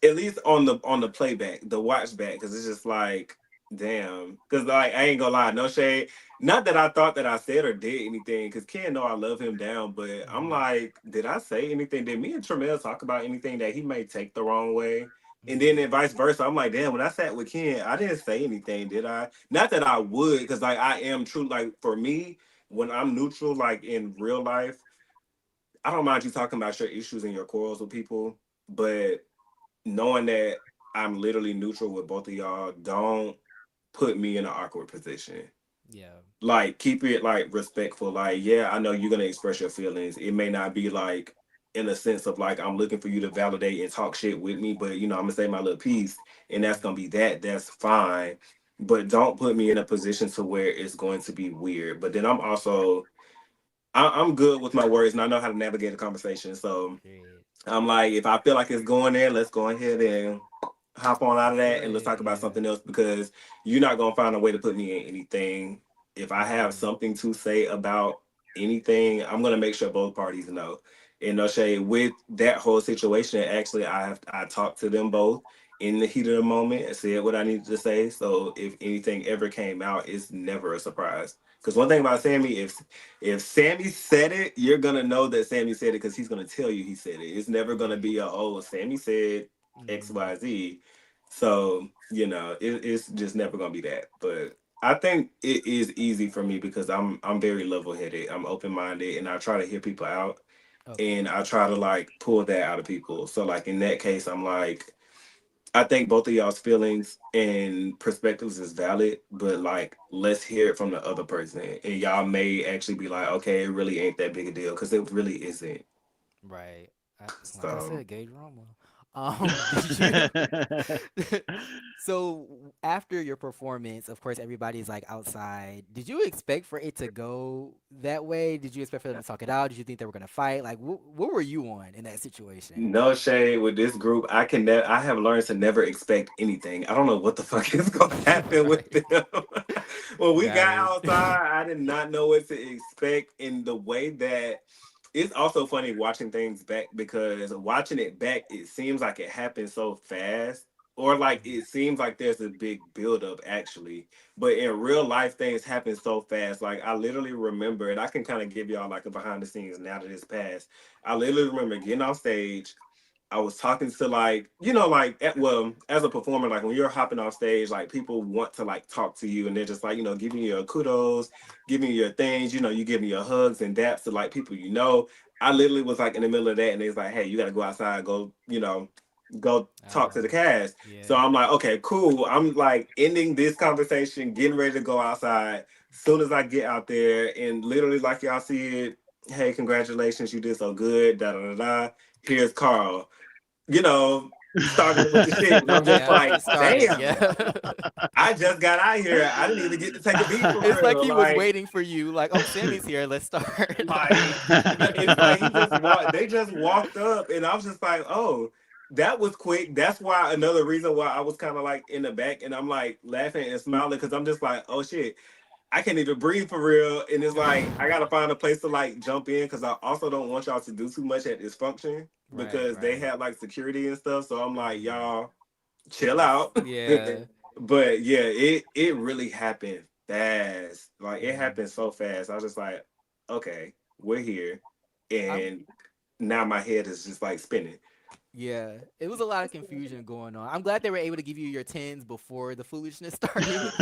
Speaker 3: at least on the playback, the watch back, because it's just like, damn. Because like I ain't gonna lie, no shade. Not that I thought that I said or did anything, because Ken know I love him down, but I'm
Speaker 1: Mm-hmm.
Speaker 3: like, did I say anything? Did me and Tremel talk about anything that he may take the wrong way? And then
Speaker 1: Mm-hmm.
Speaker 3: and vice versa. I'm like, damn, when I sat with Ken, I didn't say anything, did I? Not that I would, because like I am true. Like for me, when I'm neutral, like in real life, I don't mind you talking about your issues and your quarrels with people, but knowing that I'm literally neutral with both of y'all, don't put me in an awkward position.
Speaker 1: Yeah.
Speaker 3: Like, keep it like respectful. Like, yeah, I know you're gonna express your feelings. It may not be like in a sense of like I'm looking for you to validate and talk shit with me, but I'm gonna say my little piece, and that's gonna
Speaker 1: Mm-hmm.
Speaker 3: be that. That's fine. But don't put me in a position to where it's going to be weird. But then I'm also I'm good with my words and I know how to navigate a conversation. So
Speaker 1: Period.
Speaker 3: I'm like, if I feel like it's going there, let's go ahead and hop on out of
Speaker 1: Let's do
Speaker 3: that and let's
Speaker 1: it.
Speaker 3: talk about
Speaker 1: Yeah.
Speaker 3: something else because you're not gonna find a way to put me in anything. If I have
Speaker 1: Mm-hmm.
Speaker 3: something to say about anything, I'm gonna make sure both parties know. And no shade with that whole situation. Actually, I talked to them both in the heat of the moment and said what I needed to say. So if anything ever came out, it's never a surprise. Because one thing about Sammy, if Sammy said it, you're gonna know that Sammy said it because he's gonna tell you he said it. It's never gonna
Speaker 1: Right.
Speaker 3: be a oh Sammy said X
Speaker 1: Mm-hmm.
Speaker 3: Y Z. So it's just never gonna be that. But I think it is easy for me because I'm very level headed. I'm open minded, and I try to hear people out,
Speaker 1: Okay.
Speaker 3: and I try to like pull that out of people. So like in that case, I'm like I think both of y'all's feelings and perspectives is valid, but like let's hear it from the other person, and y'all may actually be like, okay, it really ain't that big a deal because it really isn't.
Speaker 1: Right. Like I
Speaker 3: So
Speaker 1: said, gay drama. Did you? So after your performance, of course, everybody's like outside. Did you expect for it to go that way? Did you expect for them to talk it out? Did you think they were gonna fight? Like, what were you on in that situation?
Speaker 3: no shade with this group. I have learned to never expect anything. I don't know what the fuck is gonna happen with
Speaker 1: Right.
Speaker 3: them. When we got
Speaker 1: Right.
Speaker 3: outside, I did not know what to expect in the way that it's also funny watching things back because watching it back, it seems like it happened so fast. Or like
Speaker 1: Mhm.
Speaker 3: it seems like there's a big buildup actually. But in real life things happen so fast. Like I literally remember, and I can kind of give y'all like a behind the scenes now that it's past. I literally remember getting off stage. I was talking to like, like well, as a performer, like when you're hopping off stage, like people want to like talk to you and they're just like, giving you your kudos, giving you your things, you giving your hugs and daps to like people I literally was like in the middle of that and they was like, hey, you gotta go outside, go talk to the
Speaker 1: Oh,
Speaker 3: cast. So
Speaker 1: yeah.
Speaker 3: I'm like, okay, cool. I'm like ending this conversation, getting ready to go outside. Soon as I get out there and literally like y'all see it, hey, congratulations, you did so good, da da da da. Here's Carl, you know, starting with the shit. And I'm just
Speaker 1: Yeah.
Speaker 3: like,
Speaker 1: Just starting.
Speaker 3: damn,
Speaker 1: Yeah.
Speaker 3: I just got out here. I didn't even get to take a beat for
Speaker 1: It's like
Speaker 3: real.
Speaker 1: he was waiting for you. Like, oh, Sammy's here. Let's start.
Speaker 3: Like it's like he just walked. They just walked up, and I was just like, oh. That was quick. That's why another reason why I was kind of like in the back and I'm like laughing and smiling because I'm just like, oh shit, I can't even breathe for real. And it's like I gotta find a place to like jump in because I also don't want y'all to do too much at this function
Speaker 1: Right.
Speaker 3: because they
Speaker 1: Right.
Speaker 3: have like security and stuff. So I'm like,
Speaker 1: Hmm.
Speaker 3: y'all chill out.
Speaker 1: Yeah.
Speaker 3: But yeah, it really happened fast. Like it
Speaker 1: Hmm.
Speaker 3: happened so fast. I was just like, okay, we're here,
Speaker 1: I'm
Speaker 3: and now my head is just like spinning.
Speaker 1: Yeah, it was a lot of confusion going on. I'm glad they were able to give you your tens before the foolishness started.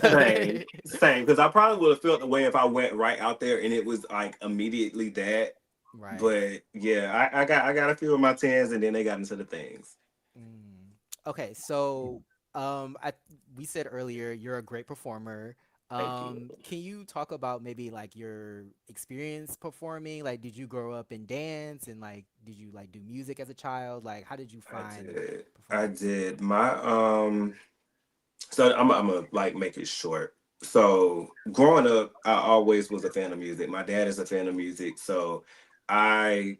Speaker 3: Same, same. Because I probably would have felt the way if I went right out there and it was like immediately that.
Speaker 1: Right.
Speaker 3: But yeah, I got a few of my tens, and then they got into the things.
Speaker 1: Mm. Okay, so I we said earlier you're a great performer.
Speaker 3: Thank you.
Speaker 1: Can you talk about maybe like your experience performing? Like, did you grow up in dance and like, did you like do music as a child? Like, how did you
Speaker 3: I
Speaker 1: find
Speaker 3: did. I
Speaker 1: performance?
Speaker 3: did. So I'm gonna like make it short. So growing up, I always was a fan of music. My dad is a fan of music, so I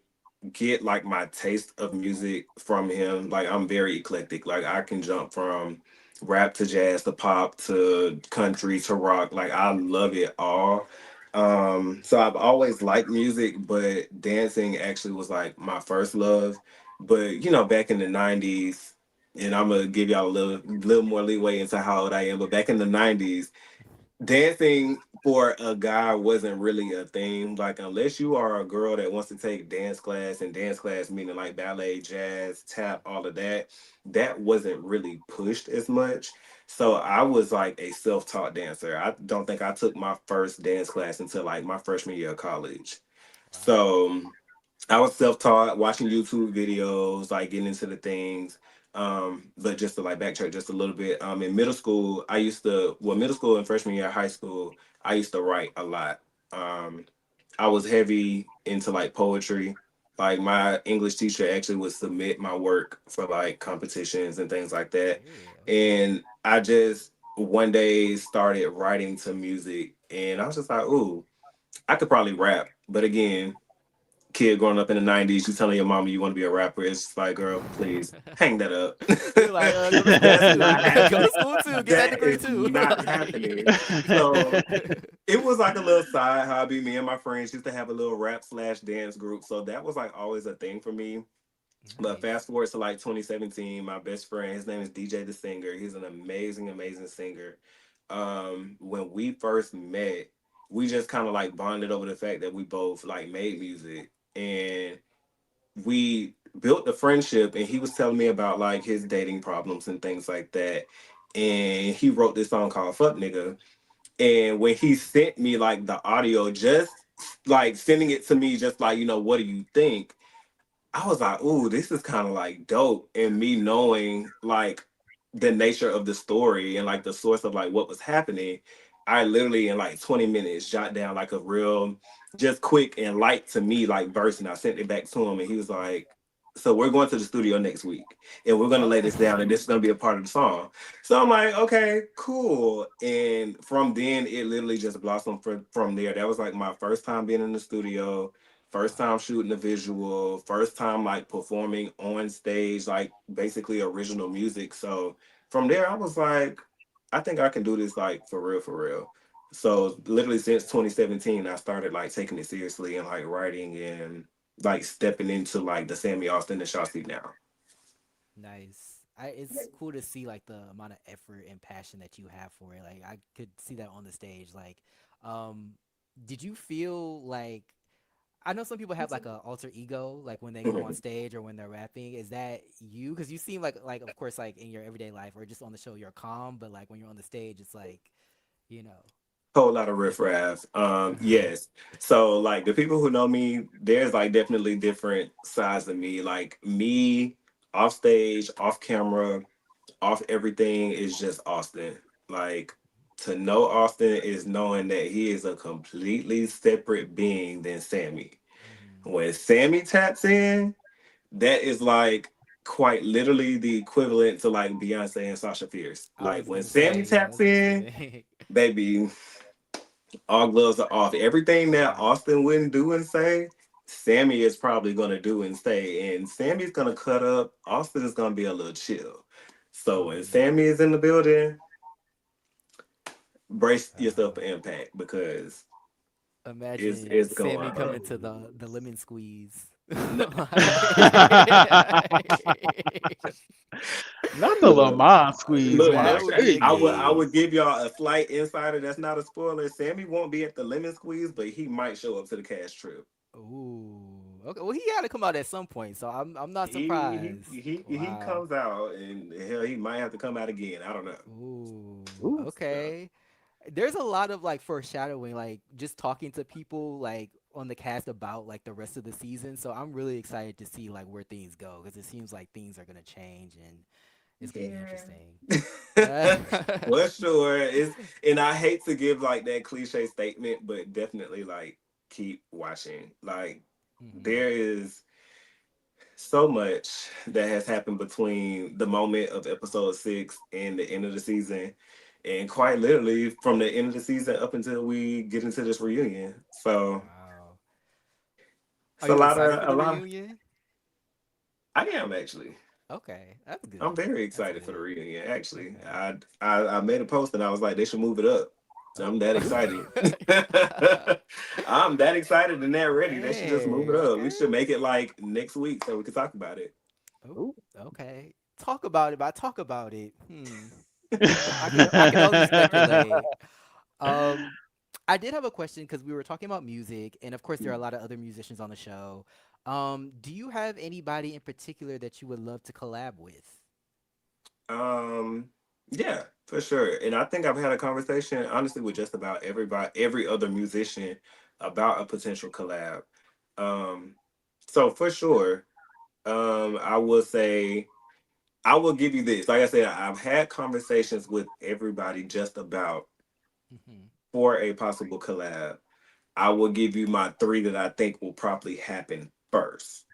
Speaker 3: get like my taste of music from him. Like I'm very eclectic. Like I can jump from rap to jazz to pop to country to rock. Like I love it all. So I've always liked music, but dancing actually was like my first love. But back in the 90s, and I'm gonna give y'all a little more leeway into how old I am, but back in the 90s, dancing for a guy wasn't really a thing. Like unless you are a girl that wants to take dance class, and dance class meaning like ballet, jazz, tap, all of that, that wasn't really pushed as much. So I was like a self-taught dancer. I don't think I took my first dance class until like my freshman year of college.
Speaker 1: Wow.
Speaker 3: So I was self-taught, watching YouTube videos, like getting into the things. But just to like backtrack just a little bit, in middle school, middle school and freshman year of high school, I used to write a lot. Um, I was heavy into like poetry. Like my English teacher actually would submit my work for like competitions and things like that.
Speaker 1: Yeah, okay.
Speaker 3: And I just one day started writing to music, and I was just like, ooh, I could probably rap. But again, kid growing up in the 90s, you telling your mama you want to be a rapper, it's just like, girl, please hang that up.
Speaker 1: You're like, go to school
Speaker 3: That's not
Speaker 1: too. Go to
Speaker 3: happening.
Speaker 1: school too. Get that
Speaker 3: That
Speaker 1: degree
Speaker 3: is
Speaker 1: too.
Speaker 3: not
Speaker 1: Like,
Speaker 3: happening. So it was like a little side hobby. Me and my friends used to have a little rap/dance group. So that was like always a thing for me. But
Speaker 1: nice.
Speaker 3: fast forward to like 2017, my best friend, his name is DJ the Singer. He's an amazing, amazing singer. When we first met, we just kind of like bonded over the fact that we both like made music, and we built a friendship, and he was telling me about like his dating problems and things like that. And he wrote this song called Fuck Nigga. And when he sent me like the audio, just like sending it to me, just like, what do you think? I was like, ooh, this is kind of like dope. And me knowing like the nature of the story and like the source of like what was happening, I literally in like 20 minutes jot down like a real, just quick and light to me like verse. And I sent it back to him, and he was like, so we're going to the studio next week, and we're going to
Speaker 1: Oh.
Speaker 3: lay this down, and this is going to be a part of the song. So I'm like, okay, cool. And from then it literally just blossomed from there. That was like my first time being in the studio. First
Speaker 1: Wow.
Speaker 3: time shooting a visual, first time like performing on stage, like basically original music. So from there, I was like, I think I can do this like for real, for real. So literally since 2017, I started like taking it seriously and like writing and like stepping into like the Sammy Austin and Shotzi now.
Speaker 1: Nice. It's cool to see like the amount of effort and passion that you have for it. Like I could see that on the stage. Like, um, did you feel like I know some people have like a alter ego, like when they go on
Speaker 3: Mhm.
Speaker 1: stage or when they're rapping. Is that you? Because you seem like of course like in your everyday life or just on the show you're calm, but like when you're on the stage, it's like you know.
Speaker 3: Whole lot of riffraff. Yes. So like the people who know me, there's like definitely different sides of me. Like me off stage, off camera, off everything is just Austin. Like to know Austin is knowing that he is a completely separate being than Sammy.
Speaker 1: Hmm.
Speaker 3: When Sammy taps in, that is like quite literally the equivalent to like Beyonce and Sasha Fierce.
Speaker 1: I
Speaker 3: Like
Speaker 1: was
Speaker 3: when
Speaker 1: gonna say,
Speaker 3: Sammy
Speaker 1: yeah,
Speaker 3: taps
Speaker 1: that's what I'm
Speaker 3: in,
Speaker 1: saying.
Speaker 3: baby, all gloves are off. Everything that
Speaker 1: Wow.
Speaker 3: Austin wouldn't do and say, Sammy is probably gonna do and say. And Sammy's gonna cut up. Austin is gonna be a little chill. So when
Speaker 1: Hmm.
Speaker 3: Sammy is in the building, brace yourself
Speaker 1: Uh,
Speaker 3: for impact because
Speaker 1: Imagine
Speaker 3: it's
Speaker 1: Sammy
Speaker 3: going
Speaker 1: coming
Speaker 3: on.
Speaker 1: to the lemon squeeze.
Speaker 3: No,
Speaker 2: Not the
Speaker 3: look,
Speaker 2: Lamont squeeze,
Speaker 3: look,
Speaker 1: That
Speaker 2: my
Speaker 1: would be a
Speaker 3: I
Speaker 2: goodness.
Speaker 1: case.
Speaker 3: would give y'all a slight insider that's not a spoiler. Sammy won't be at the lemon squeeze, but he might show up to the cash trip.
Speaker 1: Ooh. Okay. Well, he had to come out at some point, so I'm not surprised.
Speaker 3: He
Speaker 1: Wow.
Speaker 3: comes out, and hell, he might have to come out again. I don't know.
Speaker 1: Ooh.
Speaker 2: Ooh.
Speaker 3: So,
Speaker 1: Okay. There's a lot of like foreshadowing, like just talking to people like on the cast about like the rest of the season. So I'm really excited to see like where things go because it seems like things are gonna change and it's gonna be
Speaker 3: yeah.
Speaker 1: interesting.
Speaker 3: For sure. And I hate to give like that cliche statement, but definitely like keep watching. Like
Speaker 1: Hmm.
Speaker 3: there is so much that has happened between the moment of episode 6 and the end of the season. And quite literally from the end of the season up until we get into this reunion. So
Speaker 1: Wow.
Speaker 3: it's
Speaker 1: Are you excited for
Speaker 3: a
Speaker 1: the
Speaker 3: lot of
Speaker 1: reunion?
Speaker 3: I am actually.
Speaker 1: Okay, that's
Speaker 3: I'm
Speaker 1: good.
Speaker 3: very
Speaker 1: That's
Speaker 3: excited for the
Speaker 1: good.
Speaker 3: reunion. Actually,
Speaker 1: Okay.
Speaker 3: I made a post and I was like, they should move it up. I'm
Speaker 1: Oh.
Speaker 3: that excited. I'm that excited and that ready. They should just move
Speaker 1: Hey,
Speaker 3: it up. We
Speaker 1: okay.
Speaker 3: should make it like next week so we can talk about it.
Speaker 1: Oh,
Speaker 2: Ooh.
Speaker 1: okay. Talk about it, but talk about it. I can only speculate. Um, I did have a question because we were talking about music, and of course there are a lot of other musicians on the show. Do you have anybody in particular that you would love to collab with?
Speaker 3: Um, yeah, for sure. And I think I've had a conversation honestly with just about every other musician about a potential collab. Um, so for sure, I will say I will give you this. Like I said, I've had conversations with everybody just about
Speaker 1: Hmm.
Speaker 3: for a possible collab. I will give you my three that I think will probably happen first.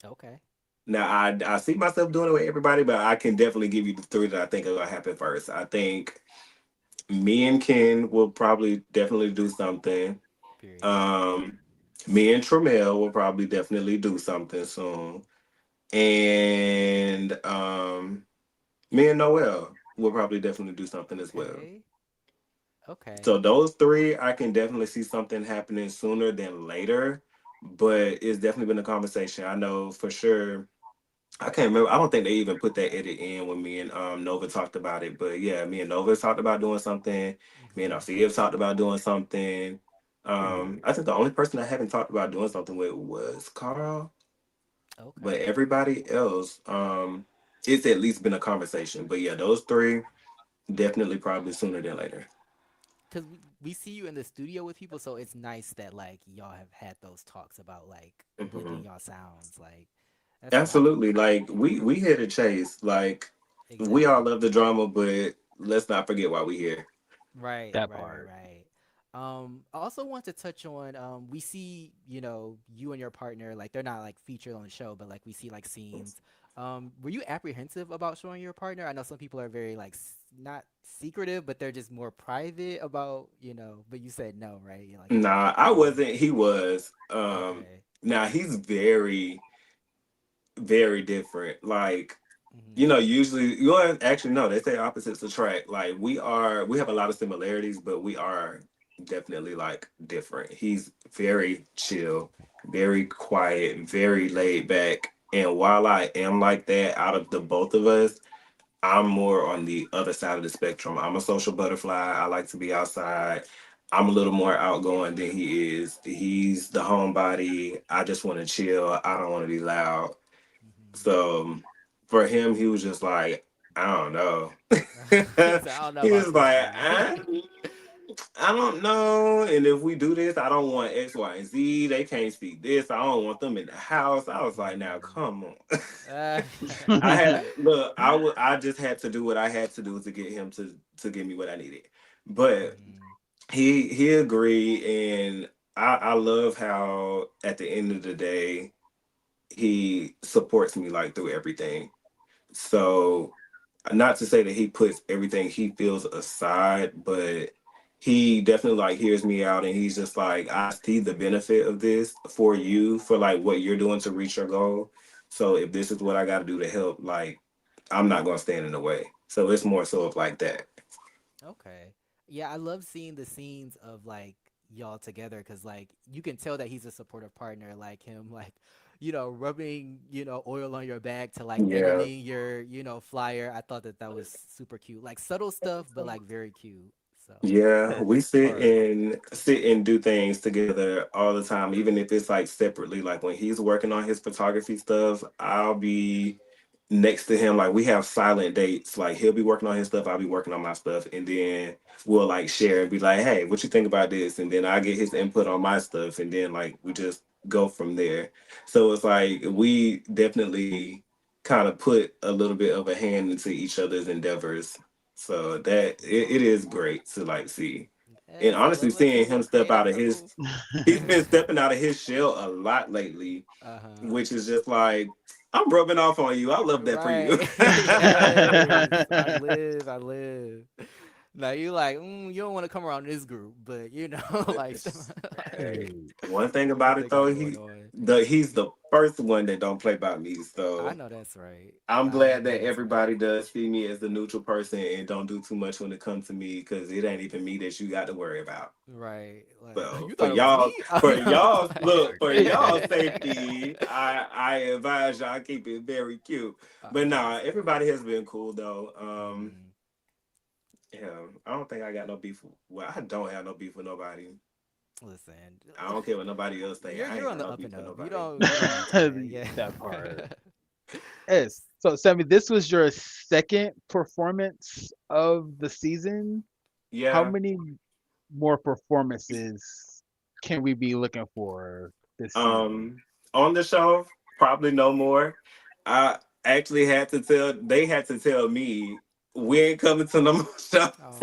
Speaker 1: Okay.
Speaker 3: Now, I see myself doing it with everybody, but I can definitely give you the three that I think are gonna happen first. I think me and Ken will probably definitely do something.
Speaker 1: Period.
Speaker 3: Um, Me and Tremel will probably definitely do something soon, and me and Noel will probably definitely do something as well.
Speaker 1: Okay. Okay.
Speaker 3: So those three, I can definitely see something happening sooner than later. But it's definitely been a conversation. I know for sure. I can't remember. I don't think they even put that edit in when me and Nova talked about it. But yeah, me and Nova talked about doing something. Me and
Speaker 1: Hmm.
Speaker 3: Arcia have talked about doing something.
Speaker 1: Hmm.
Speaker 3: I think the only person I haven't talked about doing something with was Carl. But
Speaker 1: Okay.
Speaker 3: everybody else, it's at least been a conversation. But yeah, those three definitely probably sooner than later.
Speaker 1: Because we see you in the studio with people, so it's nice that like y'all have had those talks about like blending
Speaker 3: Mhm.
Speaker 1: y'all sounds. Like that's nice.
Speaker 3: Absolutely. Like we here to chase. Like we all
Speaker 1: Exactly.
Speaker 3: love the drama, but let's not forget why we here.
Speaker 1: Right,
Speaker 2: That
Speaker 1: right, right,
Speaker 2: part.
Speaker 1: right. I also want to touch on we see, you and your partner, like they're not like featured on the show, but like we see like scenes. Were you apprehensive about showing your partner? I know some people are very like not secretive, but they're just more private about, but you said no, right? You're like you're
Speaker 3: Nah, I
Speaker 1: yeah.
Speaker 3: wasn't. He was.
Speaker 1: Okay.
Speaker 3: Now he's very, very different. Like,
Speaker 1: Mhm.
Speaker 3: usually you are actually no, they say opposites attract. Like we have a lot of similarities, but we are definitely like different. He's very chill, very quiet, very laid back. And while I am like that, out of the both of us, I'm more on the other side of the spectrum. I'm a social butterfly. I like to be outside. I'm a little more outgoing than he is. He's the homebody. I just want to chill. I don't want to be loud.
Speaker 1: Mhm.
Speaker 3: So for him, he was just like, I don't know.
Speaker 1: He said, I don't know
Speaker 3: He
Speaker 1: about
Speaker 3: was
Speaker 1: this
Speaker 3: like,
Speaker 1: one.
Speaker 3: I don't know. And if we do this, I don't want X, Y, and Z. They can't speak this. I don't want them in the house. I was like, now
Speaker 1: Mhm.
Speaker 3: come on.
Speaker 1: Uh,
Speaker 3: I had look, I just had to do what I had to do to get him to give me what I needed. But
Speaker 1: mhm.
Speaker 3: he agreed, and I love how at the end of the day he supports me like through everything. So not to say that he puts everything he feels aside, but he definitely like hears me out, and he's just like, I see the benefit of this for you, for like what you're doing to reach your goal. So if this is what I got to do to help, like I'm not gonna stand in the way. So it's more so of like that.
Speaker 1: Okay. Yeah, I love seeing the scenes of like y'all together because like you can tell that he's a supportive partner, like him, like, rubbing, oil on your back to like
Speaker 3: Yeah.
Speaker 1: editing your, flyer. I thought that that was super cute. Like subtle stuff, but like very cute. So
Speaker 3: Yeah, we
Speaker 2: Part.
Speaker 3: sit and do things together all the time, even if it's like separately. Like when he's working on his photography stuff, I'll be next to him. Like we have silent dates. Like he'll be working on his stuff, I'll be working on my stuff, and then we'll like share and be like, "Hey, what you think about this?" And then I get his input on my stuff, and then like we just go from there. So it's like we definitely kind of put a little bit of a hand into each other's endeavors, so that it is great to like see. And
Speaker 1: yes, I
Speaker 3: honestly,
Speaker 1: love a
Speaker 3: seeing him
Speaker 1: good
Speaker 3: step out
Speaker 1: creative
Speaker 3: of his
Speaker 1: couple.
Speaker 3: he's been stepping out of his shell a lot lately,
Speaker 1: Uh-huh.
Speaker 3: which is just like I'm rubbing off on you. I love that for you.
Speaker 1: Right. Yes. I live. I live. Now you like, you don't want to come around this group, but like,
Speaker 3: Hey,
Speaker 1: like
Speaker 2: Hey,
Speaker 3: one thing
Speaker 1: what
Speaker 3: about
Speaker 1: they
Speaker 3: it though,
Speaker 1: got going on.
Speaker 3: he's the first one that don't play by me.
Speaker 1: I
Speaker 3: So
Speaker 1: know that's right.
Speaker 3: I'm
Speaker 1: I
Speaker 3: glad
Speaker 1: know
Speaker 3: that
Speaker 1: that's right.
Speaker 3: everybody does see me as the neutral person and don't do too much when it comes to me, because it ain't even me that you got to worry about.
Speaker 1: Right. Like,
Speaker 3: So
Speaker 1: you thought it was me?
Speaker 3: for
Speaker 1: I know.
Speaker 3: y'all, look,
Speaker 1: Like,
Speaker 3: for y'all safety, I advise y'all keep it very cute.
Speaker 1: I
Speaker 3: But
Speaker 1: know
Speaker 3: nah,
Speaker 1: that's right.
Speaker 3: everybody has been cool though.
Speaker 1: Hmm.
Speaker 3: Yeah, I don't think I got no beef. Well, I don't have no beef with nobody.
Speaker 1: Listen,
Speaker 3: I don't care what nobody else think.
Speaker 1: you're
Speaker 3: I
Speaker 1: you're
Speaker 3: ain't
Speaker 1: on
Speaker 3: got
Speaker 1: the
Speaker 3: no
Speaker 1: up
Speaker 3: beef
Speaker 1: and
Speaker 3: with
Speaker 1: up.
Speaker 3: nobody.
Speaker 1: You don't need to worry. Yeah.
Speaker 2: that part. Yes. So, Sammy, this was your second performance of the season. How
Speaker 3: Yeah.
Speaker 2: many more performances can we be looking for this season?
Speaker 3: Um, on the show, probably no more. I actually had to tell. They had to tell me we ain't coming to no more shows.
Speaker 1: Oh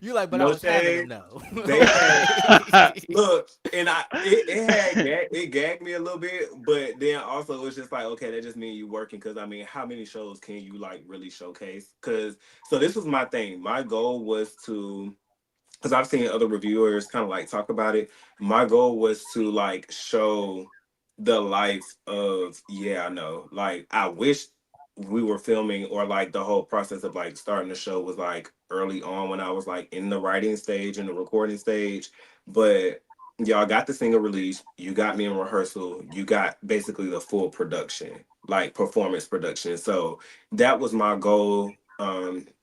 Speaker 1: you like, but I
Speaker 3: No
Speaker 1: was having them
Speaker 3: shade.
Speaker 1: though.
Speaker 3: They had
Speaker 1: Like,
Speaker 3: look, and it gagged me a little bit, but then also it's just like, okay, that just means you working, because I mean, how many shows can you like really showcase? Because so this was my thing. My goal was to, because I've seen other reviewers kind of like talk about it. My goal was to like show the life of, yeah, I know. Like I wish we were filming, or like the whole process of like starting the show was like early on when I was like in the writing stage and the recording stage. But y'all got the single release, you got me in rehearsal, you got basically the full production, like performance production. So that was my goal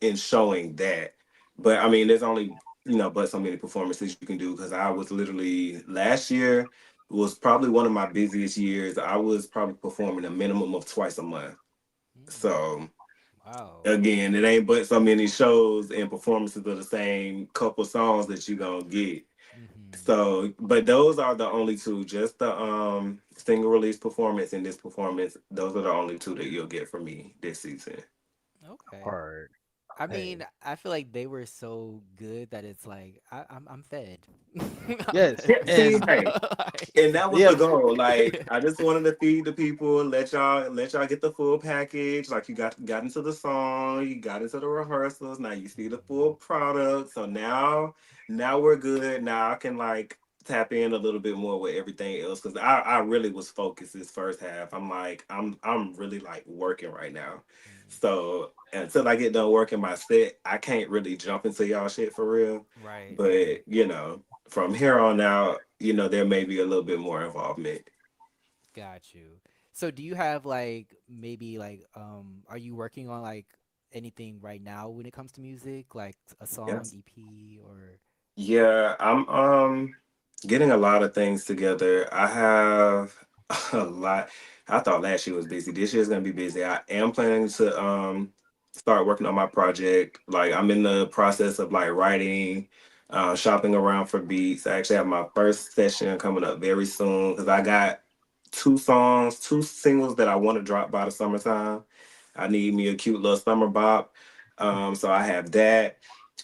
Speaker 3: in showing that. But I mean, there's only but so many performances you can do, because I was literally last year was probably one of my busiest years. I was probably performing a minimum of twice a month. So
Speaker 1: wow.
Speaker 3: again, it ain't but so many shows and performances of the same couple songs that you gonna get.
Speaker 1: Hmm.
Speaker 3: So, but those are the only two, just the single release performance and this performance. Those are the only two that you'll get from me this season.
Speaker 1: Okay.
Speaker 2: Part.
Speaker 1: I
Speaker 2: Hey.
Speaker 1: mean, I feel like they were so good that it's like I'm fed. I'm
Speaker 2: Yes.
Speaker 1: fed.
Speaker 3: Yeah, see,
Speaker 2: And
Speaker 3: hey,
Speaker 1: Like,
Speaker 3: and that was
Speaker 2: yeah,
Speaker 3: the goal. Like I just wanted to feed the people, let y'all get the full package. Like you got into the song, you got into the rehearsals. Now you see the full product. So now we're good. Now I can like tap in a little bit more with everything else, because I really was focused this first half. I'm like I'm really like working right now.
Speaker 1: Mhm.
Speaker 3: So until I get done working my set, I can't really jump into y'all shit for real.
Speaker 1: Right, right.
Speaker 3: But from here on out, there may be a little bit more involvement.
Speaker 1: Got you. So do you have like maybe like are you working on like anything right now when it comes to music, like a song,
Speaker 3: Yes.
Speaker 1: EP or
Speaker 3: Yeah, I'm getting a lot of things together. I have a lot. I thought last year was busy. This year's gonna be busy. I am planning to start working on my project. Like I'm in the process of like writing, shopping around for beats. I actually have my first session coming up very soon, because I got two singles that I want to drop by the summertime. I need me a cute little summer bop. So I have that.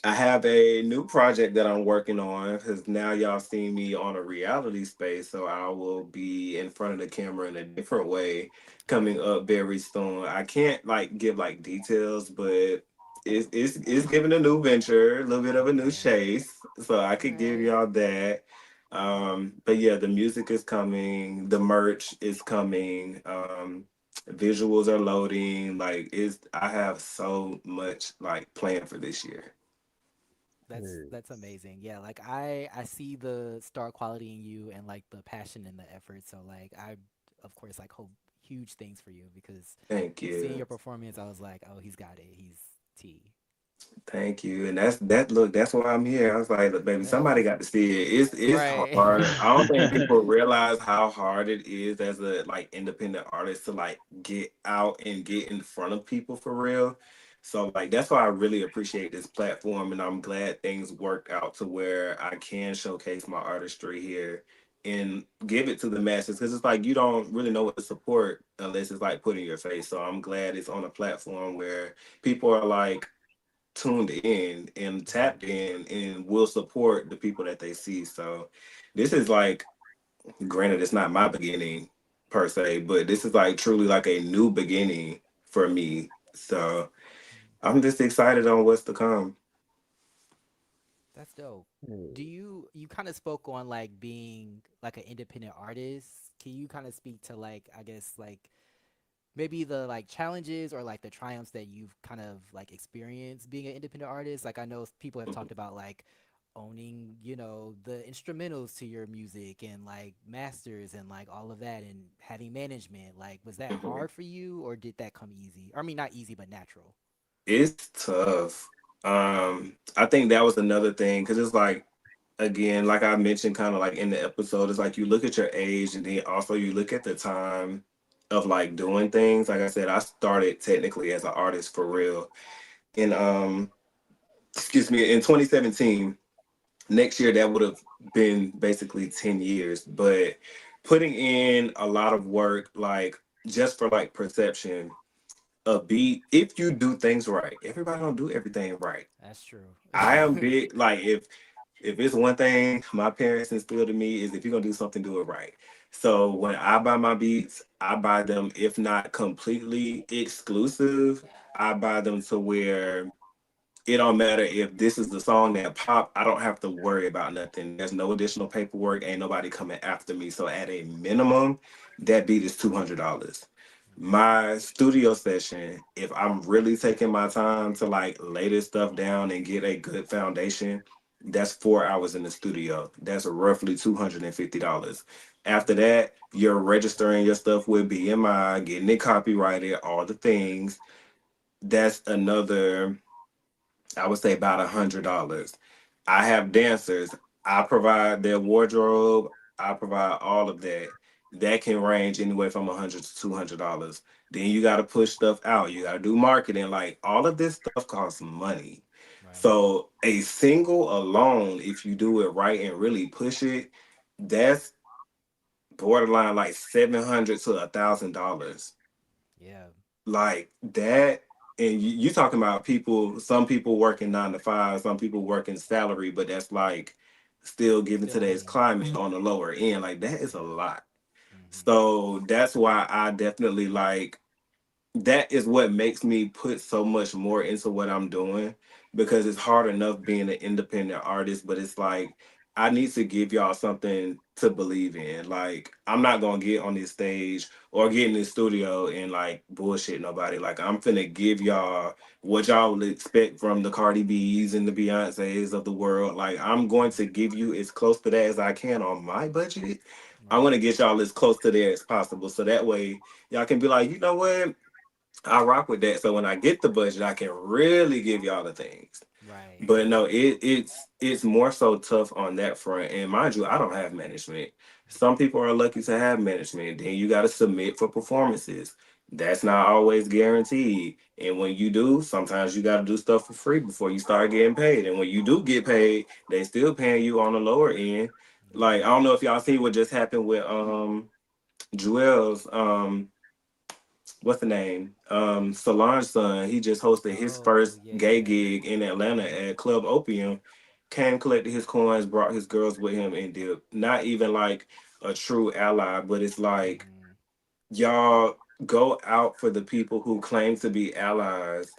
Speaker 3: I have a new project that I'm working on, because now y'all see me on a reality space. So I will be in front of the camera in a different way coming
Speaker 1: oh,
Speaker 3: up very soon. I can't like give like details, but it's giving a new venture, a little bit of a new
Speaker 1: okay.
Speaker 3: chase. So I
Speaker 1: All
Speaker 3: could give
Speaker 1: right.
Speaker 3: y'all that. But yeah, the music is coming, the merch is coming, visuals are loading. Like I have so much like planned for this year.
Speaker 1: That's amazing. Yeah, like I see the star quality in you and like the passion and the effort. So like I of course like hope huge things for you because
Speaker 3: Thank
Speaker 1: seeing
Speaker 3: you.
Speaker 1: your performance I was like, "Oh, he's got it. He's T."
Speaker 3: Thank you. And that's that look, that's why I'm here. I was like, look, baby, somebody
Speaker 1: That's
Speaker 3: got to see it. It's
Speaker 1: right.
Speaker 3: hard. I don't think people realize how hard it is as a like independent artist to like get out and get in front of people for real. So like that's why I really appreciate this platform, and I'm glad things worked out to where I can showcase my artistry here and give it to the masses, because it's like you don't really know what to support unless it's like put in your face. So I'm glad it's on a platform where people are like tuned in and
Speaker 1: Right.
Speaker 3: tapped in and will support the people that they see. So this is like, granted, it's not my beginning per se, but this is like truly like a new beginning for me. So I'm just excited on what's to come.
Speaker 1: That's dope. Do you kind of spoke on like being like an independent artist? Can you kind of speak to like I guess like maybe the like challenges or like the triumphs that you've kind of like experienced being an independent artist? Like I know people have talked about like owning, the instrumentals to your music and like masters and like all of that and having management. Like was that hard for you or did that come easy? Or I mean not easy but natural.
Speaker 3: It's tough. I think that was another thing because it's like, again, like I mentioned, kind of like in the episode, it's like you look at your age and then also you look at the time of like doing things. Like I said, I started technically as an artist for real in excuse me, in 2017. Next year that would have been basically 10 years, but putting in a lot of work, like just for like perception, a beat, if you do things right, everybody don't do everything right.
Speaker 1: That's true.
Speaker 3: I am big, like if it's one thing my parents instilled in me is if you're gonna do something, do it right. So when I buy my beats, I buy them, if not completely exclusive, I buy them to where it don't matter if this is the song that pop. I don't have to worry about nothing. There's no additional paperwork. Ain't nobody coming after me. So at a minimum, that beat is $200. My studio session, if I'm really taking my time to like lay this stuff down and get a good foundation, that's 4 hours in the studio. That's roughly $250. After that, you're registering your stuff with BMI, getting it copyrighted, all the things. That's another, I would say, about $100. I have dancers. I provide their wardrobe. I provide all of that. That can range anywhere from $100 to $200. Then you got to push stuff out. You got to do marketing. Like all of this stuff costs money.
Speaker 1: Right.
Speaker 3: So a single alone, if you do it right and really push it, that's borderline like $700 to $1,000,
Speaker 1: Yeah.
Speaker 3: like that. And you talking about people, some people working 9 to 5, some people working salary, but that's like still given
Speaker 1: Still
Speaker 3: today's
Speaker 1: money.
Speaker 3: climate on the lower end. Like that is a
Speaker 1: Yeah.
Speaker 3: lot.
Speaker 1: Hmm.
Speaker 3: So that's why I definitely like, that is what makes me put so much more into what I'm doing, because it's hard enough being an independent artist, but it's like I need to give y'all something to believe in. Like I'm not gonna get on this stage or get in this studio and like bullshit nobody. Like I'm finna give y'all what y'all would expect from the Cardi B's and the Beyonces of the world. Like I'm going to give you as close to that as I can on my budget. I
Speaker 1: Right.
Speaker 3: want to get y'all as close to there as possible, so that way y'all can be like, you know what? I rock with that. So when I get the budget, I can really give y'all the things.
Speaker 1: Right.
Speaker 3: But
Speaker 1: Right.
Speaker 3: no, it's more so tough on that front. And mind you, I don't have management. Some people are lucky to have management. Then you got to submit for performances. That's not always guaranteed. And when you do, sometimes you got to do stuff for free before you start getting paid. And when you do get paid, they still paying you on the lower end. Like I
Speaker 1: Yeah.
Speaker 3: don't know if y'all see what just happened with Joel's what's the name? Solange's son. He just hosted his
Speaker 1: Oh
Speaker 3: first
Speaker 1: yeah.
Speaker 3: gay
Speaker 1: Yeah.
Speaker 3: gig in Atlanta at Club Opium. Came, collected his coins, brought his girls with him, and did not even like a true ally, but it's like
Speaker 1: Hmm.
Speaker 3: y'all go out for the people who claim to be allies,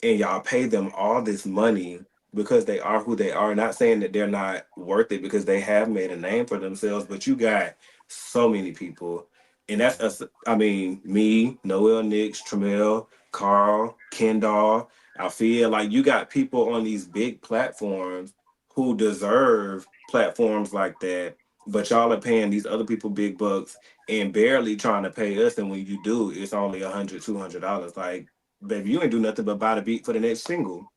Speaker 3: and y'all pay them all this money because they are who they are. Not saying that they're not worth it, because they have made a name for themselves, but you got so many people. And that's
Speaker 1: Yeah.
Speaker 3: us. I mean, me, Noel, Nix, Tremel, Carl, Kendall. I feel like you got people on these big platforms who deserve platforms like that, but y'all are paying these other people big bucks and barely trying to pay us. And when you do, it's only $100, $200. Like, baby, you ain't do nothing but buy the beat for the next single.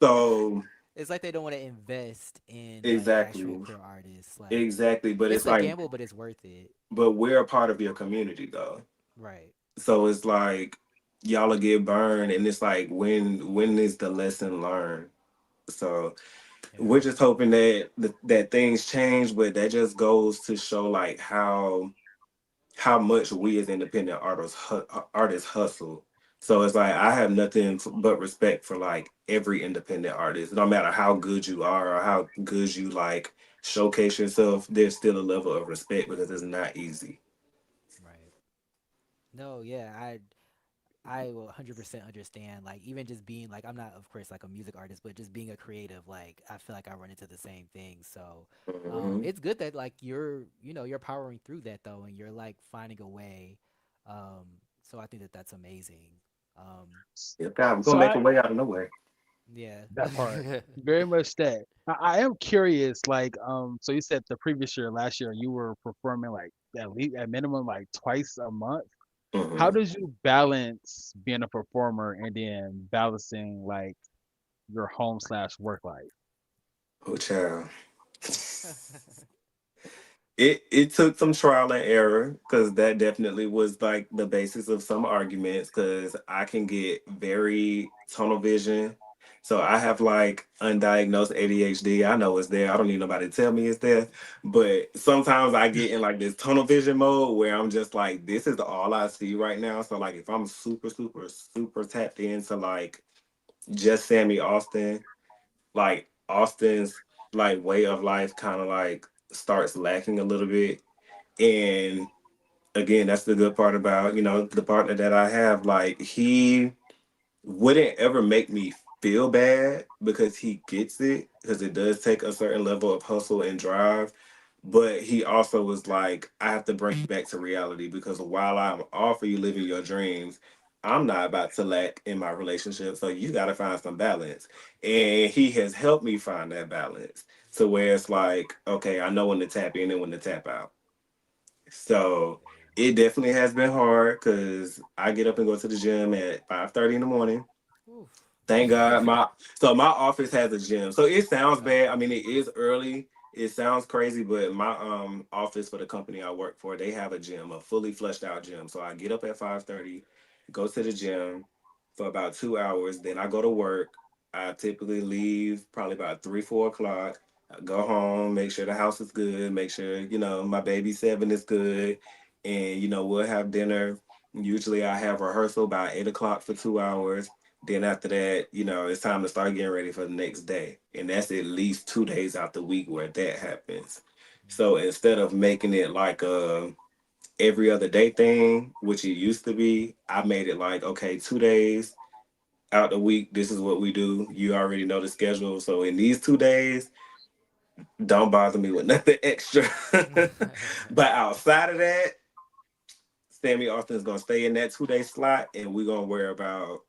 Speaker 3: So
Speaker 1: It's like they don't want to invest in like actual
Speaker 3: exactly,
Speaker 1: pure artists. Like
Speaker 3: exactly. But
Speaker 1: it's
Speaker 3: it's
Speaker 1: a
Speaker 3: like,
Speaker 1: gamble, but it's worth it.
Speaker 3: but we're a part of your community though.
Speaker 1: Right.
Speaker 3: So it's like y'all will get burned, and it's like when is the lesson learned? So we're
Speaker 1: Yeah.
Speaker 3: just hoping that that things change, but that just goes to show like how much we as independent artists hustle. So it's like I have nothing but respect for like every independent artist. No matter how good you are or how good you like showcase yourself, there's still a level of respect because it's not easy.
Speaker 1: Right. No, yeah, I will 100% understand. Like even just being like I'm not of course like a music artist, but just being a creative, like I feel like I run into the same thing. So
Speaker 3: Hmm.
Speaker 1: it's good that like you're powering through that though, and you're like finding a way. Um, so I think that that's amazing. Um,
Speaker 3: Yeah, God, we're
Speaker 2: So
Speaker 3: gonna make
Speaker 2: I
Speaker 3: a way out of nowhere.
Speaker 1: yeah.
Speaker 2: that part very much that. I am curious, like, so you said the previous year, last year, you were performing like at least at minimum like twice a month. How
Speaker 3: Hmm.
Speaker 2: does you balance being a performer and then balancing like your home slash work life?
Speaker 3: Oh, child. It took some trial and error because that definitely was like the basis of some arguments because I can get very tunnel vision. So I have like undiagnosed ADHD. I know it's there. I don't need nobody to tell me it's there. But sometimes I get in like this tunnel vision mode where I'm just like, this is all I see right now. So like if I'm super, super, super tapped into like just Sammy Austin, like Austin's like way of life kind of like starts lacking a little bit. And again, that's the good part about, the partner that I have. Like he wouldn't ever make me feel bad because he gets it, because it does take a certain level of hustle and drive. But he also was like, I have to bring you back to reality because while I'm all for you living your dreams, I'm not about to lack in my relationship. So you got to find some balance. And he has helped me find that balance to where it's like, okay, I know when to tap in and when to tap out. So it definitely has been hard because I get up and go to the gym at 5:30 in the morning.
Speaker 1: Oof.
Speaker 3: Thank God my office has a gym. So it sounds bad. I
Speaker 1: Okay.
Speaker 3: mean, it is early. It sounds crazy, but my office for the company I work for, they have a gym, a fully fleshed out gym. So I get up at 5:30, go to the gym for about 2 hours, then I go to work. I typically leave probably about 3, 4 o'clock. I go home, make sure the house is good, make sure, my baby seven is good. And, we'll have dinner. Usually I have rehearsal about 8 o'clock for 2 hours. Then after that, it's time to start getting ready for the next day. And that's at least 2 days out the week where that happens. So instead of making it like a every other day thing, which it used to be, I made it like, okay, 2 days out the week, this is what we do. You already know the schedule. So in these 2 days, don't bother me with nothing extra. But outside of that, Sammy Austin is gonna stay in that 2 day slot, and we're gonna worry about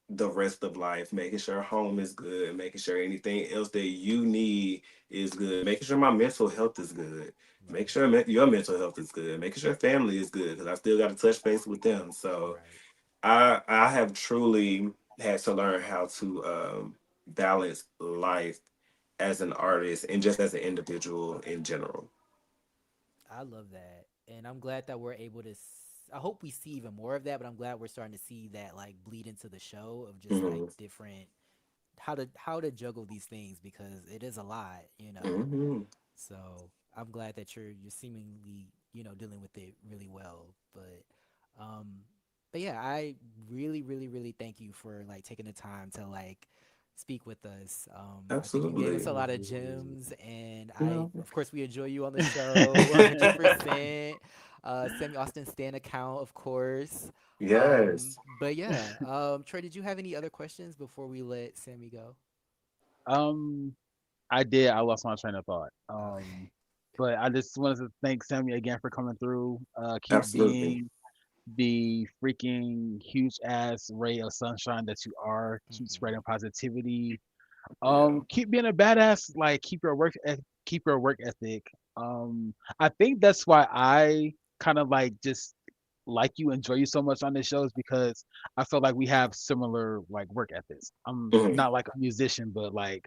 Speaker 3: the rest of life, making sure home is good, making sure anything else that you need is good, making sure my mental health is good, make
Speaker 1: Right.
Speaker 3: sure your mental health is good, making sure family is good because I still got to touch base with them. So
Speaker 1: Right.
Speaker 3: I have truly had to learn how to balance life as an artist and just as an individual in general.
Speaker 1: I love that, and I'm glad that we're able to. I hope we see even more of that, but I'm glad we're starting to see that like bleed into the show of just like
Speaker 3: Hmm.
Speaker 1: different how to juggle these things because it is a lot, you know.
Speaker 3: Hmm.
Speaker 1: So I'm glad that you're seemingly dealing with it really well, um, but yeah, I really thank you for like taking the time to like speak with us. I think you gave us
Speaker 3: Absolutely.
Speaker 1: a lot of gems, and I,
Speaker 3: No.
Speaker 1: of course, we enjoy you on the show 100%. Sammy Austin Stan account, of course.
Speaker 3: Yes.
Speaker 1: But yeah, Troy, did you have any other questions before we let Sammy go?
Speaker 2: Um, I did. I lost my train of thought.
Speaker 1: Okay.
Speaker 2: But I just wanted to thank Sammy again for coming through. Keep
Speaker 3: Absolutely.
Speaker 2: being the freaking huge ass ray of sunshine that you are. Keep
Speaker 1: Hmm.
Speaker 2: spreading positivity.
Speaker 3: Yeah.
Speaker 2: Keep being a badass. Like keep your work ethic. I think that's why I kind of like just like you, enjoy you so much on this show is because I feel like we have similar like work ethics. I'm
Speaker 3: Mhm.
Speaker 2: not like a musician, but like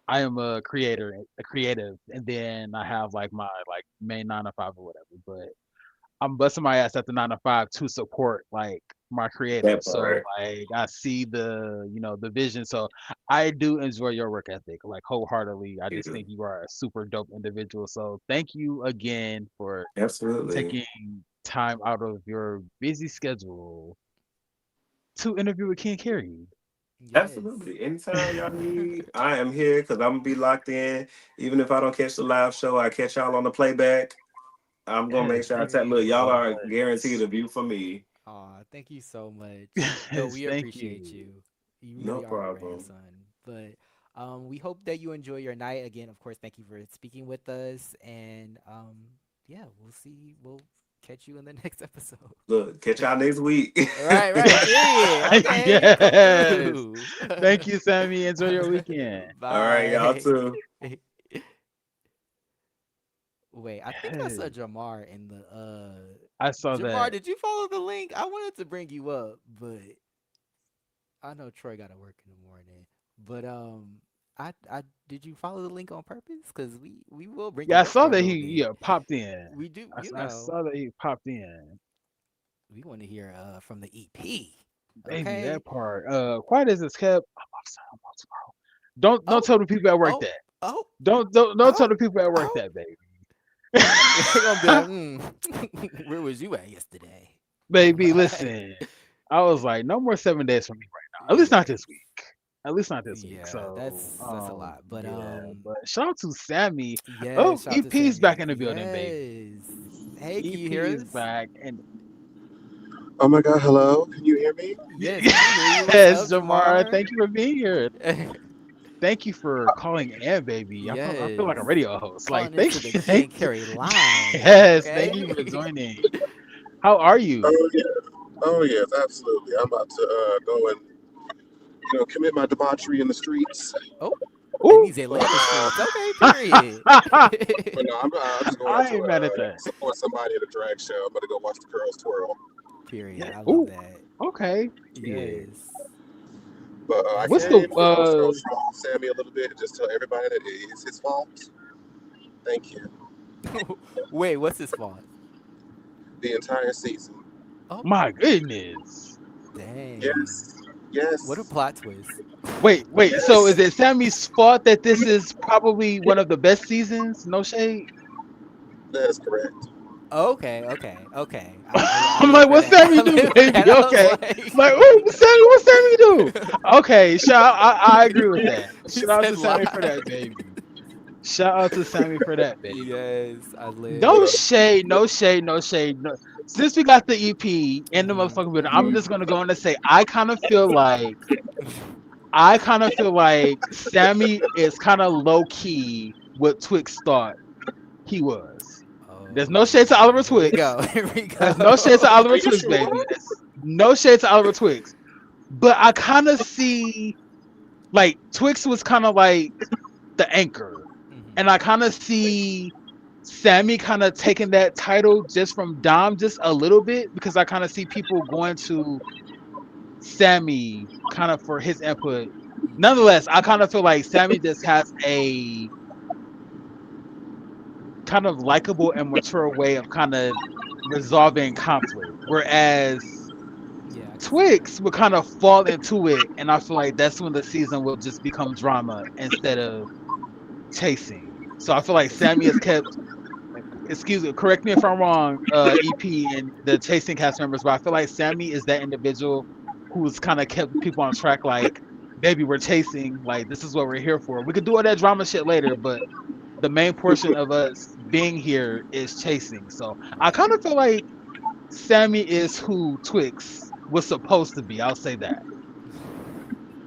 Speaker 2: I am a creator, a creative, and then I have like my like main 9 to 5 or whatever. But I'm busting my ass at the 9 to 5 to support like my creative.
Speaker 3: That
Speaker 2: So
Speaker 3: part.
Speaker 2: like I see the the vision. So I do enjoy your work ethic like wholeheartedly. I just
Speaker 3: Yeah,
Speaker 2: think you are a super dope individual. So thank you again for
Speaker 3: absolutely.
Speaker 2: taking time out of your busy schedule to interview with Ken Carey.
Speaker 1: Yes.
Speaker 3: Absolutely. Anytime y'all need, I am here because I'm gonna be locked in. Even if I don't catch the live show, I catch y'all on the playback. I'm gonna make
Speaker 2: Yes,
Speaker 3: sure I
Speaker 2: thank
Speaker 3: tell.
Speaker 2: you
Speaker 3: Look,
Speaker 2: so
Speaker 3: y'all are guaranteed
Speaker 2: much.
Speaker 3: a view for me.
Speaker 1: Aw, thank you so much. No,
Speaker 2: Yes,
Speaker 1: we
Speaker 2: thank
Speaker 1: appreciate
Speaker 2: you.
Speaker 1: you. You
Speaker 3: No
Speaker 1: really are our
Speaker 3: problem.
Speaker 1: grandson. But we hope that you enjoy your night. Again, of course, thank you for speaking with us. And yeah, we'll see. We'll catch you in the next episode.
Speaker 3: Look, catch y'all next week.
Speaker 1: Right, right. Period. Okay, come
Speaker 2: Yes.
Speaker 1: through.
Speaker 2: Thank you, Sammy. Enjoy your weekend.
Speaker 3: All right, y'all
Speaker 1: Bye.
Speaker 3: too.
Speaker 1: Wait, I think I saw
Speaker 2: Yes.
Speaker 1: Jamar in the
Speaker 2: I saw
Speaker 1: Jamar,
Speaker 2: that.
Speaker 1: did you follow the link? I wanted to bring you up, but I know Troy got to work in the morning. But I did you follow the link on purpose? Cause we will bring
Speaker 2: Yeah, I
Speaker 1: you up
Speaker 2: saw
Speaker 1: for a
Speaker 2: that
Speaker 1: little
Speaker 2: he
Speaker 1: bit.
Speaker 2: popped in.
Speaker 1: We do,
Speaker 2: I saw that he popped in.
Speaker 1: we want to hear from the EP.
Speaker 2: Baby,
Speaker 1: Okay.
Speaker 2: that part. Quiet as it's kept. I'm outside. I'm out tomorrow. Don't
Speaker 1: Oh,
Speaker 2: tell the people at work
Speaker 1: oh,
Speaker 2: that.
Speaker 1: oh,
Speaker 2: Don't tell
Speaker 1: oh,
Speaker 2: the people at work
Speaker 1: oh.
Speaker 2: that, baby.
Speaker 1: They're gonna be like, where was you at yesterday?
Speaker 2: Baby,
Speaker 1: Right.
Speaker 2: listen. I was like, no more 7 days for me right now. At least not
Speaker 1: Yes.
Speaker 2: this week. At least not this week.
Speaker 1: Yeah,
Speaker 2: So,
Speaker 1: that's a lot. But
Speaker 2: yeah. But shout out to Sammy.
Speaker 1: yeah,
Speaker 2: Oh,
Speaker 1: shout out to
Speaker 2: EP's back
Speaker 1: Sammy.
Speaker 2: in the building, baby.
Speaker 1: Yes. Hey, can you
Speaker 2: EP
Speaker 1: hear
Speaker 2: is
Speaker 1: us?
Speaker 2: back, and
Speaker 5: Oh my God, hello. Can you hear me?
Speaker 1: Yes, we can hear you. What's
Speaker 2: yes,
Speaker 1: up,
Speaker 2: Jamar.
Speaker 1: Jamar?
Speaker 2: Thank you for being here. Thank you for calling in, baby. I feel like a
Speaker 1: Yes.
Speaker 2: radio host. Like,
Speaker 1: Calling
Speaker 2: thank
Speaker 1: into the
Speaker 2: you,
Speaker 1: Key
Speaker 2: thank
Speaker 1: and
Speaker 2: you.
Speaker 1: Carry line.
Speaker 2: Yes, thank you for
Speaker 1: Okay.
Speaker 2: joining. How are you?
Speaker 5: Oh yeah. Oh yes, absolutely. I'm about to go and commit my debauchery in the streets.
Speaker 1: Oh, and
Speaker 2: Ooh.
Speaker 1: these
Speaker 5: But
Speaker 1: Atlanta streets. Okay, period.
Speaker 5: but no, I'm just going out
Speaker 2: I
Speaker 5: to
Speaker 2: ain't mad at that.
Speaker 5: support somebody at a drag show. I'm gonna go watch the girls twirl.
Speaker 1: Period.
Speaker 2: Yeah.
Speaker 1: I love
Speaker 2: Ooh.
Speaker 1: that.
Speaker 2: Okay. Yeah.
Speaker 1: Yes.
Speaker 5: But I
Speaker 1: That's
Speaker 2: What's
Speaker 5: came
Speaker 2: the
Speaker 1: good.
Speaker 5: to troll Sammy a little bit and just tell everybody that it is his fault. Thank you.
Speaker 1: Wait, what's his fault?
Speaker 5: The entire season.
Speaker 1: Oh,
Speaker 2: my goodness?
Speaker 1: dang.
Speaker 5: Yes.
Speaker 1: What a
Speaker 5: Yes.
Speaker 1: plot twist.
Speaker 2: Wait. So is
Speaker 5: Yes.
Speaker 2: it Sammy's fault that this is probably one of the best seasons? No shade.
Speaker 5: That is correct.
Speaker 1: Okay, okay, okay. I
Speaker 2: I'm
Speaker 1: live
Speaker 2: like,
Speaker 1: for
Speaker 2: what
Speaker 1: that.
Speaker 2: Sammy
Speaker 1: I
Speaker 2: do,
Speaker 1: live for
Speaker 2: baby?
Speaker 1: that. I was
Speaker 2: Okay. I'm
Speaker 1: like,
Speaker 2: like, ooh, Sammy, what Sammy do? Okay, I agree with that.
Speaker 1: he
Speaker 2: Shout out
Speaker 1: said
Speaker 2: to Sammy for that,
Speaker 1: live.
Speaker 2: baby. Shout out to Sammy for that, baby.
Speaker 1: Yes, I
Speaker 5: But
Speaker 2: No
Speaker 1: live.
Speaker 2: shade, no shade, no shade. No. Since we got the EP and the
Speaker 1: Hmm.
Speaker 2: motherfucking video, I'm
Speaker 5: mhm.
Speaker 2: just gonna go on and say I kind of feel like Sammy is kind of low key what Twix thought he was. There's no shade to
Speaker 1: Oh,
Speaker 2: Oliver
Speaker 1: here we
Speaker 2: Twix.
Speaker 1: go. Here we
Speaker 2: There's no shade to
Speaker 1: go.
Speaker 5: Are
Speaker 2: Oliver
Speaker 5: you
Speaker 2: Twix,
Speaker 5: sure?
Speaker 2: baby. There's no shade to Oliver Twix. But I kind of see like Twix was kind of like the anchor, and I
Speaker 1: Hmm.
Speaker 2: kind of see Sammy kind of taking that title just from Dom just a little bit because I kind of see people going to Sammy kind of for his input.
Speaker 1: Hmm.
Speaker 2: Nonetheless, I kind of feel like Sammy just has a kind of likable and mature way of kind of resolving conflict, whereas
Speaker 1: Yeah, I can see that.
Speaker 2: Twix would kind of fall into it, and I feel like that's when the season will just become drama instead of chasing. So I feel
Speaker 1: I
Speaker 2: like
Speaker 1: can see
Speaker 2: Sammy has
Speaker 1: that.
Speaker 2: kept. Excuse me, correct me if I'm wrong, EP and the chasing cast members, but I feel like Sammy is that individual who's kind of kept people on track. Like, baby, we're chasing. Like, this is what we're here for. We could do all that drama shit later, but the main portion of us being here is chasing. So I
Speaker 1: Right.
Speaker 2: kind of feel like Sammy is who Twix was supposed to be. I'll say that.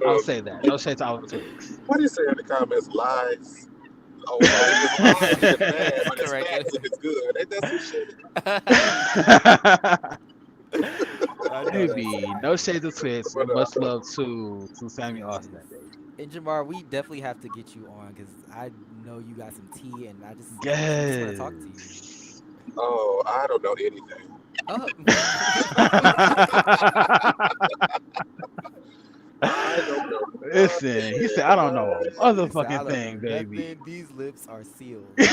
Speaker 2: I'll say that. No shade to Oliver Twix.
Speaker 5: What do you say in the comments? Lies. Oh, if it's lies, then it's bad, but it's
Speaker 1: Correction.
Speaker 5: facts if it's good. Ain't that some shit?
Speaker 1: I know that's
Speaker 2: Baby, no
Speaker 1: right.
Speaker 2: shade to Twix.
Speaker 5: But
Speaker 2: Much love to Sammy Austin,
Speaker 1: Yes.
Speaker 2: baby.
Speaker 1: And Jamar, we definitely have to get you on because I know you got some tea, and I just want to talk to you.
Speaker 2: Yes.
Speaker 5: oh, I don't know anything.
Speaker 1: Uh,
Speaker 5: I don't know
Speaker 2: Listen, he said, I don't know a
Speaker 5: nothing.
Speaker 1: he said, "I
Speaker 2: motherfucking
Speaker 1: don't know
Speaker 2: thing, baby.
Speaker 1: nothing. These lips are sealed." Come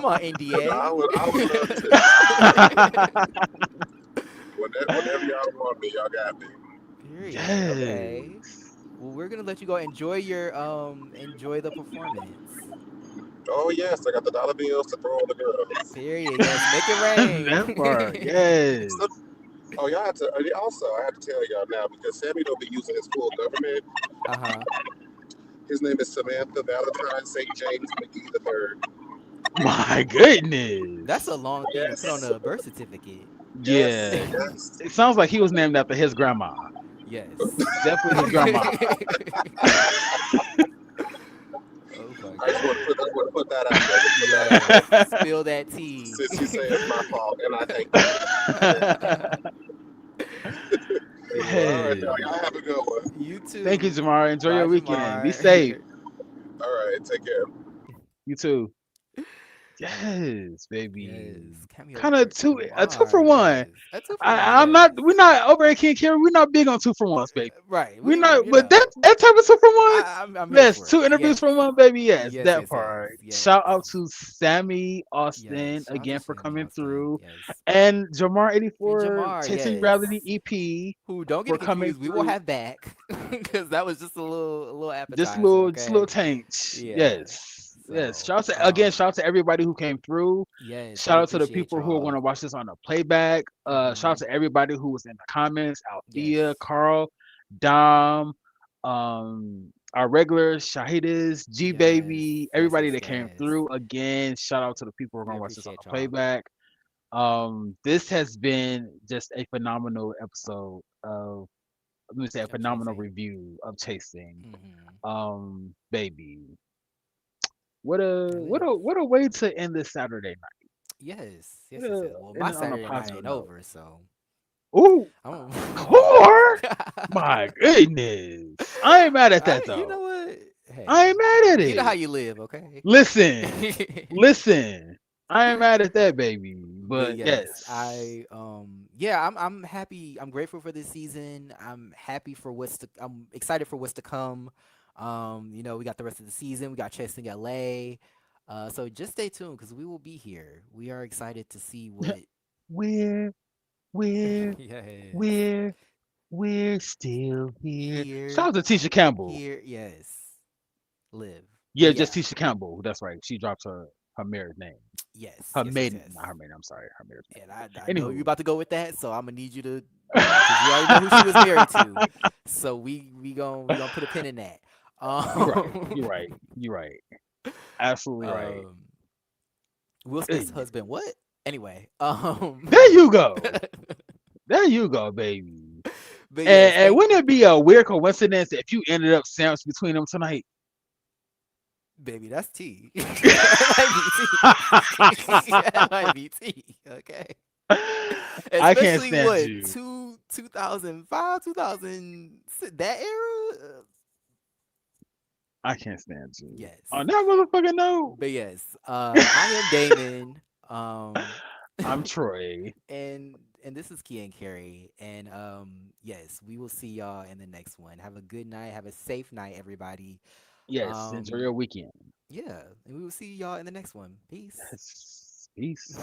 Speaker 1: on,
Speaker 5: I
Speaker 1: NDA.
Speaker 5: would love to. Whenever y'all want me, y'all got me.
Speaker 1: Period. Okay.
Speaker 2: Yes.
Speaker 1: Well, we're gonna let you go. Enjoy the performance.
Speaker 5: Oh yes, I got the dollar bills to throw on the girls.
Speaker 1: Period. Yes, make it rain.
Speaker 2: That part, yes.
Speaker 5: So, oh, y'all have to. Also, I have to tell y'all now because Sammy don't be using his full government.
Speaker 1: Uh-huh.
Speaker 5: His name is Samantha Valentine St. James McGee the third.
Speaker 2: My
Speaker 1: That's a
Speaker 2: goodness.
Speaker 1: long thing to put on
Speaker 5: Yes,
Speaker 1: a birth certificate.
Speaker 5: yes,
Speaker 2: Yeah.
Speaker 5: yes.
Speaker 2: It sounds like he was named after his grandma.
Speaker 1: Yes.
Speaker 2: Definitely his grandma.
Speaker 1: Oh my
Speaker 5: I just
Speaker 1: God.
Speaker 5: want to put that out there. Just put that out
Speaker 1: Yes.
Speaker 5: there.
Speaker 1: Spill that tea.
Speaker 5: Since you say it's my fault, and I thank you. Well, all right, now
Speaker 2: Yes.
Speaker 5: y'all have a good one.
Speaker 1: You
Speaker 2: Thank you,
Speaker 1: too.
Speaker 2: Jamar. Enjoy
Speaker 1: Bye,
Speaker 2: your weekend. Be safe.
Speaker 1: Jamar.
Speaker 5: All right, take care.
Speaker 2: You too. Yes, baby.
Speaker 1: Yes. Cameo
Speaker 2: Kind of
Speaker 1: for
Speaker 2: a two for
Speaker 1: Jamar.
Speaker 2: one.
Speaker 1: Yes. A two for one.
Speaker 2: I'm
Speaker 1: Yes.
Speaker 2: not. We're not over at King Carry. We're not big on 2 for 1s, baby.
Speaker 1: Right.
Speaker 2: We're
Speaker 1: We,
Speaker 2: not.
Speaker 1: you
Speaker 2: But
Speaker 1: know,
Speaker 2: that type of 2 for 1,
Speaker 1: I'm here
Speaker 2: yes.
Speaker 1: for it.
Speaker 2: Two interviews
Speaker 1: Yes.
Speaker 2: for one, baby. Yes,
Speaker 1: Yes.
Speaker 2: that
Speaker 1: Yes. Yes.
Speaker 2: part.
Speaker 1: Yes.
Speaker 2: Shout out to Sammy Austin
Speaker 1: Yes. Shout out to
Speaker 2: again for
Speaker 1: Sammy
Speaker 2: coming
Speaker 1: Austin.
Speaker 2: through,
Speaker 1: Yes.
Speaker 2: and Jamar
Speaker 1: And
Speaker 2: 84
Speaker 1: Jamar.
Speaker 2: Chasing
Speaker 1: Yes.
Speaker 2: Reality EP
Speaker 1: Who don't get
Speaker 2: for
Speaker 1: it
Speaker 2: coming
Speaker 1: confused. We will
Speaker 2: through.
Speaker 1: have back because that was just a little appetizer.
Speaker 2: Just a little
Speaker 1: Okay.
Speaker 2: taint.
Speaker 1: Yeah.
Speaker 2: Yes. Yes.
Speaker 1: So,
Speaker 2: Shout out to everybody who came through.
Speaker 1: yes,
Speaker 2: Shout
Speaker 1: we
Speaker 2: out to the
Speaker 1: appreciate
Speaker 2: people who are going
Speaker 1: y'all.
Speaker 2: to watch this on the playback. Shout out
Speaker 1: Hmm.
Speaker 2: to everybody who was in the comments.
Speaker 1: Yes.
Speaker 2: Althea, Carl, Dom, our regulars, Shahidas, G
Speaker 1: Yes.
Speaker 2: Baby,
Speaker 1: Yes.
Speaker 2: everybody
Speaker 1: Yes.
Speaker 2: that came
Speaker 1: Yes.
Speaker 2: through. Again, shout out to the people who are
Speaker 1: We
Speaker 2: going to watch this on
Speaker 1: appreciate
Speaker 2: the
Speaker 1: y'all.
Speaker 2: playback. This has been just a phenomenal episode of, let me say, a
Speaker 1: Of
Speaker 2: phenomenal
Speaker 1: chasing.
Speaker 2: review of Chasing.
Speaker 1: Hmm.
Speaker 2: Baby,
Speaker 1: I live.
Speaker 2: what a way to end this Saturday night.
Speaker 1: Yes. Yes.
Speaker 2: What
Speaker 1: Yes.
Speaker 2: a
Speaker 1: Yes. Well, my
Speaker 2: ending on a
Speaker 1: Saturday night
Speaker 2: positive
Speaker 1: ain't
Speaker 2: note.
Speaker 1: over, so
Speaker 2: Ooh,
Speaker 1: I'm.
Speaker 2: core. My goodness, I ain't mad at that
Speaker 1: You know
Speaker 2: though.
Speaker 1: what?
Speaker 2: I
Speaker 1: Hey,
Speaker 2: ain't mad at
Speaker 1: you know how
Speaker 2: it.
Speaker 1: you live, okay?
Speaker 2: Listen, listen. I ain't mad at that, baby.
Speaker 1: But
Speaker 2: But
Speaker 1: yes,
Speaker 2: yes,
Speaker 1: yeah, I'm happy. I'm grateful for this season. I'm happy for I'm excited for what's to come. We got the rest of the season. We got Chasing LA. So just stay tuned because we will be here. We are excited to see what.
Speaker 2: we're we're
Speaker 1: Yes,
Speaker 2: we're we're still here.
Speaker 1: here,
Speaker 2: Shout out to Tisha Campbell.
Speaker 1: here, yes, live.
Speaker 2: Yeah,
Speaker 1: But
Speaker 2: just
Speaker 1: yeah,
Speaker 2: Tisha Campbell. That's right. She drops her married name.
Speaker 1: yes,
Speaker 2: Her
Speaker 1: yes, yes,
Speaker 2: maiden,
Speaker 1: yes.
Speaker 2: not her maiden. I'm sorry, her married
Speaker 1: And I
Speaker 2: name.
Speaker 1: know you're
Speaker 2: Anywho.
Speaker 1: about to go with that, so I'm gonna need you to, because you already know who she was married to. So we gonna put a pin in that.
Speaker 2: You're right.
Speaker 1: Um,
Speaker 2: You're right. You're right. Absolutely right.
Speaker 1: um, Will Smith's
Speaker 2: Goodness.
Speaker 1: husband. What? Anyway.
Speaker 2: There you go. There you go, baby.
Speaker 1: But yes,
Speaker 2: And
Speaker 1: thank
Speaker 2: wouldn't it be a weird coincidence if you ended up sandwiched between them tonight?
Speaker 1: baby. That's tea. That might be tea. That might be tea. Okay.
Speaker 2: I can't
Speaker 1: Especially
Speaker 2: stand
Speaker 1: what
Speaker 2: you.
Speaker 1: 2005, 2000 that era.
Speaker 2: I can't stand you.
Speaker 1: Yes.
Speaker 2: On that motherfucking note,
Speaker 1: But yes, I am Damon. Um,
Speaker 2: I'm Troy.
Speaker 1: and this is Key and Carrie. And yes, we will see y'all in the next one. Have a good night. Have a safe night, everybody.
Speaker 2: Yes, enjoy
Speaker 1: Um,
Speaker 2: your weekend.
Speaker 1: yeah, and we will see y'all in the next one. Peace.
Speaker 2: Yes. Peace.